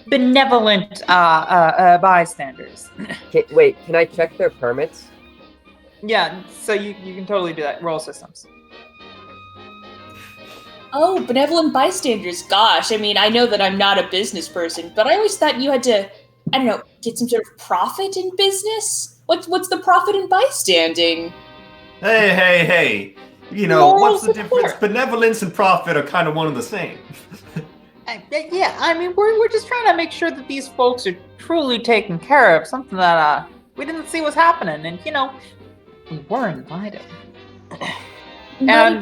benevolent bystanders. Wait, can I check their permits? Yeah, so you can totally do that. Roll systems. Oh, benevolent bystanders. Gosh, I mean, I know that I'm not a business person, but I always thought you had to, I don't know, get some sort of profit in business? What's the profit in bystanding? Hey. Moral What's the support. difference? Benevolence and profit are kind of one and the same. Yeah, I mean, we're just trying to make sure that these folks are truly taken care of. Something that we didn't see was happening, and we were invited. And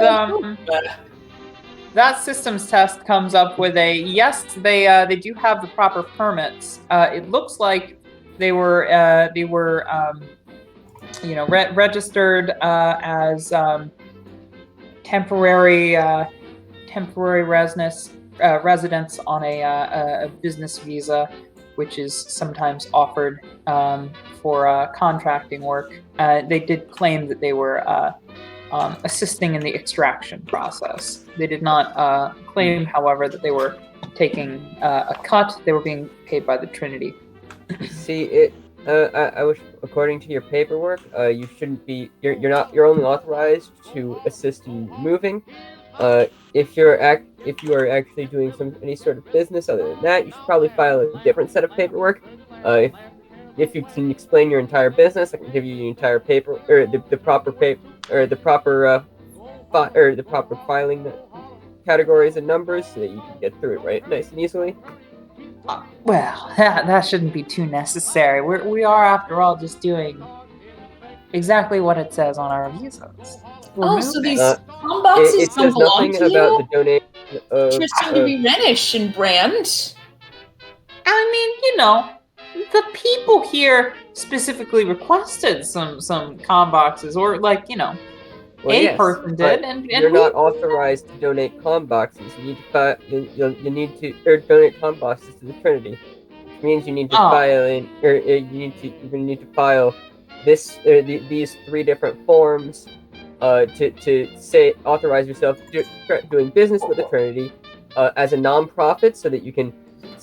that systems test comes up with a yes. They do have the proper permits. It looks like they were registered as temporary residents on a business visa, which is sometimes offered for contracting work. They did claim that they were assisting in the extraction process. They did not claim, however, that they were taking a cut. They were being paid by the Trinity. See, I wish, according to your paperwork, you shouldn't be. You're only authorized to assist in moving. If you are actually doing any sort of business other than that, you should probably file a different set of paperwork. If you can explain your entire business, I can give you the entire paper or the proper paper or the proper filing categories and numbers so that you can get through it right nice and easily. Well, that shouldn't be too necessary. We are, after all, just doing exactly what it says on our visas. We're So moving. these boxes It don't says belong nothing to about you? the donation of. Just seem to be Rhenish and brand. I mean, the people here specifically requested some comm boxes, or well, a yes, person but did, and you're we, not auzed to donate comm boxes. You need to donate comm boxes to the Trinity, which means you need to file you're gonna need to file these 3 different forms to say authorize yourself doing business with the Trinity as a non-profit, so that you can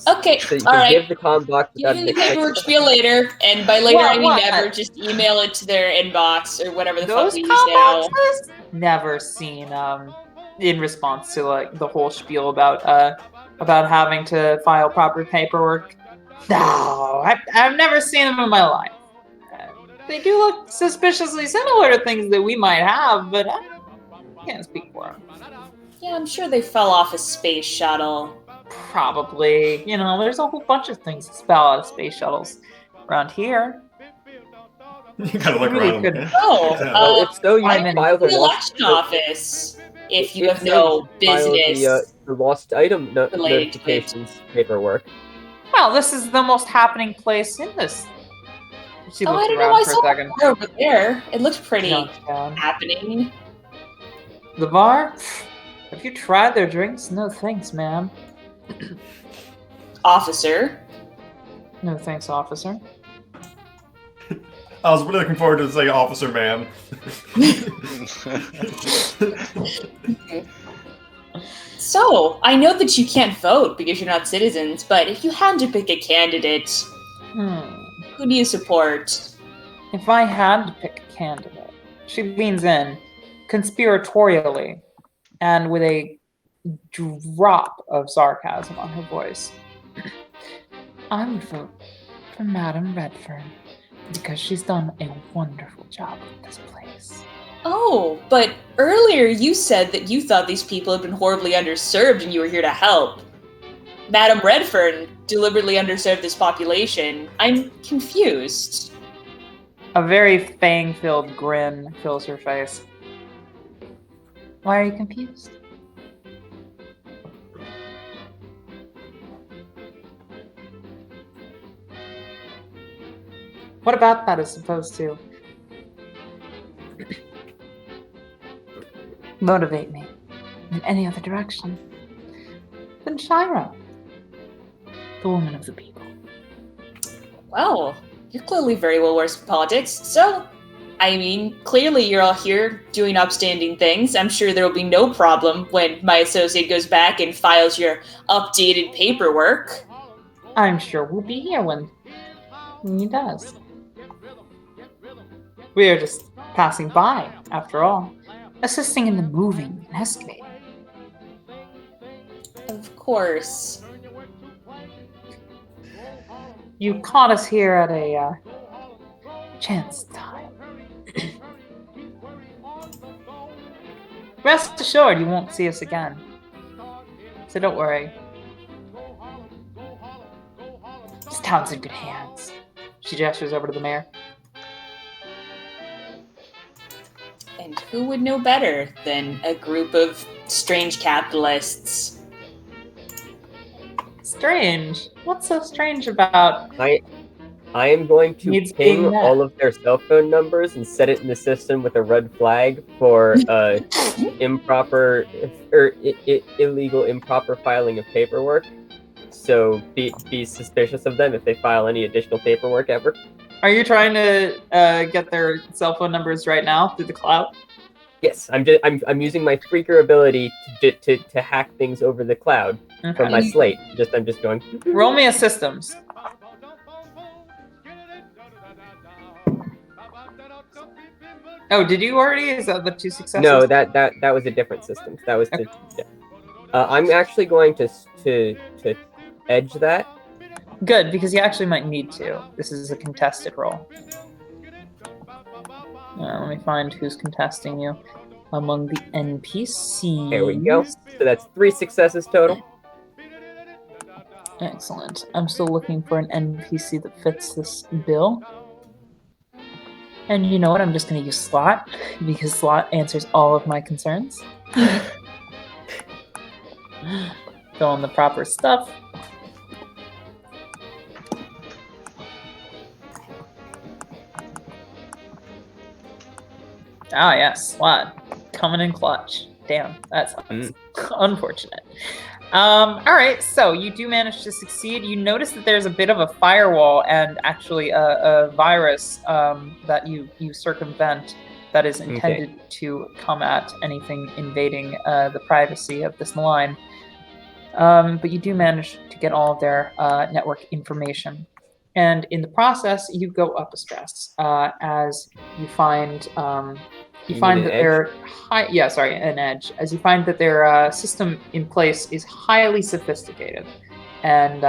Okay, so you all can right. give the comm box Give without them the an expense. paperwork spiel later, and by later I mean What? never. Just email it to their inbox or whatever the fuck those we use comm now. boxes never seen in response to like the whole spiel about having to file proper paperwork. No, I've never seen them in my life. They do look suspiciously similar to things that we might have, but I can't speak for them. Yeah, I'm sure they fell off a space shuttle. Probably. There's a whole bunch of things that spell out of space shuttles around here. You gotta look Really around. good. Oh, Well, if so, you I can mean, file the the lost. election office. If you If have so, no you should file business. the lost item related to it. notifications paperwork. Well, this is the most happening place in this She Oh, I looks don't know. I around for saw a second. the bar over there. It looked pretty Jumps down. happening. The bar? Have you tried their drinks? No thanks, ma'am. Officer. No thanks, officer. I was really looking forward to saying officer, ma'am. So, I know that you can't vote because you're not citizens, but if you had to pick a candidate, who do you support? If I had to pick a candidate, she leans in, conspiratorially, and with a drop of sarcasm on her voice. I would vote for Madame Redfern because she's done a wonderful job with this place. Oh, but earlier you said that you thought these people had been horribly underserved and you were here to help. Madame Redfern deliberately underserved this population. I'm confused. A very fang-filled grin fills her face. Why are you confused? What about that is supposed to motivate me in any other direction than Shira, the woman of the people? Well, you're clearly very well versed in politics, so, I mean, clearly you're all here doing upstanding things. I'm sure there will be no problem when my associate goes back and files your updated paperwork. I'm sure we'll be here when he does. We are just passing by, after all, assisting in the moving and excavating. Of course. You caught us here at a chance time. Rest assured you won't see us again. So don't worry. This town's in good hands. She gestures over to the mayor. And who would know better than a group of strange capitalists? Strange? What's so strange about... I am going to Needs ping being met. all of their cell phone numbers and set it in the system with a red flag for improper or illegal improper filing of paperwork. So be suspicious of them if they file any additional paperwork ever. Are you trying to get their cell phone numbers right now through the cloud? Yes, I'm using my freaker ability to hack things over the cloud from my slate. I'm just going. Roll me a systems. Oh, did you already? Is that the 2 successes? No, that was a different system. That was Okay. I'm actually going to edge that. Good, because you actually might need to. This is a contested roll. Let me find who's contesting you among the NPCs. There we go. So that's 3 successes total. Excellent. I'm still looking for an NPC that fits this bill. And you know what? I'm just going to use Slot, because Slot answers all of my concerns. Fill in the proper stuff. Ah, yes, Slot. Coming in clutch. Damn, that's unfortunate. All right, so you do manage to succeed. You notice that there's a bit of a firewall and actually a virus that you circumvent that is intended to come at anything invading the privacy of this line. But you do manage to get all of their network information. And in the process, you go up a stress as you find that their an edge. As you find that their system in place is highly sophisticated, and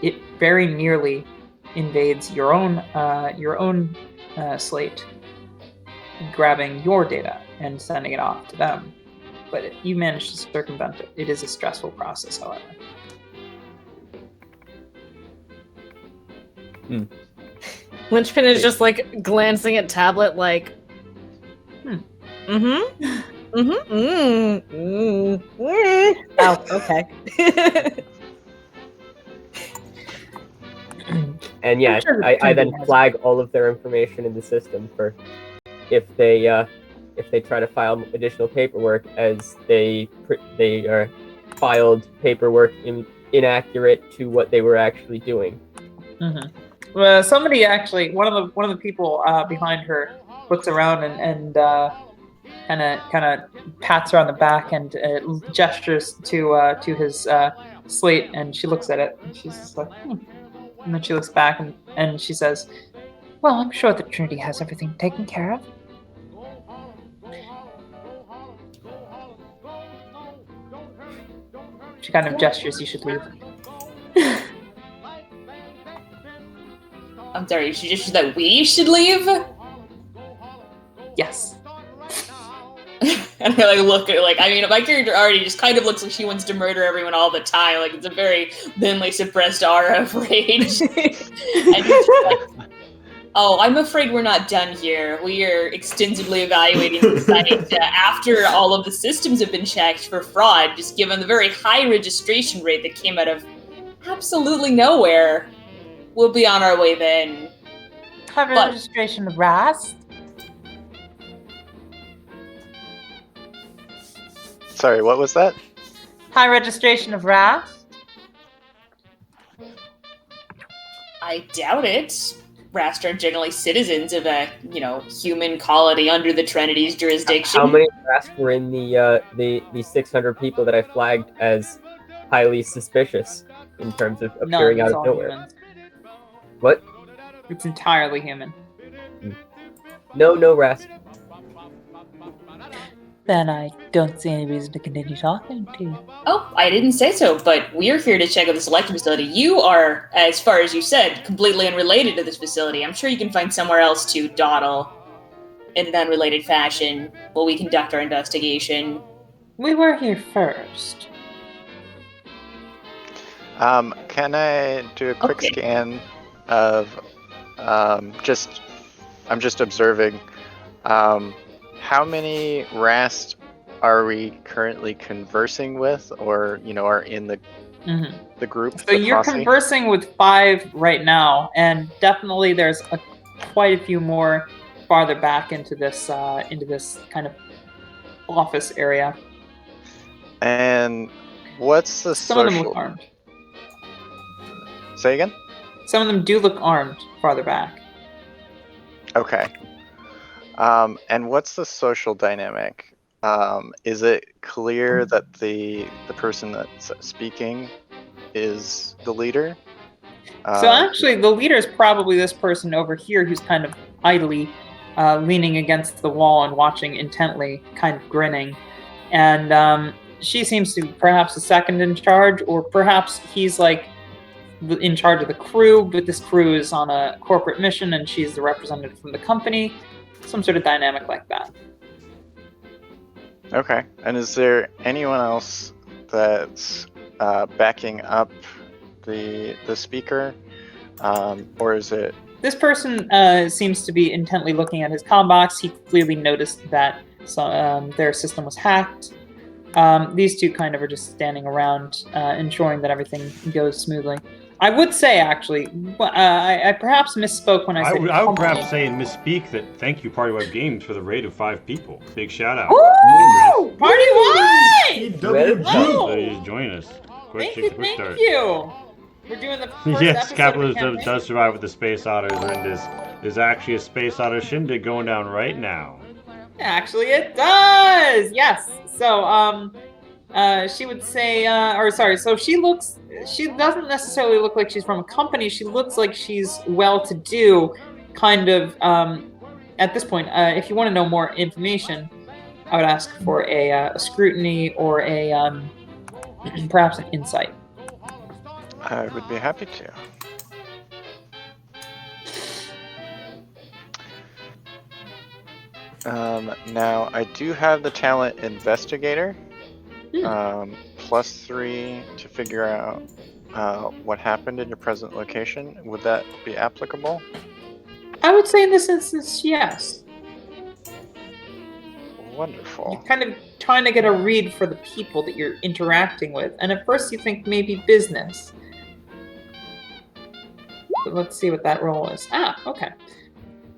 it very nearly invades your own slate, grabbing your data and sending it off to them. But you manage to circumvent it. It is a stressful process, however. Lynchpin is just like glancing at Tablet like, Oh, okay. And yeah, sure I then Trinity has flag all of their information in the system for if they try to file additional paperwork, as they are filed paperwork inaccurate to what they were actually doing. Mm-hmm. Well, somebody actually, one of the people behind her looks around and kind of pats her on the back and gestures to his slate, and she looks at it and she's just like, and then she looks back and she says, "Well, I'm sure that Trinity has everything taken care of." She kind of gestures you should leave. I'm sorry, she just said that we should leave? Yes. And I look at I mean, my character already just kind of looks like she wants to murder everyone all the time. Like, it's a very thinly suppressed aura of rage. And he's like, oh, I'm afraid we're not done here. We are extensively evaluating the site after all of the systems have been checked for fraud, just given the very high registration rate that came out of absolutely nowhere. We'll be on our way then. Have a registration of Rast? Sorry, what was that? High registration of Rast? I doubt it. Rast are generally citizens of a, human colony under the Trinity's jurisdiction. How many Rast were in the 600 people that I flagged as highly suspicious in terms of appearing out of nowhere? Humans. What? It's entirely human. No Rast. Then I don't see any reason to continue talking to you. Oh, I didn't say so, but we're here to check out the selection facility. You are, as far as you said, completely unrelated to this facility. I'm sure you can find somewhere else to dawdle in an unrelated fashion while we conduct our investigation. We were here first. Can I do a quick scan of I'm just observing how many Rast are we currently conversing with, or are in the group? So you're conversing with 5 right now, and definitely there's quite a few more farther back into this kind of office area. And what's the Some of them look armed. Say again? Some of them do look armed farther back. Okay. And what's the social dynamic? Is it clear that the person that's speaking is the leader? So actually, the leader is probably this person over here who's kind of idly leaning against the wall and watching intently, kind of grinning. And she seems to be perhaps the second in charge, or perhaps he's like in charge of the crew, but this crew is on a corporate mission and she's the representative from the company. Some sort of dynamic like that. Okay. And is there anyone else that's backing up the speaker, or is it? This person seems to be intently looking at his comm box. He clearly noticed that their system was hacked. These two kind of are just standing around, ensuring that everything goes smoothly. I would say, actually, I perhaps misspoke when I said I would perhaps say and misspeak that thank you, Party Web Games, for the raid of 5 people. Big shout out. Woo! Party Web! Please join us. Thank you. We're doing the first yes, episode capitalism does survive with the Space Otters, and there's actually a Space Otter shindig going down right now. Actually, it does. Yes. So, she would say, so she doesn't necessarily look like she's from a company. She looks like she's well-to-do, kind of, at this point. If you want to know more information, I would ask for a scrutiny or a, perhaps an insight. I would be happy to. Now, I do have the talent Investigator. +3 to figure out what happened in your present location. Would that be applicable? I would say in this instance, yes. Wonderful. You're kind of trying to get a read for the people that you're interacting with, and at first you think maybe business. But let's see what that roll is. Ah, okay.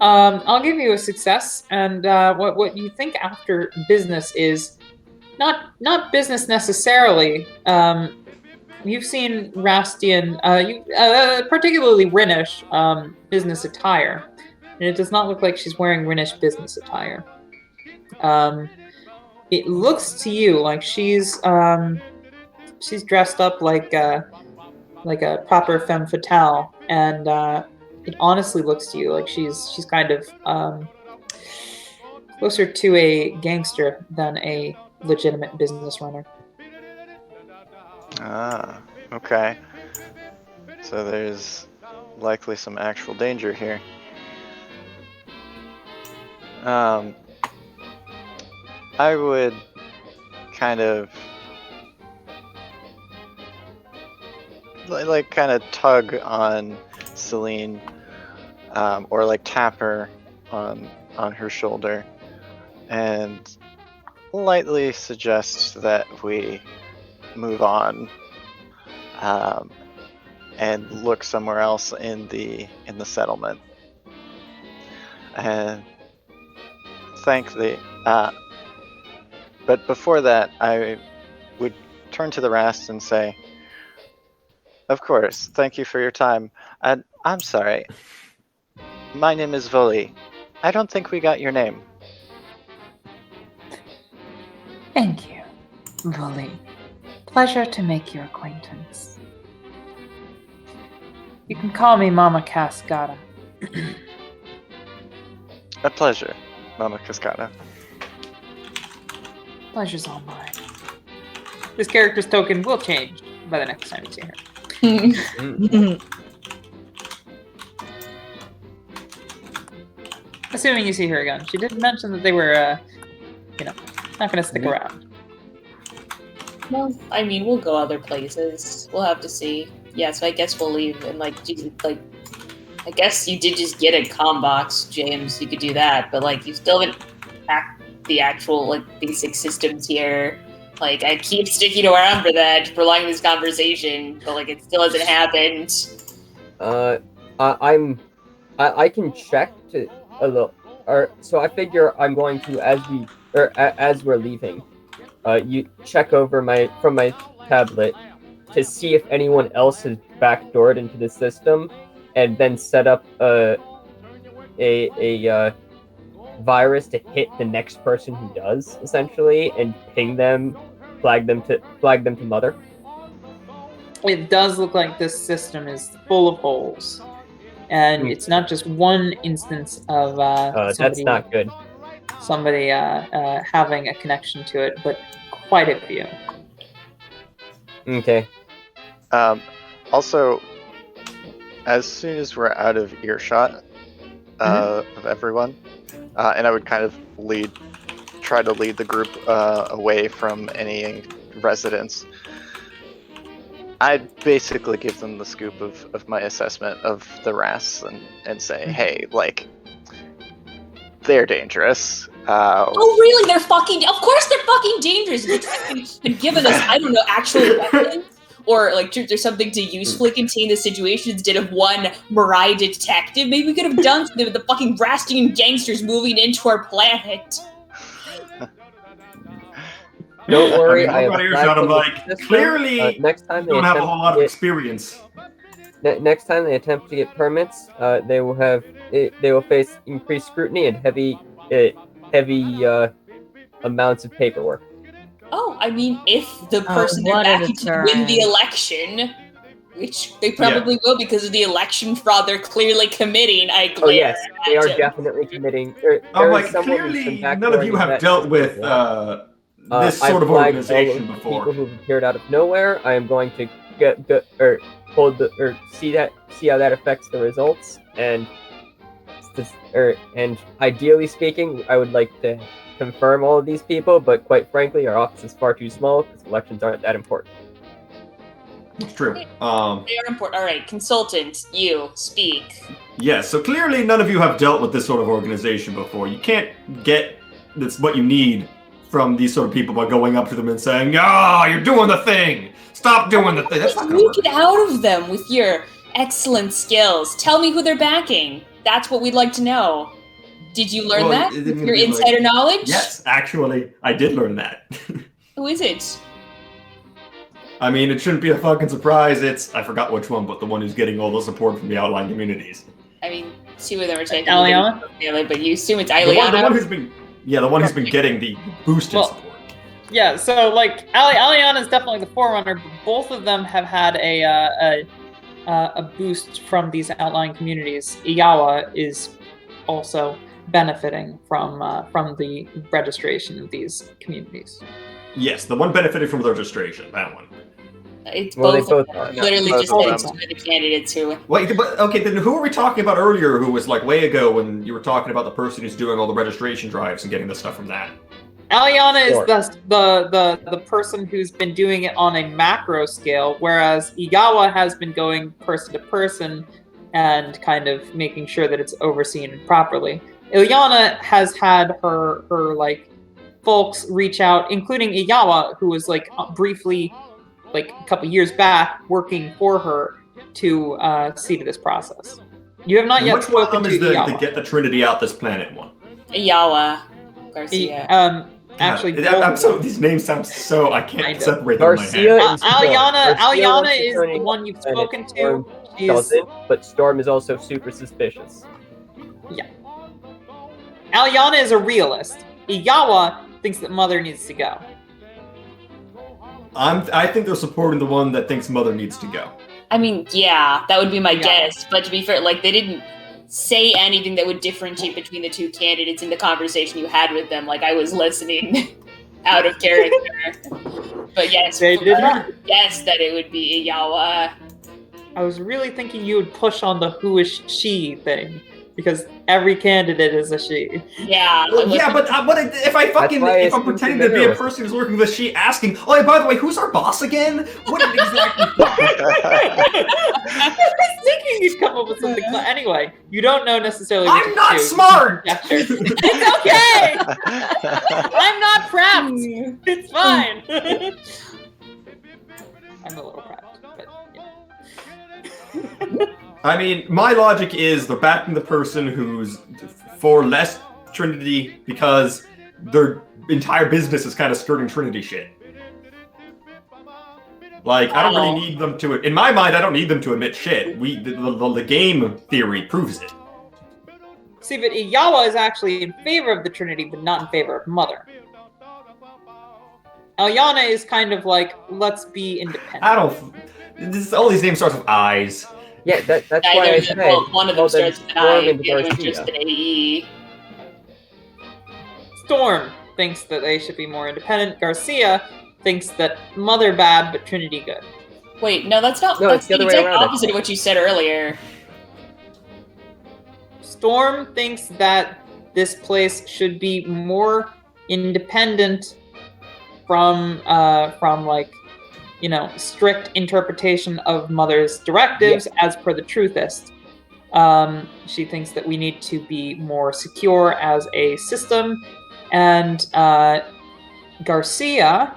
I'll give you a success, and what you think after business is not business necessarily. You've seen Rastian, particularly Rhinish, business attire, and it does not look like she's wearing Rhinish business attire. It looks to you like she's dressed up like a proper femme fatale, and it honestly looks to you like she's kind of closer to a gangster than a legitimate business runner. Ah, okay. So there's likely some actual danger here. I would kind of kind of tug on Celine, or like tap her on her shoulder, and lightly suggest that we move on, and look somewhere else in the settlement, and thank the. But before that, I would turn to the rest and say, "Of course, thank you for your time. And I'm sorry. My name is Voli. I don't think we got your name." Thank you, Voli. Pleasure to make your acquaintance. You can call me Mama Cascada. A pleasure, Mama Cascada. Pleasure's all mine. This character's token will change by the next time you see her. Assuming you see her again. She did mention that they were, not going to stick around. Well, I mean, we'll go other places. We'll have to see. Yeah, so I guess we'll leave and I guess you did just get a comm box, James. You could do that, but you still haven't hacked the actual basic systems here. I keep sticking around for that, prolonging this conversation, but it still hasn't happened. I can check to a little, so I figure I'm going to as we're leaving, you check over from my tablet to see if anyone else has backdoored into the system, and then set up a virus to hit the next person who does, essentially, and ping them, flag them to mother. It does look like this system is full of holes, and it's not just one instance of that's not good. Somebody having a connection to it, but quite a few. Okay. Also, as soon as we're out of earshot of everyone, and I would kind of try to lead the group away from any residents, I'd basically give them the scoop of my assessment of the Rasts and say, hey, they're dangerous. Oh, really? They're fucking... Of course they're fucking dangerous! If they've given us, I don't know, actual weapons, or troops or something to usefully contain the situation instead of one Mirai detective, maybe we could have done something with the fucking Rastian gangsters moving into our planet. Don't worry, I'm clearly next time they don't have a whole lot of experience. Next time they attempt to get permits, they will face increased scrutiny and heavy amounts of paperwork. Oh, I mean, if the person they're backing to win the election, which they probably will because of the election fraud they're clearly committing, Oh yes, they are definitely committing. Clearly none of you have dealt with this sort of organization before. People who've appeared out of nowhere. I am going to see how that affects the results, and ideally speaking, I would like to confirm all of these people, but quite frankly, our office is far too small because elections aren't that important. It's true. They are important. All right, consultant, you speak. Yes, so clearly none of you have dealt with this sort of organization before. You can't get what you need from these sort of people by going up to them and saying, "Ah, you're doing the thing. Stop doing the thing." That's not gonna work. You get out of them with your Excellent skills. Tell me who they're backing. That's what we'd like to know. Did you learn that? Your insider knowledge? Yes, actually, I did learn that. Who is it? I mean, it shouldn't be a fucking surprise. I forgot which one, but the one who's getting all the support from the outlying communities. I mean, two of them are taking Aliana? but you assume it's The Aliana. one who's been getting the boosted support. Yeah, so like Aliana is definitely the forerunner, but both of them have had a boost from these outlying communities. Iyawa is also benefiting from the registration of these communities. Yes, the one benefiting from the registration, that one. It's Well, they both. both are. Literally Both just of said them. two of the candidates who. Wait, but okay, then who were we talking about earlier who was like way ago when you were talking about the person who's doing all the registration drives and getting the stuff from that? Aliana Sure. is the person who's been doing it on a macro scale, whereas Igawa has been going person to person and kind of making sure that it's overseen properly. Ilyana has had her like folks reach out, including Iyawa, who was like briefly, like a couple years back, working for her to see to this process. You have not And yet which one of spoken them to is the Iyawa. get the Trinity out this planet one? Yawa Garcia. Actually, These names sound so I can't Kind of. separate them in my Garcia head. and Storm. Aliana Garcia wants to is turn the it one you've planet. spoken to. Storm She's doesn't, but Storm is also super suspicious. Aliana is a realist. Iyawa thinks that Mother needs to go. I think they're supporting the one that thinks Mother needs to go. I mean, yeah, that would be my Yeah. guess. But to be fair, like they didn't say anything that would differentiate between the two candidates in the conversation you had with them. Like I was listening out of character. But yes, They did not. yes, that it would be Iyawa. I was really thinking you would push on the who is she thing, because every candidate is a she. Yeah. Well, yeah, but if I'm assumed pretending the to be a middle. person who's working with she asking, oh, by the way, who's our boss again? What exactly? I was thinking you'd come up with something. Anyway, you don't know necessarily. which I'm is not you. smart. It's okay. I'm not prepped. It's fine. I'm a little prepped, but yeah. I mean, my logic is they're backing the person who's for less Trinity because their entire business is kind of skirting Trinity shit. Like, I don't really need them to. In my mind, I don't need them to admit shit. The game theory proves it. See, but Iyawa is actually in favor of the Trinity, but not in favor of Mother. Aliana is kind of like, let's be independent. I don't. All these names start with I's. Yeah, that's why I Neither said. well, one of them well, then starts with Storm I, and the other one Garcia. just an AE. Storm thinks that they should be more independent. Garcia thinks that Mother bad, but Trinity good. Wait, no, that's not. No, that's it's the other way exact around, I opposite think. of what you said earlier. Storm thinks that this place should be more independent from like, you know, strict interpretation of Mother's directives as per the Truthist. She thinks that we need to be more secure as a system, and Garcia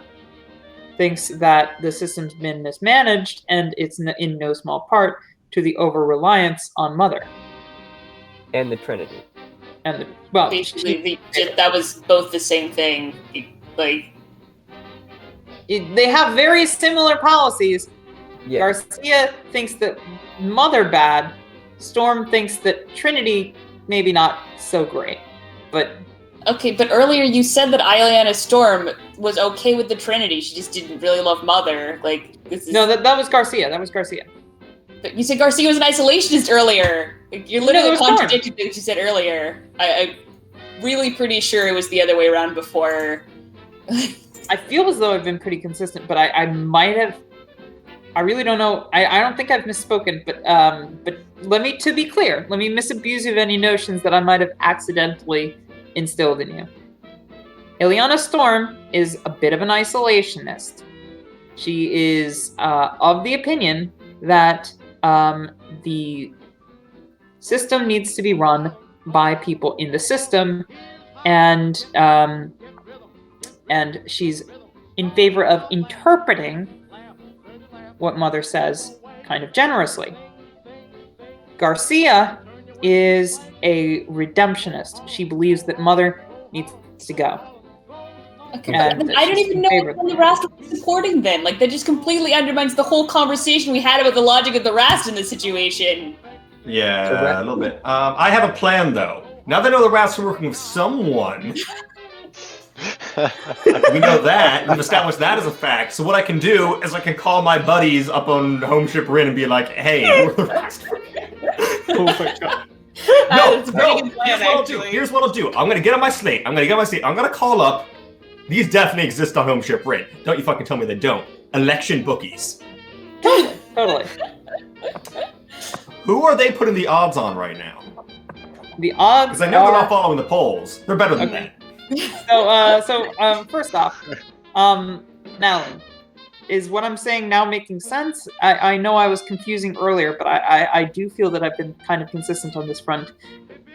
thinks that the system's been mismanaged, and it's in no small part to the over-reliance on Mother. And the Trinity. And well, Basically, that was both the same thing. Like, they have very similar policies. Yeah. Garcia thinks that Mother bad. Storm thinks that Trinity maybe not so great. But okay, but earlier you said that Ileana Storm was okay with the Trinity. She just didn't really love Mother. Like, this is. no, that was Garcia. That was Garcia. But you said Garcia was an isolationist earlier. Like, you're No, literally it was Storm. contradicting what you said earlier. I'm really pretty sure it was the other way around before. I feel as though I've been pretty consistent, but I might have. I really don't know. I don't think I've misspoken, but to be clear, let me disabuse you of any notions that I might have accidentally instilled in you. Ileana Storm is a bit of an isolationist. She is of the opinion that the system needs to be run by people in the system, and she's in favor of interpreting what Mother says kind of generously. Garcia is a redemptionist. She believes that Mother needs to go. Okay, And but I don't she's even in know favor what the Rast is supporting then. Like, that just completely undermines the whole conversation we had about the logic of the Rast in this situation. Yeah, a little bit. I have a plan, though. Now that I know the Rats are working with someone, we know that. We've established that as a fact. So what I can do is I can call my buddies up on Homeship Rin and be like, hey, we're the Rats. Oh my god. No, That's a pretty good plan, here's what I'll do. actually. Here's what I'll do. I'm going to get on my slate. I'm going to call up. These definitely exist on Homeship Rin. Don't you fucking tell me they don't. Election bookies. Totally. Who are they putting the odds on right now? The odds Because I know they're not following the polls. They're better than Okay. that. So, first off, Natalie, is what I'm saying now making sense? I know I was confusing earlier, but I do feel that I've been kind of consistent on this front,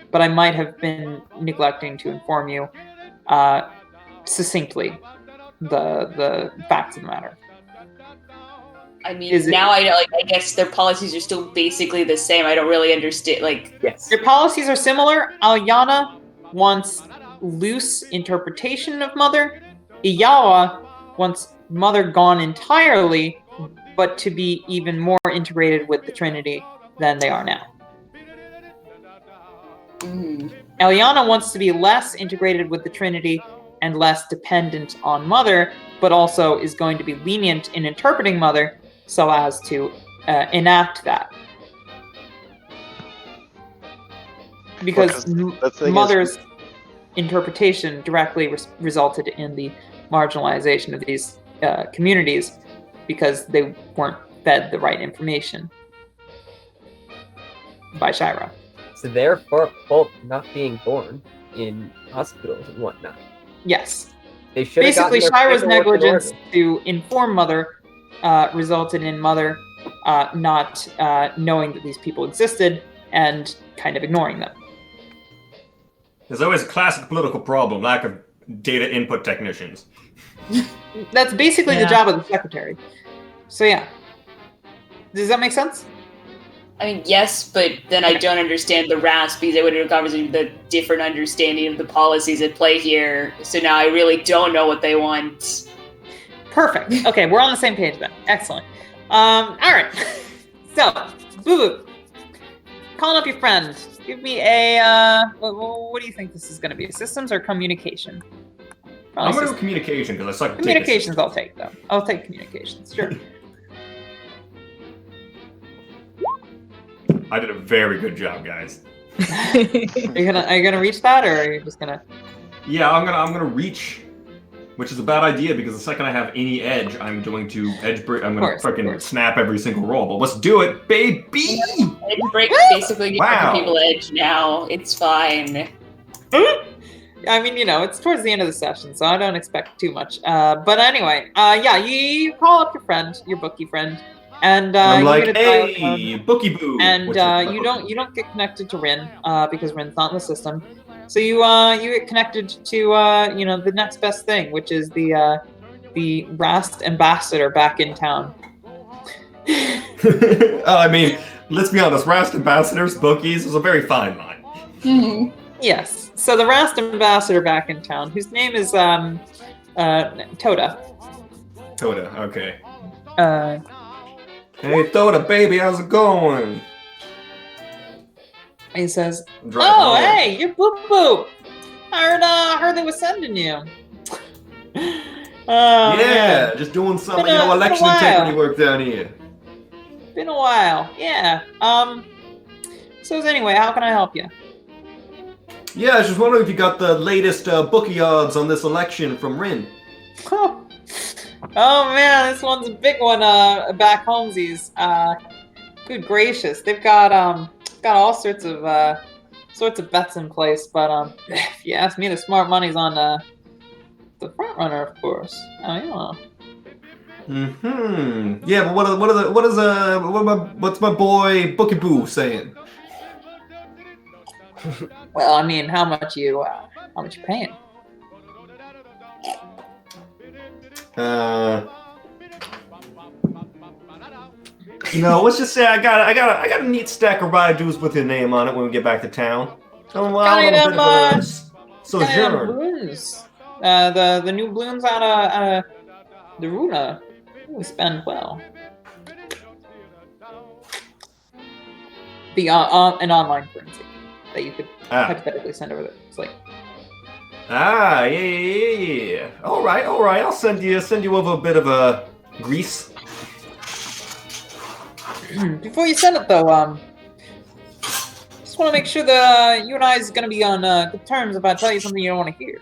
but I might have been neglecting to inform you succinctly the facts of the matter. I mean, now I guess their policies are still basically the same. I don't really understand. Like, Yes. Your policies are similar. Alyana wants loose interpretation of Mother. Iyawa wants Mother gone entirely, but to be even more integrated with the Trinity than they are now. Alyana wants to be less integrated with the Trinity and less dependent on Mother, but also is going to be lenient in interpreting Mother so as to enact that. Because Mother's interpretation directly resulted in the marginalization of these communities because they weren't fed the right information by Shira. So they're fault not being born in hospitals and whatnot. Yes. They should have Basically, gotten their Shira's paperwork in negligence order. to inform Mother resulted in Mother not knowing that these people existed and kind of ignoring them. There's always a classic political problem, lack of data input technicians. That's basically the job of the secretary. So yeah. Does that make sense? I mean, yes, but then I don't understand the RAS because I would have a conversation with a different understanding of the policies at play here. So now I really don't know what they want. Perfect. Okay, we're on the same page then. Excellent. All right. So, Boo Boo, calling up your friend. Give me a. What do you think this is going to be? Systems or communication? Probably I'm going to do communication because I suck at communications. I'll take though. I'll take communications. Sure. I did a very good job, guys. Are you gonna reach that, or are you just gonna? Yeah, I'm gonna reach, which is a bad idea because the second I have any edge, I'm going to edge break. I'm gonna freaking snap every single roll. But let's do it, baby! Edge break basically giving people edge now. It's fine. I mean, it's towards the end of the session, so I don't expect too much. But anyway, yeah, you call up your friend, your bookie friend. And I'm like, hey, Bookie Boo. And you don't get connected to Rin because Rin's not in the system. So you get connected to the next best thing, which is the Rast ambassador back in town. I mean, let's be honest, Rast ambassadors, bookies is a very fine line. Mm-hmm. Yes. So the Rast ambassador back in town, whose name is Toda. Toda, okay. Hey, Toda, baby, how's it going? He says, "Oh, hey, you're Boo Boo. I heard they were sending you." Yeah, man. just doing some, election integrity work down here. Been a while, yeah. So anyway, how can I help you? Yeah, I was just wondering if you got the latest bookie odds on this election from Rin. Oh man, this one's a big one. Back homesies. Good gracious, they've got all sorts of bets in place. But if you ask me, the smart money's on the front runner, of course. Yeah, but what's my boy Bookie Boo saying? Well, I mean, how much you paying? let's just say I got a neat stack of Raiju's with your name on it when we get back to town. Got any of them, Sojourn. balloons? The new balloons out of the Runa. We spend well. The an online currency that you could hypothetically send over there. It's like. Yeah. All right. I'll send you over a bit of a grease. Before you send it, though, just want to make sure that you and I is going to be on good terms if I tell you something you don't want to hear.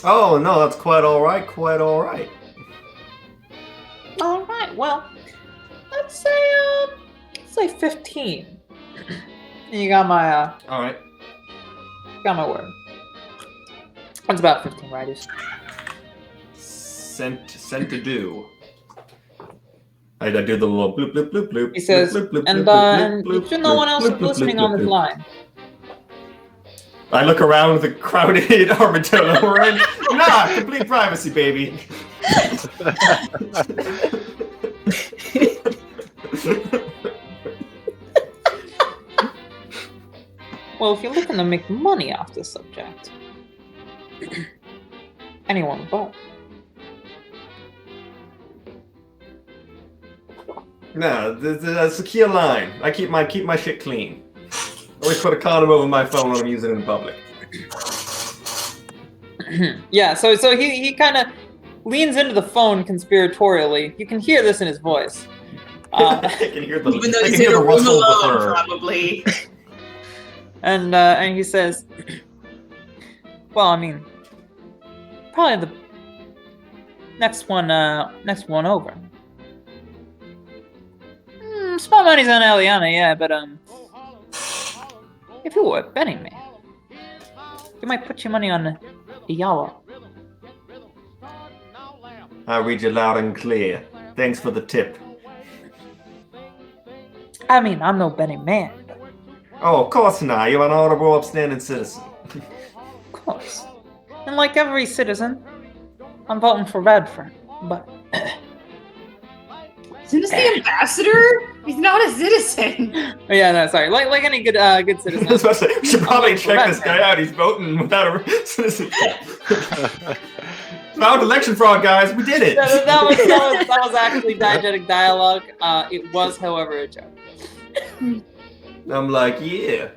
Oh no, that's quite all right. All right. Well, let's say 15. And you got my all right. Got my word. That's about 15 riders. Sent to do. I do the little bloop bloop bloop bloop. He says, bloop, bloop, and bloop, bloop, if no one else is bloop, bloop, listening bloop, on this bloop. line. I look around the crowded armadillo we're in. Nah, complete privacy, baby. Well, if you're looking to make money off this subject, anyone but. No, that's a key line. I keep my shit clean. Always put a condom over my phone when I'm using it in public. Yeah, so he kind of leans into the phone conspiratorially. You can hear this in his voice. I can hear the Even though I he's can in hear a the room rustle of the alone, fur. probably. And he says, well, I mean, probably the next one over. Small money's on Eliana, yeah, but if you were a betting man, you might put your money on Iyawa. I read you loud and clear. Thanks for the tip. I mean, I'm no betting man. Oh, of course not. You're an honorable, upstanding citizen. Of course. And like every citizen, I'm voting for Redfern, but... Isn't this the ambassador? He's not a citizen. Oh, yeah, no, sorry. Like any good citizen. I was about to say, we should probably voting for check this Redfern. guy out. He's voting without a citizenship. Found election fraud, guys. We did it. That was actually diegetic dialogue. It was, however, a joke. I'm like, yeah.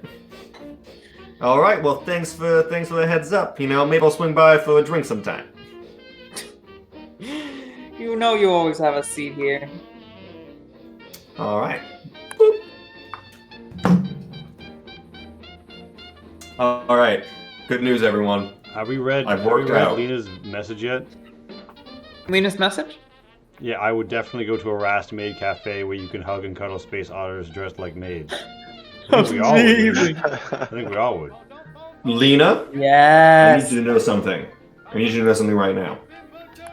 All right. Well, thanks for the heads up. Maybe I'll swing by for a drink sometime. You know you always have a seat here. All right. Boop. All right. Good news, everyone. Have we read I've worked out. Lena's message yet? Lena's message? Yeah, I would definitely go to a Rast Maid Cafe where you can hug and cuddle space otters dressed like maids. I think we all would. Amazing. I think we all would. Lena, I Yes. need you to know something. I need you to know something right now.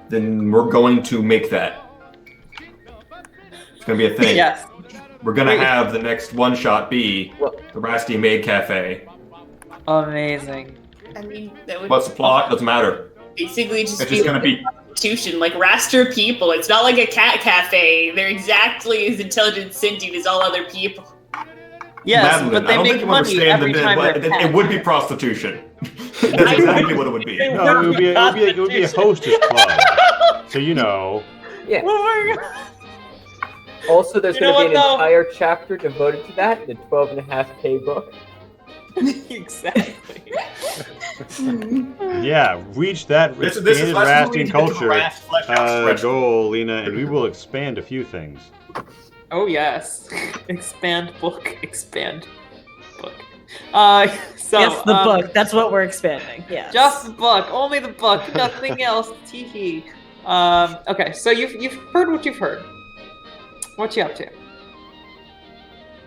Then we're going to make that. It's going to be a thing. Yes. We're going to have the next one-shot be the Rusty Maid Cafe. Amazing. I mean, that would What's the plot? Doesn't matter. basically just It's be just going like to be... a institution, like Raster people. It's not like a cat cafe. They're exactly as intelligent and sentient as all other people. Yes, Madeline, but I they don't think make you money understand every the bit, time but they're it would be prostitution. That's exactly what it would be. No, it would be a hostess club. So Yeah. Oh my god. Also, there's You know going to be what, an though? entire chapter devoted to that, the 12.5K book. Exactly. Yeah, reach that This is expanded what we Rasting need to do, culture Rast flesh out spreadsheet. goal, Lena, and we will expand a few things. Oh yes. Expand book. So Yes, the book. That's what we're expanding. Yeah. Just the book. Only the book. Nothing else. Teehee. Okay, so you've heard what you've heard. What you up to?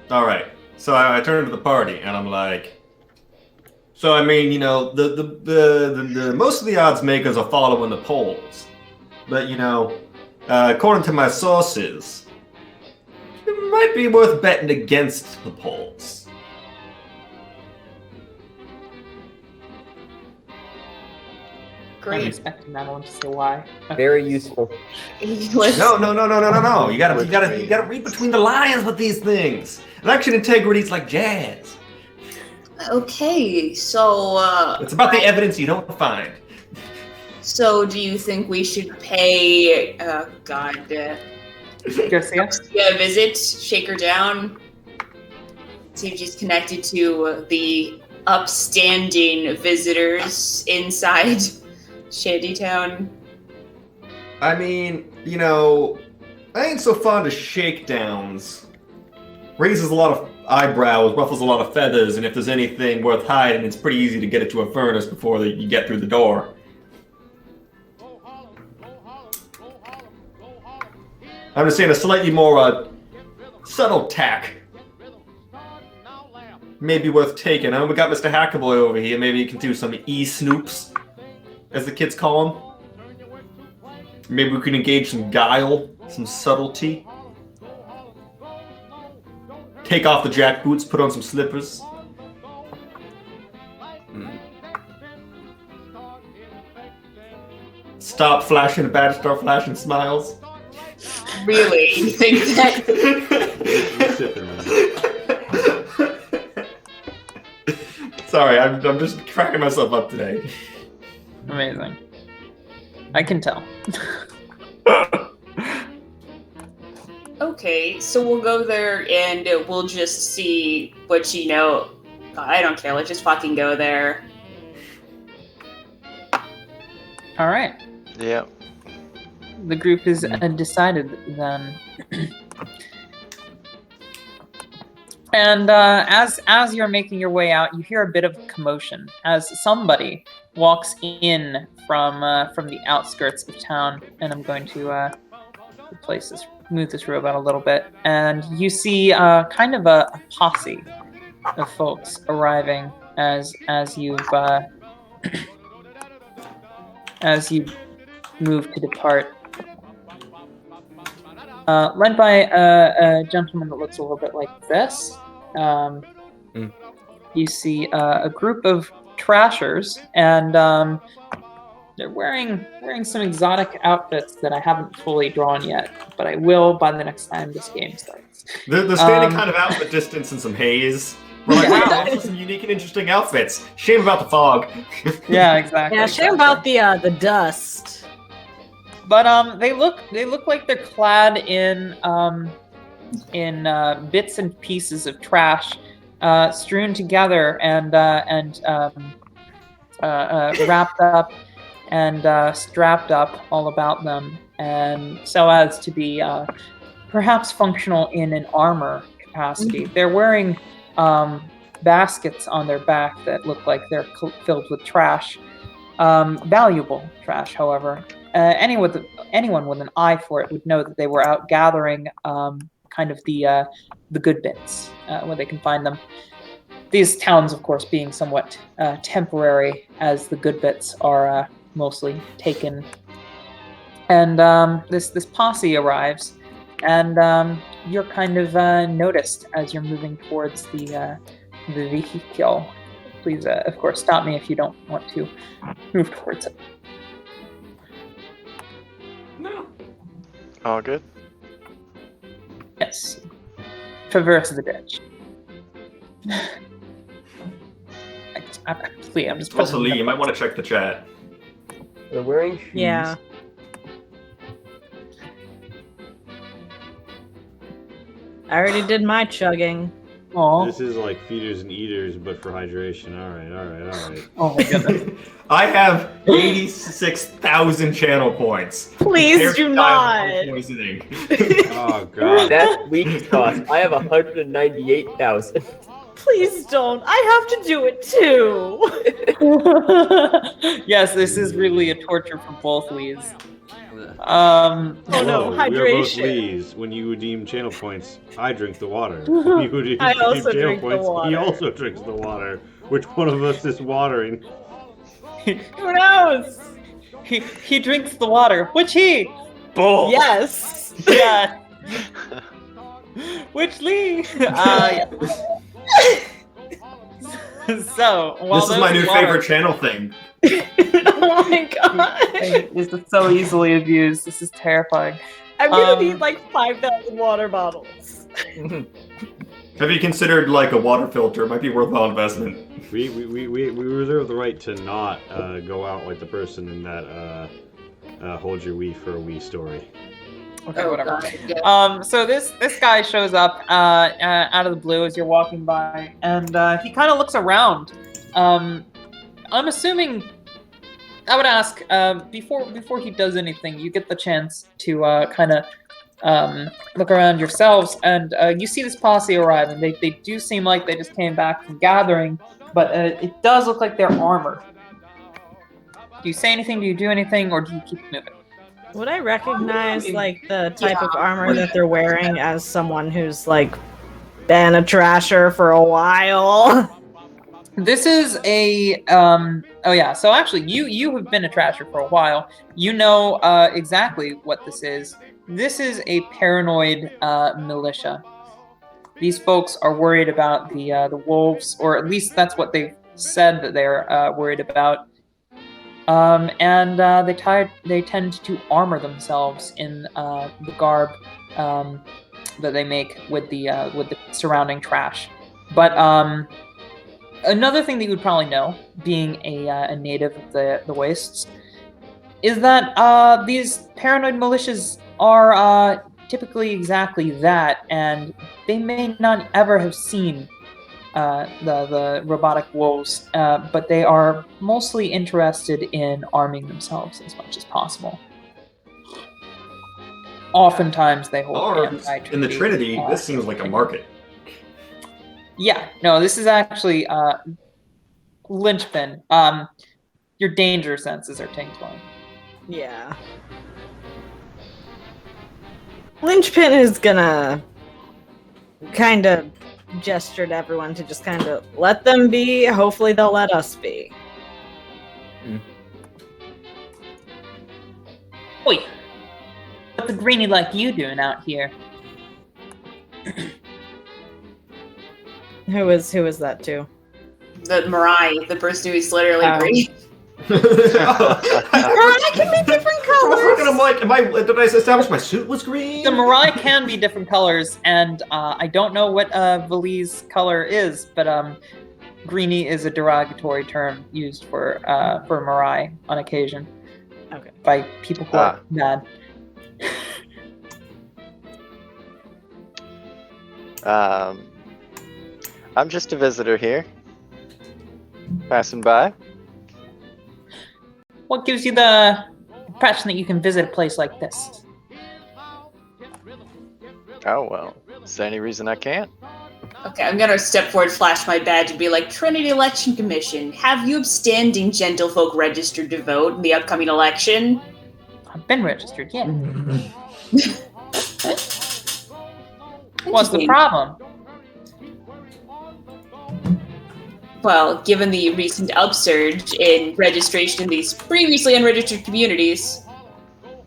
All right. So I turn to the party and I'm like, so I mean, the most of the odds makers are following the polls, but according to my sources, it might be worth betting against the polls. I'm Great. expecting Madeline to say why. Very useful. No. You gotta read between the lines with these things. Election integrity's like jazz. Okay, so It's about the evidence you don't find. so do you think we should pay Garcia? a visit, shake her down, see if she's connected to the upstanding visitors inside Shantytown? I mean, you know, I ain't so fond of shakedowns. Raises a lot of eyebrows, ruffles a lot of feathers, and if there's anything worth hiding, it's pretty easy to get it to a furnace before you get through the door. I'm just saying a slightly more subtle tack may be worth taking. We got Mr. Hackaboy over here. Maybe he can do some e-snoops, as the kids call them. Maybe we can engage some guile, some subtlety. Take off the jack boots, put on some slippers. Stop flashing bad, start flashing smiles. Really? You think that? Sorry, I'm just cracking myself up today. Amazing. I can tell. Okay, so we'll go there and we'll just see what you know. I don't care. Let's just fucking go there. All right. Yeah. The group is decided then. And as you're making your way out, you hear a bit of commotion as somebody walks in from the outskirts of town. And I'm going to move this robot a little bit, and you see kind of a posse of folks arriving as you move to depart. Led by a gentleman that looks a little bit like this. You see a group of trashers, and they're wearing some exotic outfits that I haven't fully drawn yet, but I will by the next time this game starts. They're standing kind of out in the distance in some haze. We're like, wow, those are some unique and interesting outfits. Shame about the fog. Yeah, exactly. Yeah, shame about the dust. But they look like they're clad in bits and pieces of trash, strewn together and wrapped up and strapped up all about them, and so as to be perhaps functional in an armor capacity. They're wearing baskets on their back that look like they're filled with trash, valuable trash, however. Anyone with an eye for it would know that they were out gathering kind of the good bits where they can find them. These towns, of course, being somewhat temporary, as the good bits are mostly taken. And this posse arrives, and you're kind of noticed as you're moving towards the vehicle. Please, of course, stop me if you don't want to move towards it. No. All good? Yes. Traverse the ditch. I'm just Also, Lee, you might want to check the chat. They're wearing shoes. Yeah. I already did my chugging. Oh. This is like feeders and eaters, but for hydration. All right. Oh my goodness. I have 86,000 channel points. Please do not. Poisoning. Oh god. That's weak sauce. I have 198,000. Please don't. I have to do it too. Yes, this is really a torture for both Lees. Oh no, Whoa, we are both hydration. Lees. When you redeem channel points, I drink the water. When you redeem I also channel drink the points, water. he also drinks the water. Which one of us is watering? Who knows? He drinks the water. Which he? Both. Yes. Yeah. Which Lee? Yeah. So, while This is my new those water- favorite channel thing. my god. This is so easily abused. This is terrifying. I'm gonna need like 5,000 water bottles. Have you considered like a water filter? It might be worthwhile investment. We reserve the right to not go out like the person in that hold your wee for a wee story. Okay, whatever. God, yeah. So this guy shows up out of the blue as you're walking by, and he kind of looks around. I'm assuming. I would ask before he does anything, you get the chance to kind of look around yourselves, and you see this posse arrive, and they do seem like they just came back from gathering, but it does look like they're armored. Do you say anything? Do you do anything, or do you keep moving? Would I recognize like the type of armor that they're wearing as someone who's like been a trasher for a while? This is a oh yeah, so actually you have been a trasher for a while. You know exactly what this is. This is a paranoid militia. These folks are worried about the wolves, or at least that's what they've said that they're worried about. And they tend to armor themselves in the garb that they make with the surrounding trash. But another thing that you would probably know, being a native of the wastes, is that these paranoid militias are typically exactly that, and they may not ever have seen the robotic wolves, but they are mostly interested in arming themselves as much as possible. Oftentimes they hold Arms anti-Trinity. in the Trinity, this seems like a market. Yeah, no, this is actually linchpin. Your danger senses are tingling. Yeah. Linchpin is gonna kind of gesture to everyone to just kind of let them be. Hopefully they'll let us be. Oi, what the greenie like you doing out here? Who is that to? The Mirai, the person who's literally green. Mirai can be different colors. I'm like, did I establish my suit was green? The Mirai can be different colors, and I don't know what Vali's color is, but greenie is a derogatory term used for Mirai on occasion. Okay. By people who are mad. I'm just a visitor here. Passing by. What gives you the impression that you can visit a place like this? Oh, well. Is there any reason I can't? Okay, I'm gonna step forward, flash my badge, and be like, Trinity Election Commission, have you upstanding gentlefolk registered to vote in the upcoming election? I've been registered, yeah. What's the problem? Well, given the recent upsurge in registration in these previously unregistered communities,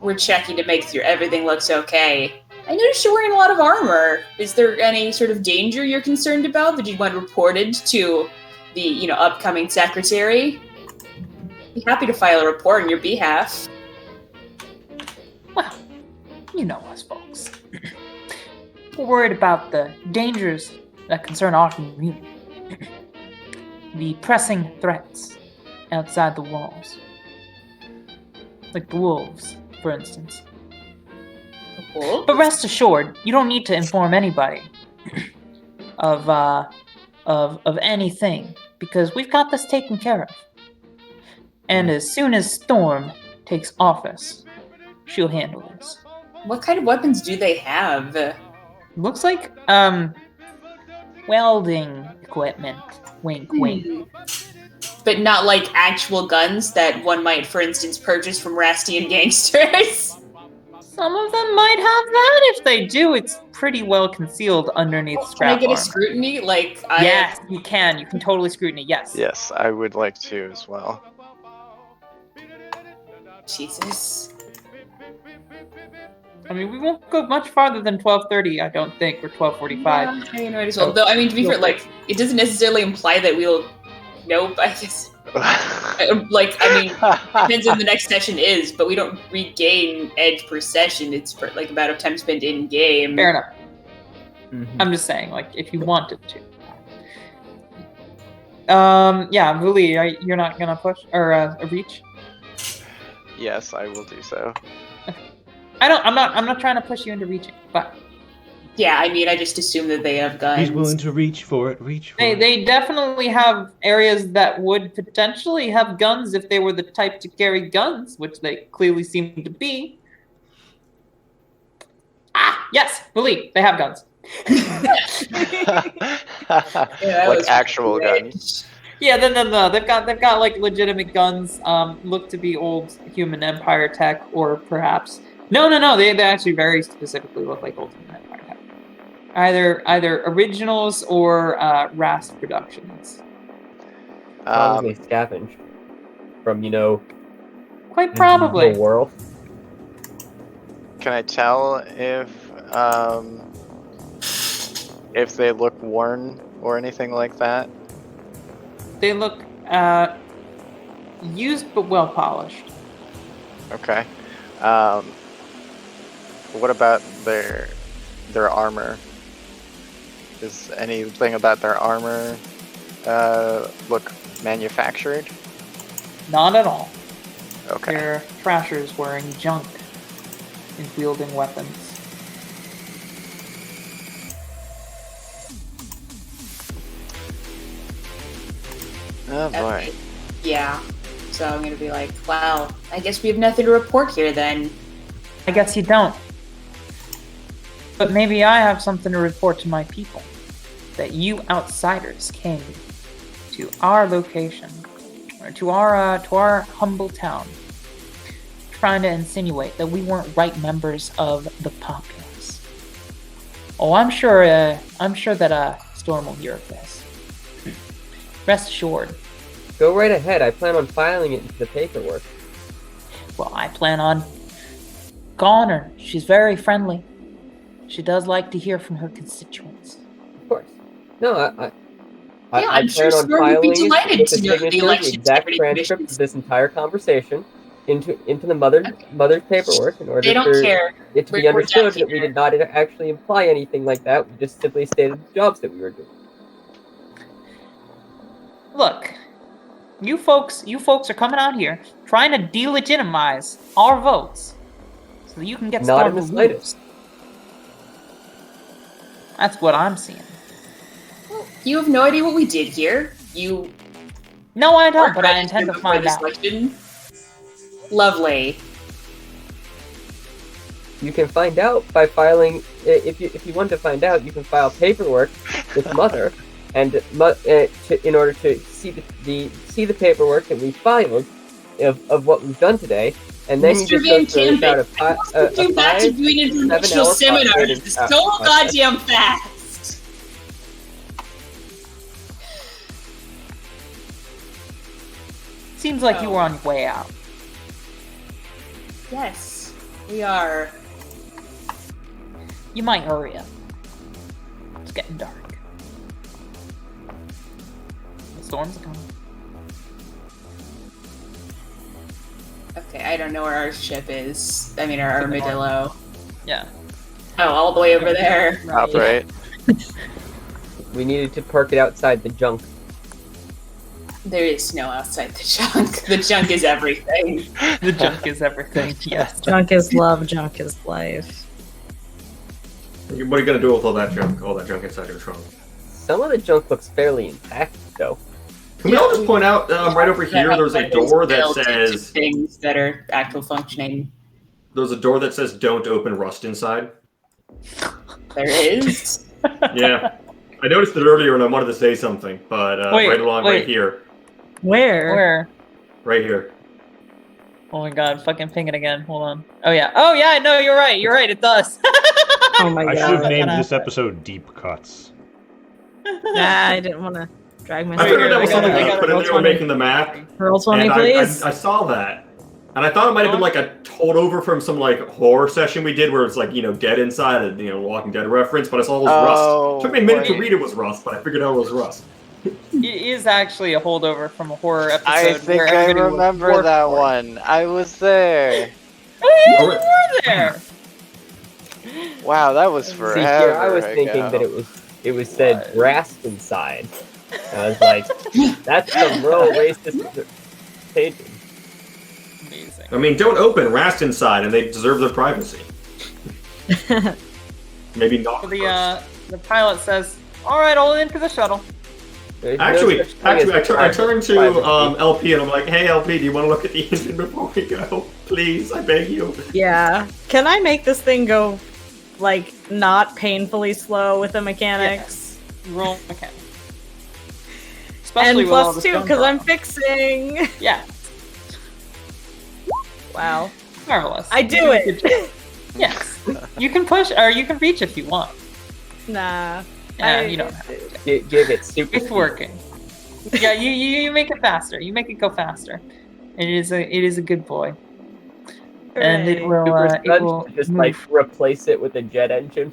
we're checking to make sure everything looks okay. I noticed you're wearing a lot of armor. Is there any sort of danger you're concerned about that you'd want reported to the, upcoming secretary? I'd be happy to file a report on your behalf. Well, you know us folks. We're worried about the dangers that concern our community. The pressing threats outside the walls. Like the wolves, for instance. But rest assured, you don't need to inform anybody of anything, because we've got this taken care of. And as soon as Storm takes office, she'll handle this. What kind of weapons do they have? Looks like welding equipment. Wink, wink. But not like actual guns that one might, for instance, purchase from Rastian gangsters? Some of them might have that. If they do, it's pretty well concealed underneath scrap Can I get armor. a scrutiny? Yes, you can. You can totally scrutiny, yes. Yes, I would like to as well. Jesus. I mean, we won't go much farther than 12:30, I don't think, or 12:45. Yeah, I mean, might as well. Though, I mean, to be fair, it doesn't necessarily imply that we'll... Nope, I guess... Like, I mean, depends on the next session is, but we don't regain edge per session. It's for, like, amount of time spent in game. Fair enough. Mhm. I'm just saying, like, if you wanted to. Yeah, Vuli, you're not gonna push or reach? Yes, I will do so. I'm not trying to push you into reaching, but Yeah, I mean, I just assume that they have guns. He's willing to reach for it. Reach for it. they definitely have areas that would potentially have guns if they were the type to carry guns, which they clearly seem to be. Ah, yes, Vuli, they have guns. Yeah, Like actual great. guns. Yeah, no. They've got like legitimate guns. Look to be old human empire tech, or perhaps no. They actually very specifically look like old human empire tech. Either originals or Rast productions. Probably scavenged from Quite probably. the world. Can I tell if they look worn or anything like that? They look used but well polished. Okay. What about their armor? Is anything about their armor look manufactured? Not at all. Okay. They're trashers wearing junk and wielding weapons. Oh boy. Okay. Yeah. So I'm gonna be like, wow, I guess we have nothing to report here then. I guess you don't. But maybe I have something to report to my people. That you outsiders came to our location, or to our humble town, trying to insinuate that we weren't right members of the populace. Oh, I'm sure that Storm will hear of this. Rest assured. Go right ahead. I plan on filing it into the paperwork. Well, I plan on calling her. She's very friendly. She does like to hear from her constituents. Of course. No, Yeah, I I'm sure plan on Storm would be filing it delighted with to know the signature, election exact integrity transcript commissions. of this entire conversation into the mother's paperwork in order They don't for care. it to be We're understood deaf that we here. did not actually imply anything like that. We just simply stated the jobs that we were doing. Look, you folks are coming out here trying to delegitimize our votes so that you can get Not Storm in the to slightest. lose. That's what I'm seeing. You have no idea what we did here. You No, I don't, weren't but I registered intend to before find this out. election. Lovely. You can find out by filing. If you want to find out, you can file paperwork with Mother, and in order to see the paperwork that we filed of what we've done today, and then you Mr. just Van go through about Campic, you back to doing informational 7 hour seminars process. so goddamn fast. Seems like you were on your way out. Yes, we are. You might hurry up. It's getting dark. The storm's coming. Okay, I don't know where our ship is. I mean, our armadillo. Yeah. Oh, all the way over there. Top right. We needed to park it outside the junk. There is snow outside the junk. The junk is everything. The junk is everything. Yes. Junk is love, junk is life. What are you gonna do with all that junk? All that junk inside your trunk? Some of the junk looks fairly intact, though. Can we all just point out right over here? There's a door that Built into says things that are actual functioning. there's a door that says "Don't open rust inside." There is. Yeah, I noticed it earlier and I wanted to say something, but right along right here, Where? right here. Oh my god, fucking ping it again. Hold on. Oh yeah. No, you're right. You're right. It does. Oh my I god. should have named this episode Deep Cuts. Nah, I didn't want to drag I myself. figured that was I something gotta- we could put in Roll there when 20. making the map. Roll 20, And please. I saw that, and I thought it might have been like a holdover from some like horror session we did, where it's like Dead Inside, a Walking Dead reference. But I saw it was Oh, Rust. Took me a minute to wait. read it was Rust, but I figured out it was Rust. It is actually a holdover from a horror episode. I think where I everybody was remember warped that for it. one. I was there. Oh, yeah, you were there. Wow, that was See, forever here I was thinking ago. that it was said grasped inside. I was like, that's some real racist painting. Amazing. I mean, don't open Rast inside, and they deserve their privacy. Maybe not. So the pilot says, "All right, all in for the shuttle." There's no Actually, such thing as I private turned to privacy. LP and I'm like, "Hey, LP, do you want to look at the engine before we go? Please, I beg you." Yeah. Can I make this thing go, like, not painfully slow with the mechanics? Roll mechanics. Especially And with all plus the 2, stone because I'm problem. fixing. Yeah, Wow. marvelous. I do it. Yes, you can push or you can reach if you want. Nah. You don't have to. Give it super. It's working. Yeah, you make it faster. You make it go faster. It is a good boy, and it Hooray. will Super stunt to just move. like replace it with a jet engine.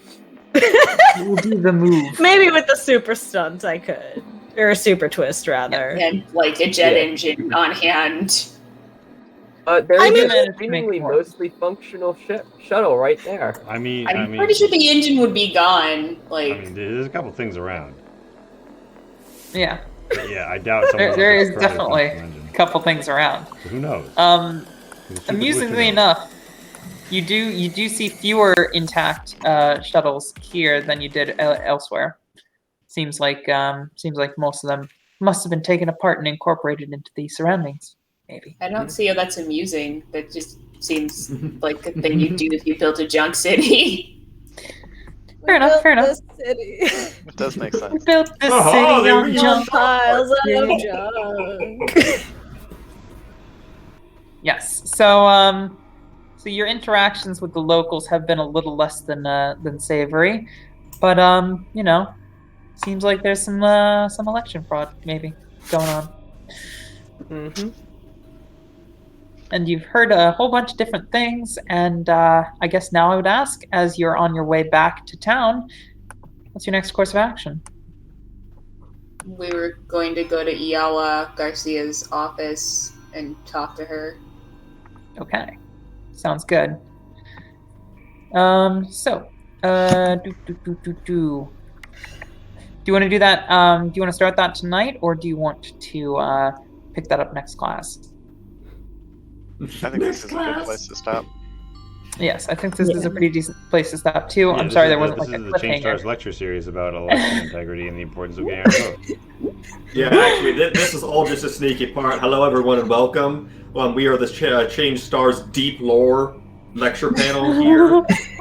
It will do the move. Maybe with the super stunt I could. Or a super twist, rather. And like a jet Yeah. engine on hand. There's I mean- a seemingly Make more. mostly functional shuttle right there. I mean, I'm pretty sure the engine would be gone. Like, there's a couple things around. Yeah, But yeah, I doubt someone. there is definitely a couple things around. Who knows? Amusingly Who knows? enough, you do see fewer intact shuttles here than you did elsewhere. Seems like most of them must have been taken apart and incorporated into the surroundings. Maybe. I don't see how that's amusing. That just seems like a thing you do if you built a junk city. Fair enough. Fair enough. City. It does make We sense. built this Oh, city there on we go. junk. Piles of Yeah. junk. Yes. So so your interactions with the locals have been a little less than savory, but seems like there's some election fraud maybe going on. Mm-hmm. And you've heard a whole bunch of different things, and I guess now I would ask, as you're on your way back to town, what's your next course of action? We were going to go to Iyawa Garcia's office and talk to her. Okay, sounds good. Do you want to do that? Do you want to start that tonight, or do you want to pick that up next class? I think this is a good place to stop. Yes, I think this is a pretty decent place to stop too. Yeah, I'm this sorry is there the- wasn't this like a is the Change Stars cliffhanger. lecture series about election integrity and the importance of getting our vote. Yeah, actually, this is all just a sneaky part. Hello, everyone, and welcome. We are the Change Stars Deep Lore lecture panel here.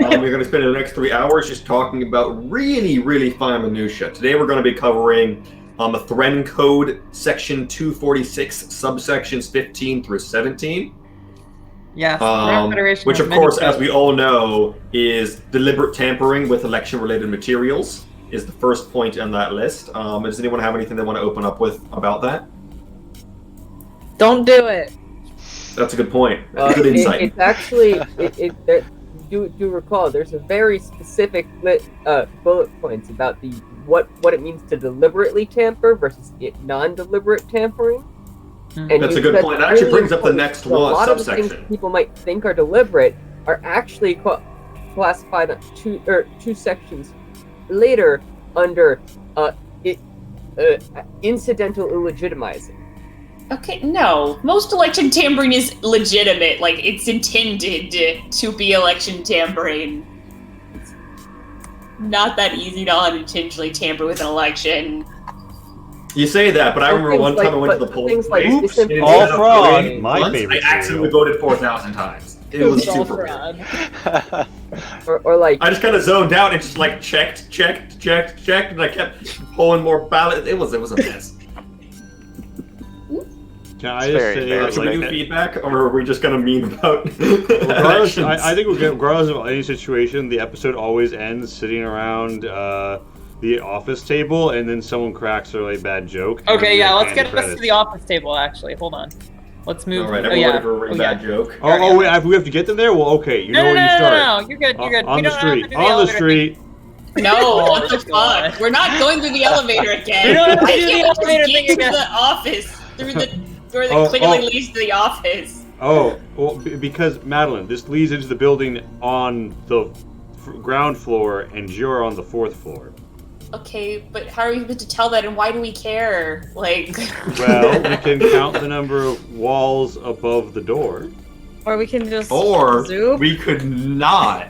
We're going to spend the next 3 hours just talking about really, really fine minutia. Today, we're going to be covering the Thren Code, Section 246, subsections 15 through 17. Yes, the Grand Federation Which, has of many course, as codes. we all know, is deliberate tampering with election-related materials. Is the first point on that list. Does anyone have anything they want to open up with about that? Don't do it. That's a good point. That's a good insight. It's actually do recall there's a very specific bullet points about what it means to deliberately tamper versus non-deliberate tampering. And That's a you good said point. That actually really brings up the important. next So a one lot of the things subsection. people might think are deliberate are actually classified two sections later under incidental illegitimizing. Okay, no. Most election tampering is legitimate. Like, it's intended to be election tampering. It's not that easy to unintentionally tamper with an election. You say that, but I remember Things one time I went to the but polls. things like Oops, simple- it All ended up fraud. voting My once. favorite I accidentally cereal. voted 4,000 times. It was It's all super weird. fraud. or like I just kind of zoned out and just like checked, and I kept pulling more ballots. It was a mess. Can I It's just very, say, very Should we do feedback, or are we just gonna meme about regardless, elections? I think regardless of any situation, the episode always ends sitting around the office table, and then someone cracks a really bad joke. and Okay, we yeah, get let's the get us to credits. the office table. Actually, hold on. Let's move. All right, oh, everyone yeah. ready for a really bad joke? Wait, we have to get them there? Well, okay, you no, know no, where you no, start. no, no, you're good. You're good. On we the don't have to street. do the On the elevator street. No, what the fuck? We're not going through the elevator again. We don't have to I do the can't elevator just thing get to again. the office through the door that Oh, clearly oh. leads to the office. Oh, well, because Madeline, this leads into the building on the ground floor, and you're on the 4th floor. Okay, but how are we supposed to tell that, and why do we care? Like, Well, we can count the number of walls above the door. Or we can just Or zoom. we could not.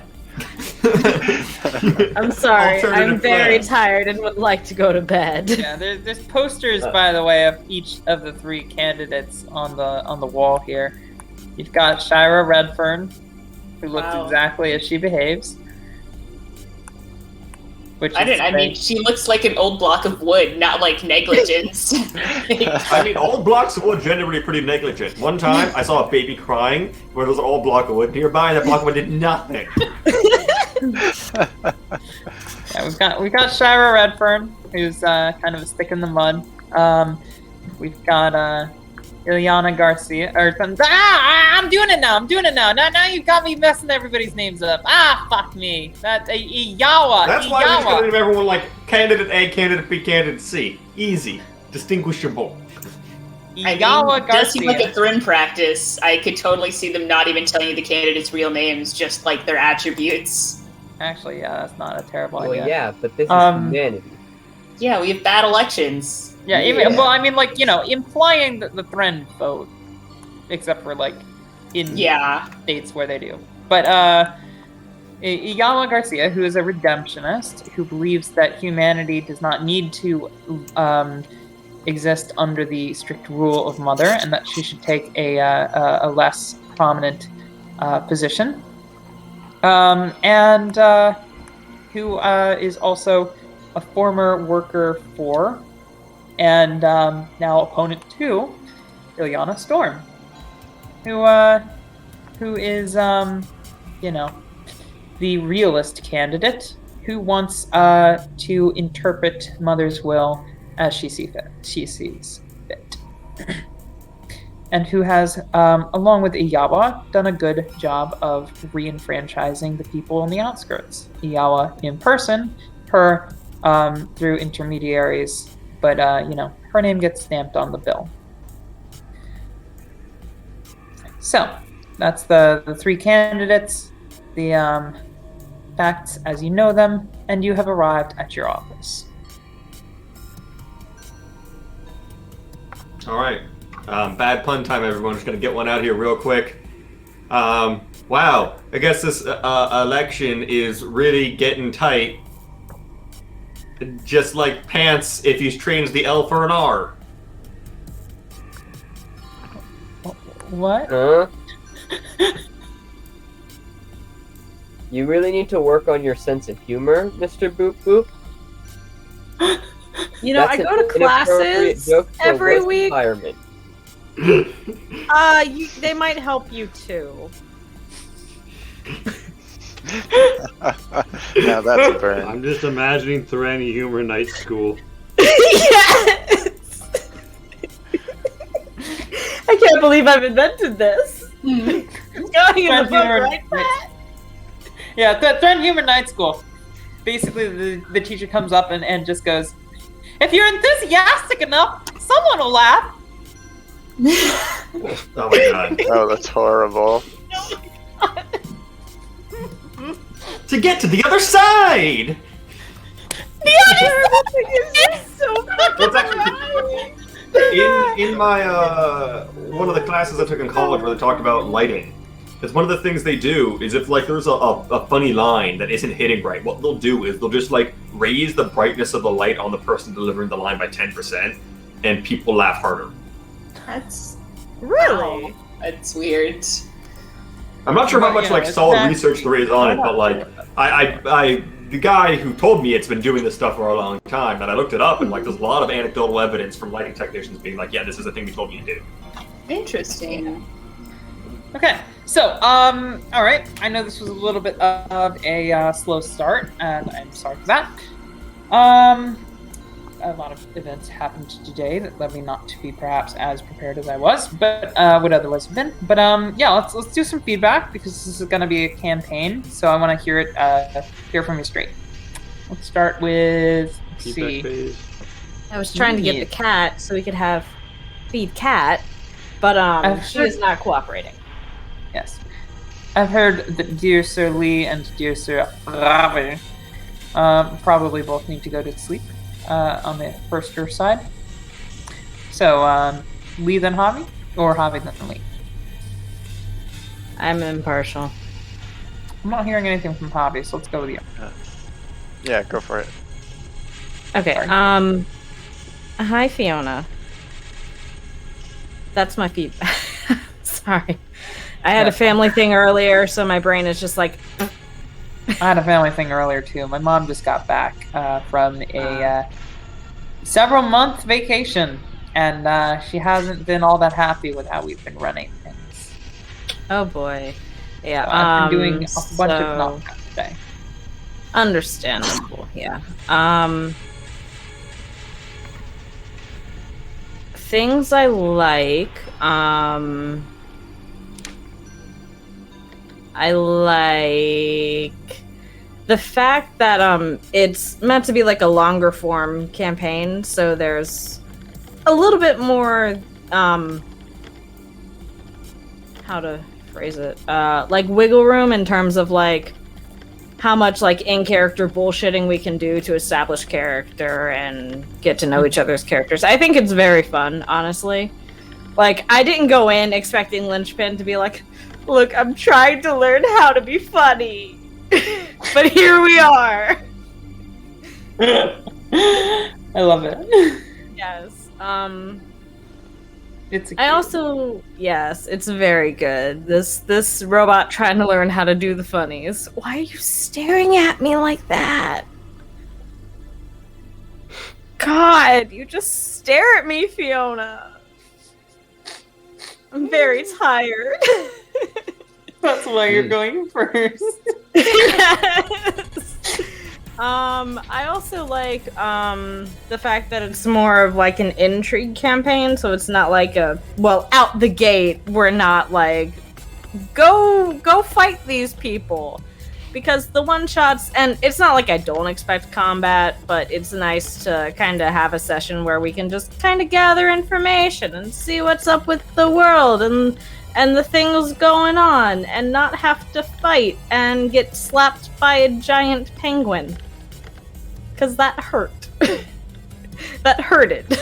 I'm sorry. I'm Alternative very plan. tired and would like to go to bed. Yeah, there's posters, by the way, of each of the 3 candidates on the wall here. You've got Shira Redfern, who looks Wow. exactly as she behaves. Which I mean, she looks like an old block of wood, not like negligence. I mean, old blocks of wood generally pretty negligent. One time, I saw a baby crying where there was an old block of wood nearby, and that block of wood did nothing. Yeah, we've got Shira Redfern, who's kind of a stick in the mud. We've got Ileana Garcia. I'm doing it now. Now you've got me messing everybody's names up. Fuck me. That Iyawa. That's why we just gotta leave everyone like candidate A, candidate B, candidate C. Easy. Distinguishable. I Iyawa mean, it does seem like a Garcia. Thryn practice. I could totally see them not even telling you the candidates' real names, just like their attributes. Actually, yeah, that's not a terrible Well, idea. yeah, but this is humanity. Yeah, we have bad elections. Yeah, even well, I mean, like, you know, implying the Thren vote, except for like in Yeah. states where they do. But Iyawa Garcia, who is a redemptionist, who believes that humanity does not need to exist under the strict rule of Mother, and that she should take a less prominent position, and who is also a former worker for, and now opponent to, Ileana Storm, who is, you know, the realist candidate who wants to interpret Mother's will as she sees fit. And who has, along with Iyawa, done a good job of re-enfranchising the people on the outskirts. Iyawa in person, her through intermediaries, but you know, her name gets stamped on the bill. So that's the 3 candidates, the facts as you know them, and you have arrived at your office. All right. Bad pun time, everyone. Just gonna get one out here real quick. Wow. I guess this election is really getting tight. Just like pants if you change the L for an R. What? Huh? You really need to work on your sense of humor, Mr. Boop Boop. You know, That's I go an to inappropriate classes joke for a every work week. environment. They might help you too. Now that's a burn. I'm just imagining Thran Humor Night School. Yes! I can't believe I've invented this. It's going in the book, right, Pat? Yeah, Thren Human Night School. Basically, the teacher comes up and just goes, "If you're enthusiastic enough, someone will laugh." Oh my god. Oh, that's horrible. To get to the other side! It's so fucking It's actually in my one of the classes I took in college where they talked about lighting. It's one of the things they do is if like there's a funny line that isn't hitting right, what they'll do is they'll just like raise the brightness of the light on the person delivering the line by 10%, and people laugh harder. That's Really? That's weird. I'm not sure how much Yeah, like it's solid not- research there is on it, but like I the guy who told me it's been doing this stuff for a long time, and I looked it up, and like there's a lot of anecdotal evidence from lighting technicians being like, yeah, this is a thing we told you to do. Interesting. Okay, so, all right. I know this was a little bit of a slow start, and I'm sorry for that. A lot of events happened today that led me not to be perhaps as prepared as I was, but would otherwise have been. But yeah, let's do some feedback because this is going to be a campaign, so I want to hear from you straight. Let's start with, let's Feedback see. phase. I was trying to get the Yeah. cat so we could Feedback phase. feed cat, but I've she heard- is not cooperating. Yes. I've heard that dear Sir Lee and dear Sir Ravi probably both need to go to sleep on the firster side. So, Lee then Javi, or Javi then Lee? I'm impartial. I'm not hearing anything from Javi, so let's go with you. Yeah, go for it. Okay. Sorry. Hi Fiona. That's my feedback. Sorry. I had a family thing earlier, so my brain is just like. I had a family thing earlier too. My mom just got back from a several-month vacation, and she hasn't been all that happy with how we've been running things. Oh boy. Yeah. So I've been doing a bunch of knock today. Understandable. Yeah. Things I like. I like the fact that it's meant to be like a longer form campaign, so there's a little bit more how to phrase it, like wiggle room in terms of like how much like in-character bullshitting we can do to establish character and get to know each other's characters. I think it's very fun, honestly. Like, I didn't go in expecting Lynchpin to be like, look, I'm trying to learn how to be funny. But here we are. I love it. Yes. It's. Yes, it's very good. This robot trying to learn how to do the funnies. Why are you staring at me like that? God, you just stare at me, Fiona. I'm very tired. That's why you're going first. Yes. I also like the fact that it's more of like an intrigue campaign, so it's not like out the gate we're not like go fight these people, because the one shots, and it's not like I don't expect combat, but it's nice to kind of have a session where we can just kind of gather information and see what's up with the world and the things going on, and not have to fight and get slapped by a giant penguin. Because that hurt. That hurted.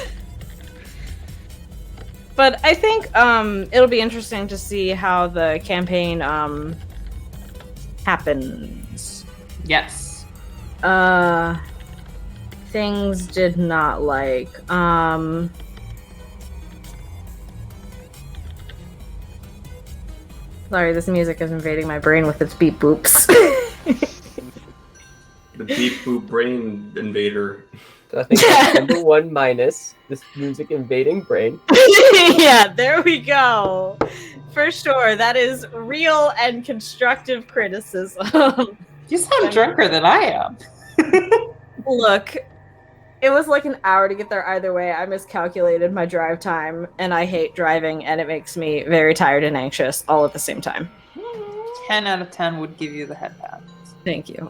But I think it'll be interesting to see how the campaign happens. Yes. Things did not like. Sorry, this music is invading my brain with its beep boops. The beep boop brain invader. So I think that's number one minus this music invading brain. Yeah, there we go. For sure, that is real and constructive criticism. You sound drunker than I am. Look, it was like an hour to get there either way. I miscalculated my drive time, and I hate driving, and it makes me very tired and anxious all at the same time. 10 out of 10 would give you the head pat. Thank you.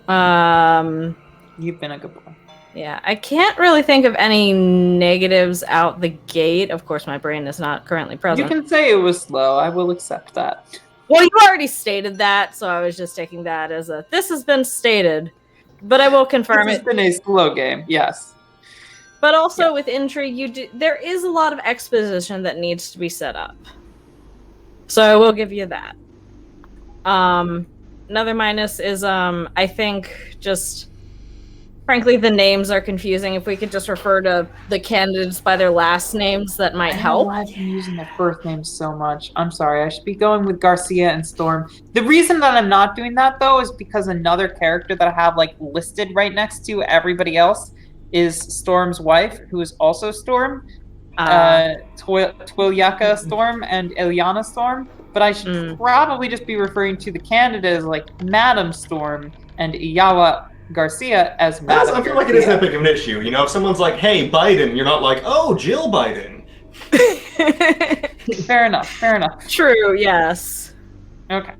You've been a good boy. Yeah, I can't really think of any negatives out the gate. Of course, my brain is not currently present. You can say it was slow. I will accept that. Well, you already stated that, so I was just taking that as this has been stated. But I will confirm It's been a slow game, yes. But also with intrigue, there is a lot of exposition that needs to be set up. So I will give you that. Another minus is, I think, just, frankly, the names are confusing. If we could just refer to the candidates by their last names, that might help. I've been using their first names so much. I'm sorry. I should be going with Garcia and Storm. The reason that I'm not doing that, though, is because another character that I have, like, listed right next to everybody else is Storm's wife, who is also Storm. Twilyaka Storm and Ilyana Storm. But I should probably just be referring to the candidates like Madam Storm and Iyawa Garcia as Madam I feel like it isn't that big of an issue. You know, if someone's like, hey, Biden, you're not like, oh, Jill Biden. Fair enough, fair enough. True, yes. Okay.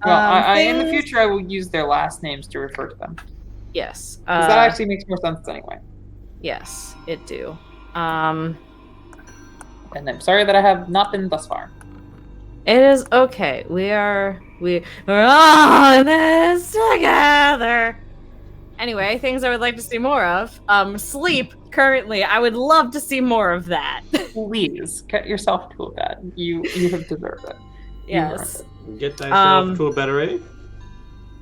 Well, I in the future, I will use their last names to refer to them. Yes. 'Cause that actually makes more sense anyway. Yes, it do. And I'm sorry that I have not been thus far. It is okay. We're all in this together. Anyway, things I would like to see more of. Sleep. Currently, I would love to see more of that. Please get yourself to a bed. You have deserved it. Yes. Get thyself to a better age.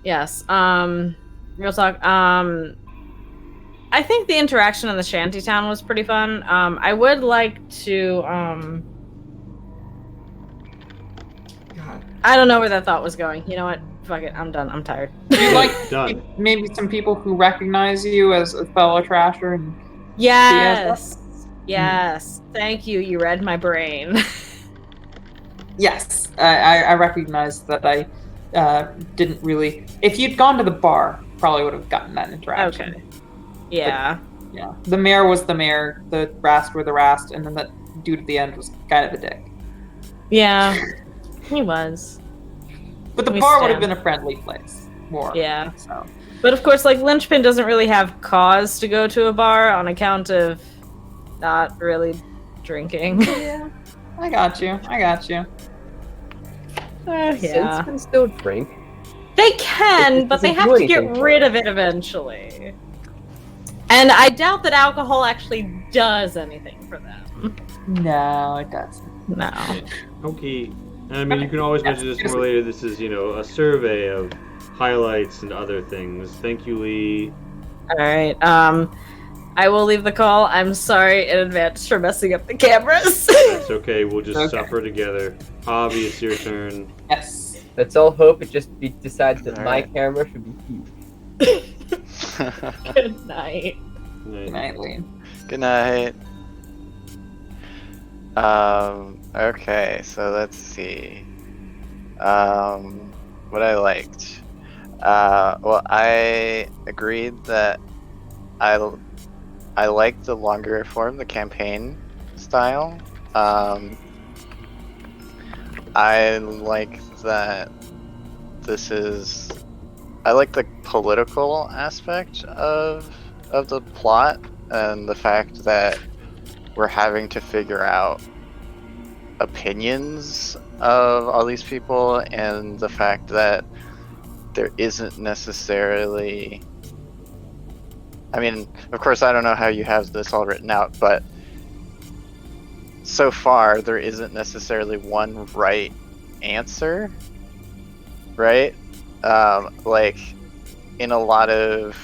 Yes. Real talk. I think the interaction in the shantytown was pretty fun. I would like to. God. I don't know where that thought was going. You know what? Fuck it. I'm done. I'm tired. Do you like Done. maybe some people who recognize you as a fellow trasher? And Yes. Yes. Thank you. You read my brain. yes, I recognize that I didn't really. If you'd gone to the bar, probably would have gotten that interaction. Okay. Yeah. Yeah, the mayor was the mayor, the Rast were the Rast, and then that dude at the end was kind of a dick. Yeah. He was. But the We bar would have stand. been a friendly place, more. Yeah. So But of course, like, Lynchpin doesn't really have cause to go to a bar on account of not really drinking. yeah, I got you. Yeah. Synths can still drink. They can, It but they doesn't have do to get anything for rid it. of it eventually. And I doubt that alcohol actually does anything for them. No, it doesn't. No. Okay. I mean, you can always mention this more later. This is, a survey of highlights and other things. Thank you, Lee. Alright, I will leave the call. I'm sorry in advance for messing up the cameras. It's okay. We'll just Okay. suffer together. Hobby, it's your turn. Yes. Let's all hope it just decides that my Alright. camera should be huge. Good night. Good night, Lee. Good night. Okay, so let's see. What I liked. Well, I agreed that I liked the longer form, the campaign style. I like that I like the political aspect of the plot and the fact that we're having to figure out opinions of all these people, and the fact that there isn't necessarily, I mean, of course I don't know how you have this all written out, but so far there isn't necessarily one right answer, right? Like in a lot of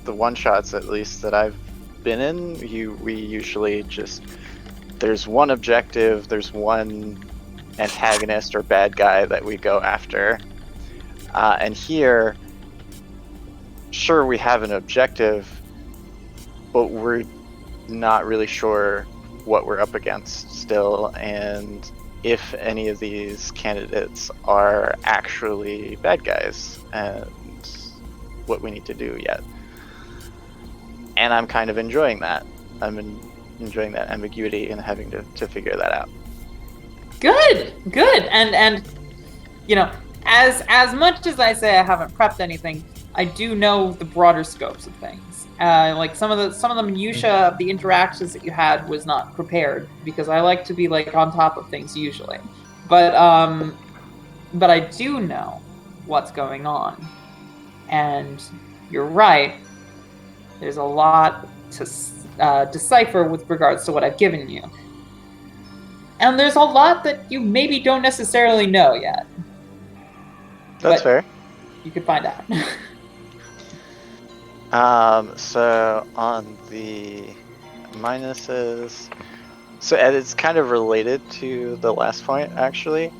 the one-shots, at least that I've been in, we usually just, there's one objective, there's one antagonist or bad guy that we go after. And here, sure, we have an objective, but we're not really sure what we're up against still, and if any of these candidates are actually bad guys, and what we need to do yet. And I'm kind of enjoying that. Enjoying that ambiguity and having to figure that out. Good. And as much as I say I haven't prepped anything, I do know the broader scopes of things. Like some of the minutia of the interactions that you had was not prepared, because I like to be like on top of things usually. But I do know what's going on. And you're right. There's a lot to decipher with regards to what I've given you. And there's a lot that you maybe don't necessarily know yet. That's But fair. you could find out. So on the minuses, so and it's kind of related to the last point, actually.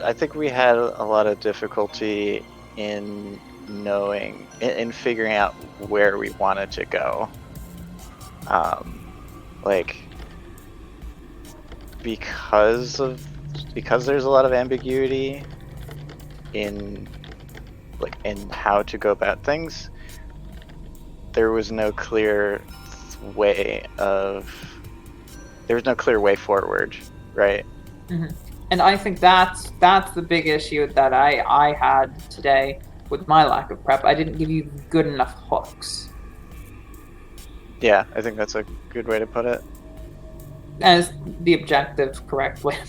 I think we had a lot of difficulty in in figuring out where we wanted to go. Because there's a lot of ambiguity in how to go about things, there was no clear way forward, right? Mhm. And I think that's the big issue that I had today with my lack of prep. I didn't give you good enough hooks. Yeah, I think that's a good way to put it. As the objective, correct way to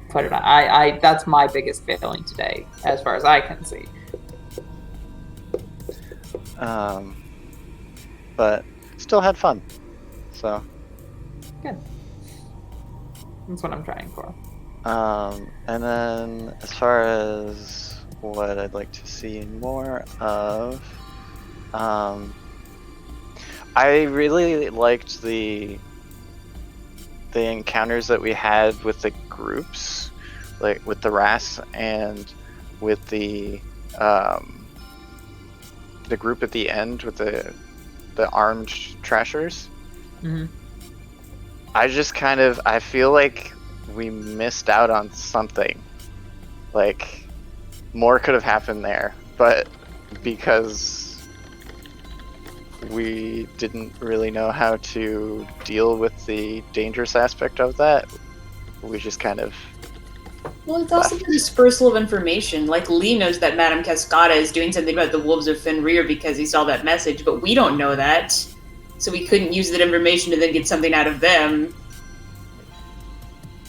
put it. I that's my biggest failing today, as far as I can see. But still had fun. So Good. That's what I'm trying for. and then as far as what I'd like to see more of, I really liked the encounters that we had with the groups, like with the RAS and with the group at the end with the armed trashers. Mm-hmm. I feel like we missed out on something. Like, more could have happened there, but because we didn't really know how to deal with the dangerous aspect of that, we just kind of... Well, it's also the dispersal of information. Like, Lee knows that Madame Cascada is doing something about the Wolves of Fenrir because he saw that message, but we don't know that. So we couldn't use that information to then get something out of them.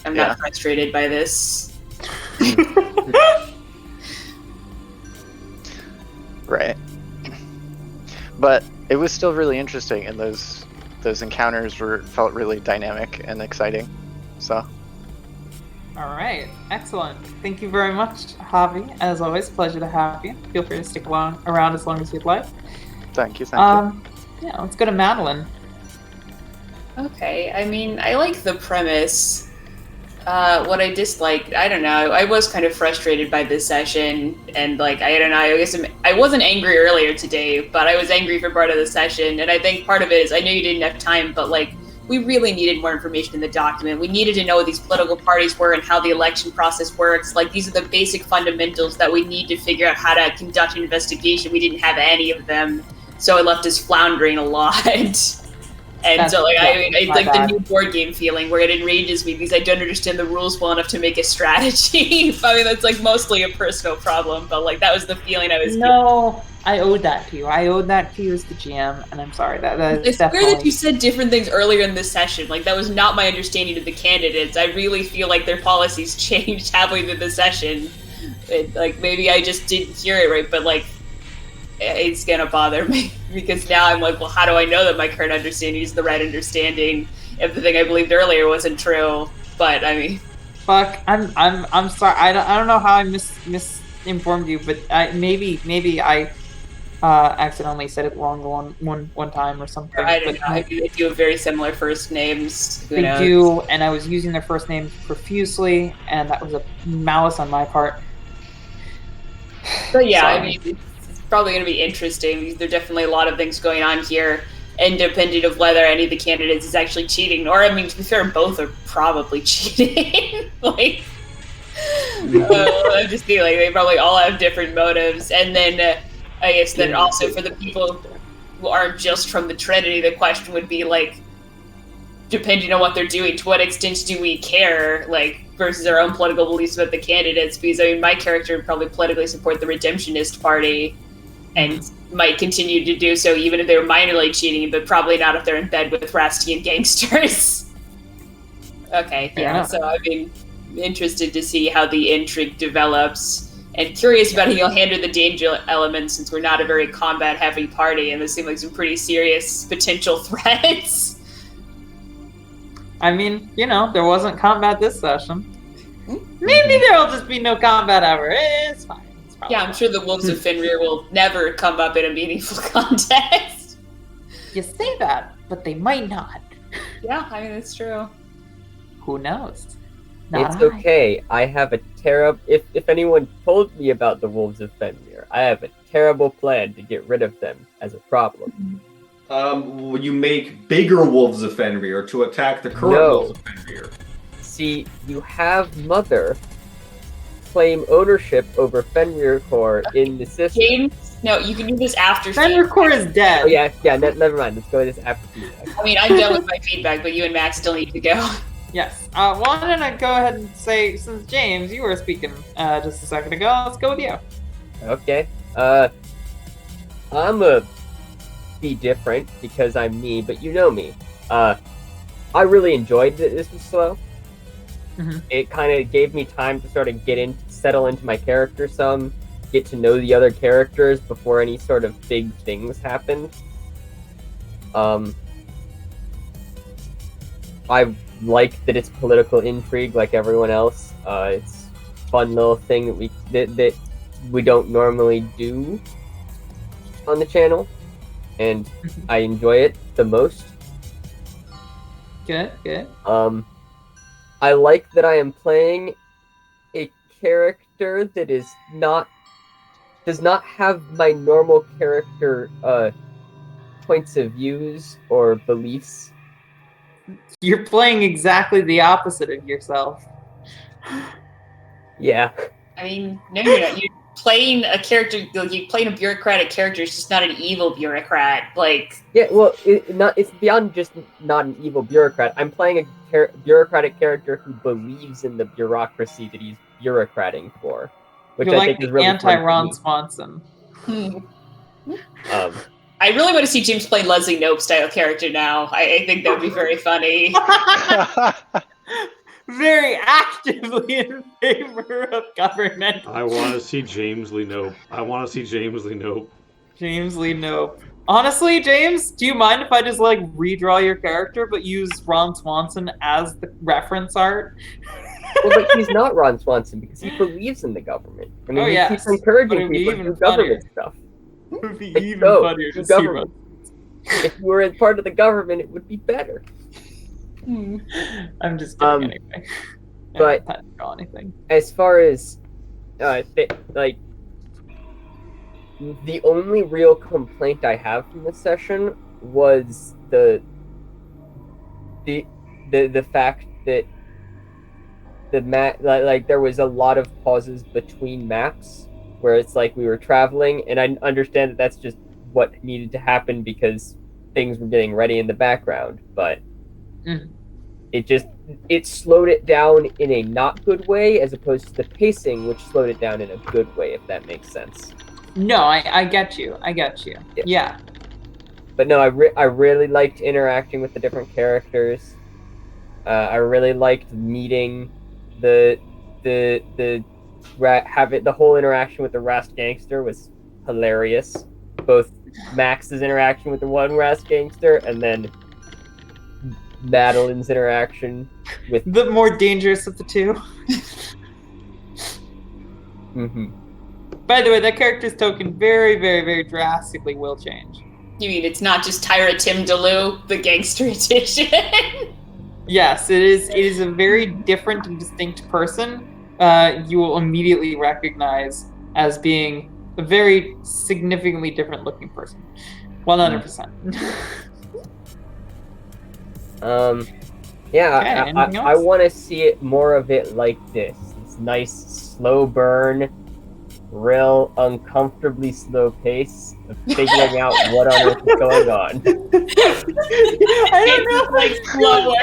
I'm not frustrated by this. Right. But it was still really interesting, and those encounters felt really dynamic and exciting. So... All right, excellent. Thank you very much, Javi. As always, pleasure to have you. Feel free to stick around as long as you'd like. Thank you. Thank you. Yeah, let's go to Madeline. Okay, I mean, I like the premise. What I disliked, I don't know, I was kind of frustrated by this session, and like, I don't know, I guess I wasn't angry earlier today, but I was angry for part of the session, and I think part of it is, I know you didn't have time, but like, we really needed more information in the document. We needed to know what these political parties were and how the election process works. Like, these are the basic fundamentals that we need to figure out how to conduct an investigation. We didn't have any of them, so it left us floundering a lot. And so, like, it's like the new board game feeling where it enrages me because I don't understand the rules well enough to make a strategy. I mean, that's like mostly a personal problem, but like that was the feeling I was. No, I owed that to you. I owed that to you as the GM, and I'm sorry. It's definitely... weird that you said different things earlier in this session. Like, that was not my understanding of the candidates. I really feel like their policies changed halfway through the session. Like, maybe I just didn't hear it right, but like, it's gonna bother me because now I'm like, well, how do I know that my current understanding is the right understanding if the thing I believed earlier wasn't true? But I mean, fuck, I'm sorry. I don't know how I misinformed you, but maybe I accidentally said it wrong one time or something. I don't know. Maybe they do have very similar first names. Who knows? They do, and I was using their first names profusely, and that was a malice on my part. But yeah, sorry. I mean, it's probably going to be interesting because there are definitely a lot of things going on here, independent of whether any of the candidates is actually cheating. Or, I mean, to be fair, both are probably cheating. Like, I'm just feeling they probably all have different motives. And then, I guess that also for the people who aren't just from the Trinity, the question would be, like, depending on what they're doing, to what extent do we care, like, versus our own political beliefs about the candidates? Because, I mean, my character would probably politically support the Redemptionist Party and might continue to do so even if they were minorly cheating, but probably not if they're in bed with Rastian gangsters. Okay, yeah, so, I mean, interested to see how the intrigue develops, and curious about how you'll handle the danger elements since we're not a very combat-heavy party, and there seem like some pretty serious potential threats. I mean, you know, there wasn't combat this session. Maybe there'll just be no combat ever. It's fine. Yeah, I'm sure the Wolves of Fenrir will never come up in a meaningful contest. You say that, but they might not. Yeah, I mean, it's true. Who knows? It's okay. I have a terrible... If anyone told me about the Wolves of Fenrir, I have a terrible plan to get rid of them as a problem. You make bigger Wolves of Fenrir to attack the current Wolves of Fenrir. See, you have Mother claim ownership over Fenrir Core in the system. James? No, you can do this after Fenrir Core is dead. Oh, yeah, never mind. Let's go with this after feedback. I mean, I'm done with my feedback, but you and Max still need to go. Yes. Well, I'm gonna go ahead and say, since James, you were speaking just a second ago, let's go with you. Okay. I'm a be different because I'm me, but you know me. I really enjoyed that this was slow. Mhm. It kind of gave me time to sort of settle into my character some, get to know the other characters before any sort of big things happened. I like that it's political intrigue like everyone else. It's a fun little thing that we don't normally do on the channel, and I enjoy it the most. Good. I like that I am playing a character that does not have my normal character points of views or beliefs. You're playing exactly the opposite of yourself. Yeah. I mean, no, you're not. You're playing a character, like, you're playing a bureaucratic character. It's just not an evil bureaucrat. Like, Yeah, well, it's beyond just not an evil bureaucrat. I'm playing a bureaucratic character who believes in the bureaucracy that he's bureaucrating for, which You're I like think is the really anti-Ron fun Swanson. to me. I really want to see James play Leslie Knope style character now. I think that would be very funny. Very actively in favor of government. I want to see James Lee Knope. James Lee Knope. Honestly, James, do you mind if I just like redraw your character but use Ron Swanson as the reference art? Well, but he's not Ron Swanson because he believes in the government. I mean, he keeps But encouraging it'd be people to even do government funnier. stuff. It would be Like, even go, funnier do to see government. If you were a part of the government, it would be better. I'm just kidding anyway. But I don't draw anything. as far as like the only real complaint I have from this session was the fact that the map, like there was a lot of pauses between maps where it's like we were traveling, and I understand that that's just what needed to happen because things were getting ready in the background, but it slowed it down in a not good way as opposed to the pacing, which slowed it down in a good way, if that makes sense. No, I get you. Yeah. But no, I really liked interacting with the different characters. I really liked meeting the whole interaction with the Rast gangster was hilarious. Both Max's interaction with the one Rast gangster and then Madeline's interaction with the more dangerous of the two. By the way, that character's token very, very, very drastically will change. You mean it's not just Tyra Tim DeLue, the gangster edition? Yes, it is. It is a very different and distinct person. You will immediately recognize as being a very significantly different looking person. 100%. Yeah, anything I else? want to see it more of it like this. This nice slow burn, real uncomfortably slow pace of figuring out what on earth is going on. I don't know, like slower.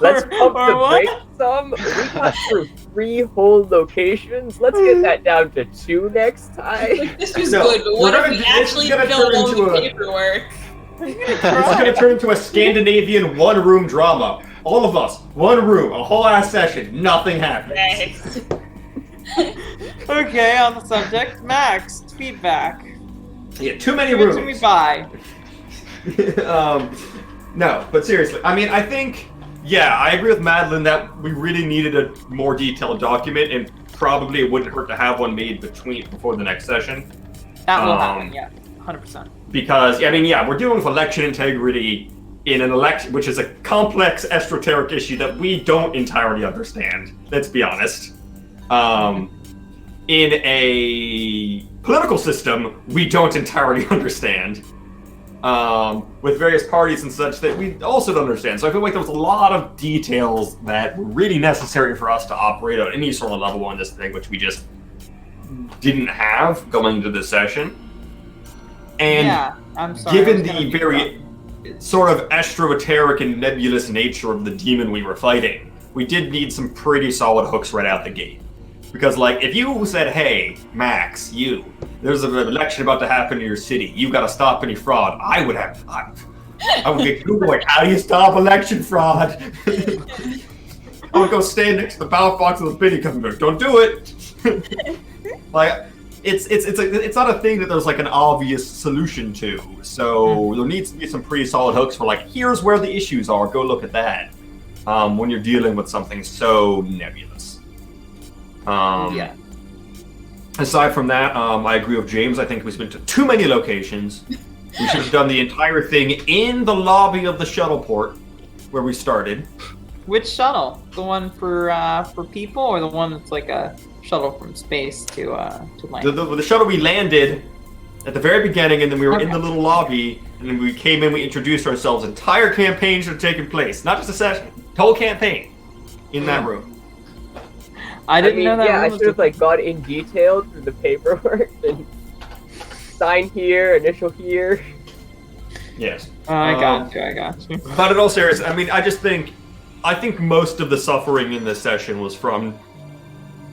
Let's pump the what? brakes some. We got through 3 whole locations. Let's get that down to 2 next time. This was No, good, but what we're if we gonna- actually this is gonna filled turn all into the a- paperwork? This is going to turn into a Scandinavian one-room drama. All of us, one room, a whole ass session, nothing happens. Yes. Okay, on the subject, Max, feedback. Yeah, too many Give it to me rooms. by. No, but seriously, I mean, I think, yeah, I agree with Madeline that we really needed a more detailed document, and probably it wouldn't hurt to have one made before the next session. That will happen, yeah, 100%. Because, I mean, yeah, we're dealing with election integrity in an election, which is a complex, esoteric issue that we don't entirely understand. Let's be honest. In a political system, we don't entirely understand. With various parties and such that we also don't understand. So I feel like there was a lot of details that were really necessary for us to operate on any sort of level on this thing, which we just didn't have going into this session. And Yeah, I'm sorry. given the very sort of extraterritorial and nebulous nature of the demon we were fighting, we did need some pretty solid hooks right out the gate. Because, like, if you said, hey, Max, there's an election about to happen in your city, you've got to stop any fraud, I would get Google, like, how do you stop election fraud? I would go stand next to the ballot box with a penny coming back. Don't do it! Like, it's not a thing that there's, like, an obvious solution to. So there needs to be some pretty solid hooks for, like, here's where the issues are, go look at that. When you're dealing with something so nebulous. Yeah. Aside from that, I agree with James. I think we spent too many locations. We should have done the entire thing in the lobby of the shuttle port where we started. Which shuttle? The one for people, or the one that's like a shuttle from space to land? The shuttle we landed at the very beginning, and then we were in the little lobby, and then we came in, we introduced ourselves. Entire campaign should have taken place. Not just a session, whole campaign in that room. I didn't know that. Yeah, I should have like gone in detail through the paperwork and sign here, initial here. Yes. I got you. But in all seriousness, I mean, I think most of the suffering in this session was from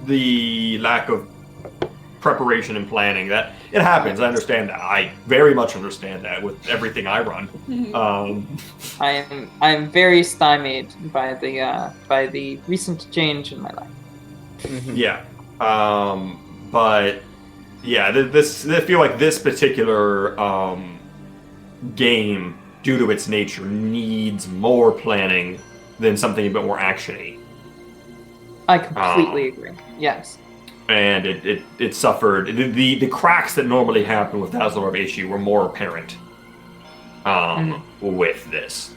the lack of preparation and planning. That it happens. I understand that. I very much understand that with everything I run. I'm very stymied by the recent change in my life. Yeah. But yeah, I feel like this particular game, due to its nature, needs more planning than something a bit more actiony. I completely agree. Yes. And it suffered the cracks that normally happen with Dazzler of issue were more apparent with this.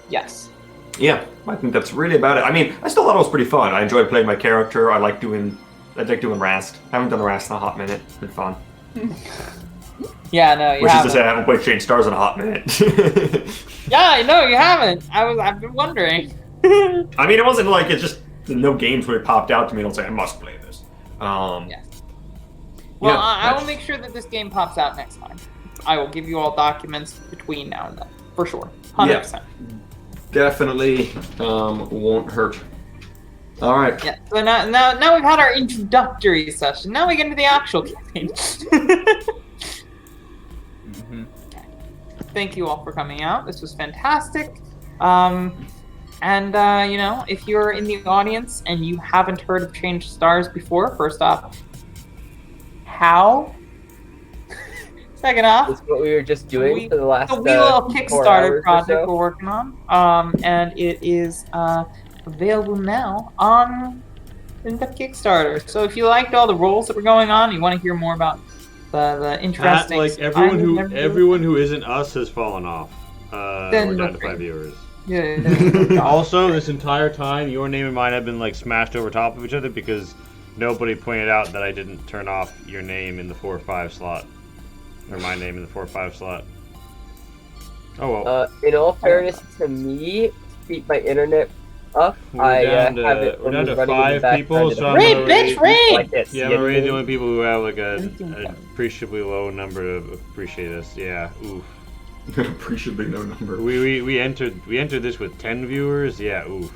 Yes. Yeah, I think that's really about it. I mean, I still thought it was pretty fun. I enjoyed playing my character. I like doing Rast. I haven't done Rast in a hot minute. It's been fun. Yeah, no, you Which haven't. is to say, I haven't played Change Stars in a hot minute. Yeah, I know you haven't. I've been wondering. I mean, it wasn't like it's just no games where it popped out to me and I was like, I must play this. Yes. Well, I will make sure that this game pops out next time. I will give you all documents between now and then, for sure, 100%. Yeah. Definitely won't hurt. All right. Yeah. So now we've had our introductory session. Now we get into the actual campaign. Thank you all for coming out. This was fantastic. If you're in the audience and you haven't heard of Change Stars before, first off, how? Second off, That's what we were just doing for the last a wee little 4 Kickstarter hours project or so. we're working on, and it is available now on the Kickstarter. So if you liked all the roles that were going on, you want to hear more about the interesting. Like everyone who isn't us has fallen off. Then We're down to okay. 5 viewers. Yeah. Also, this entire time, your name and mine have been like smashed over top of each other because nobody pointed out that I didn't turn off your name in the 4 or 5 slot. Or my name in the 4 or 5 slot. Oh well. In all fairness to me, to keep my internet up, I have it we're down to running in the 5 people, background so I'm Raid, gonna bitch, raid. raid! this. Yeah, I'm raid the only people who have like an appreciably low number of appreciate us. Yeah, oof. Appreciably no number. We entered this with 10 viewers. Yeah, oof.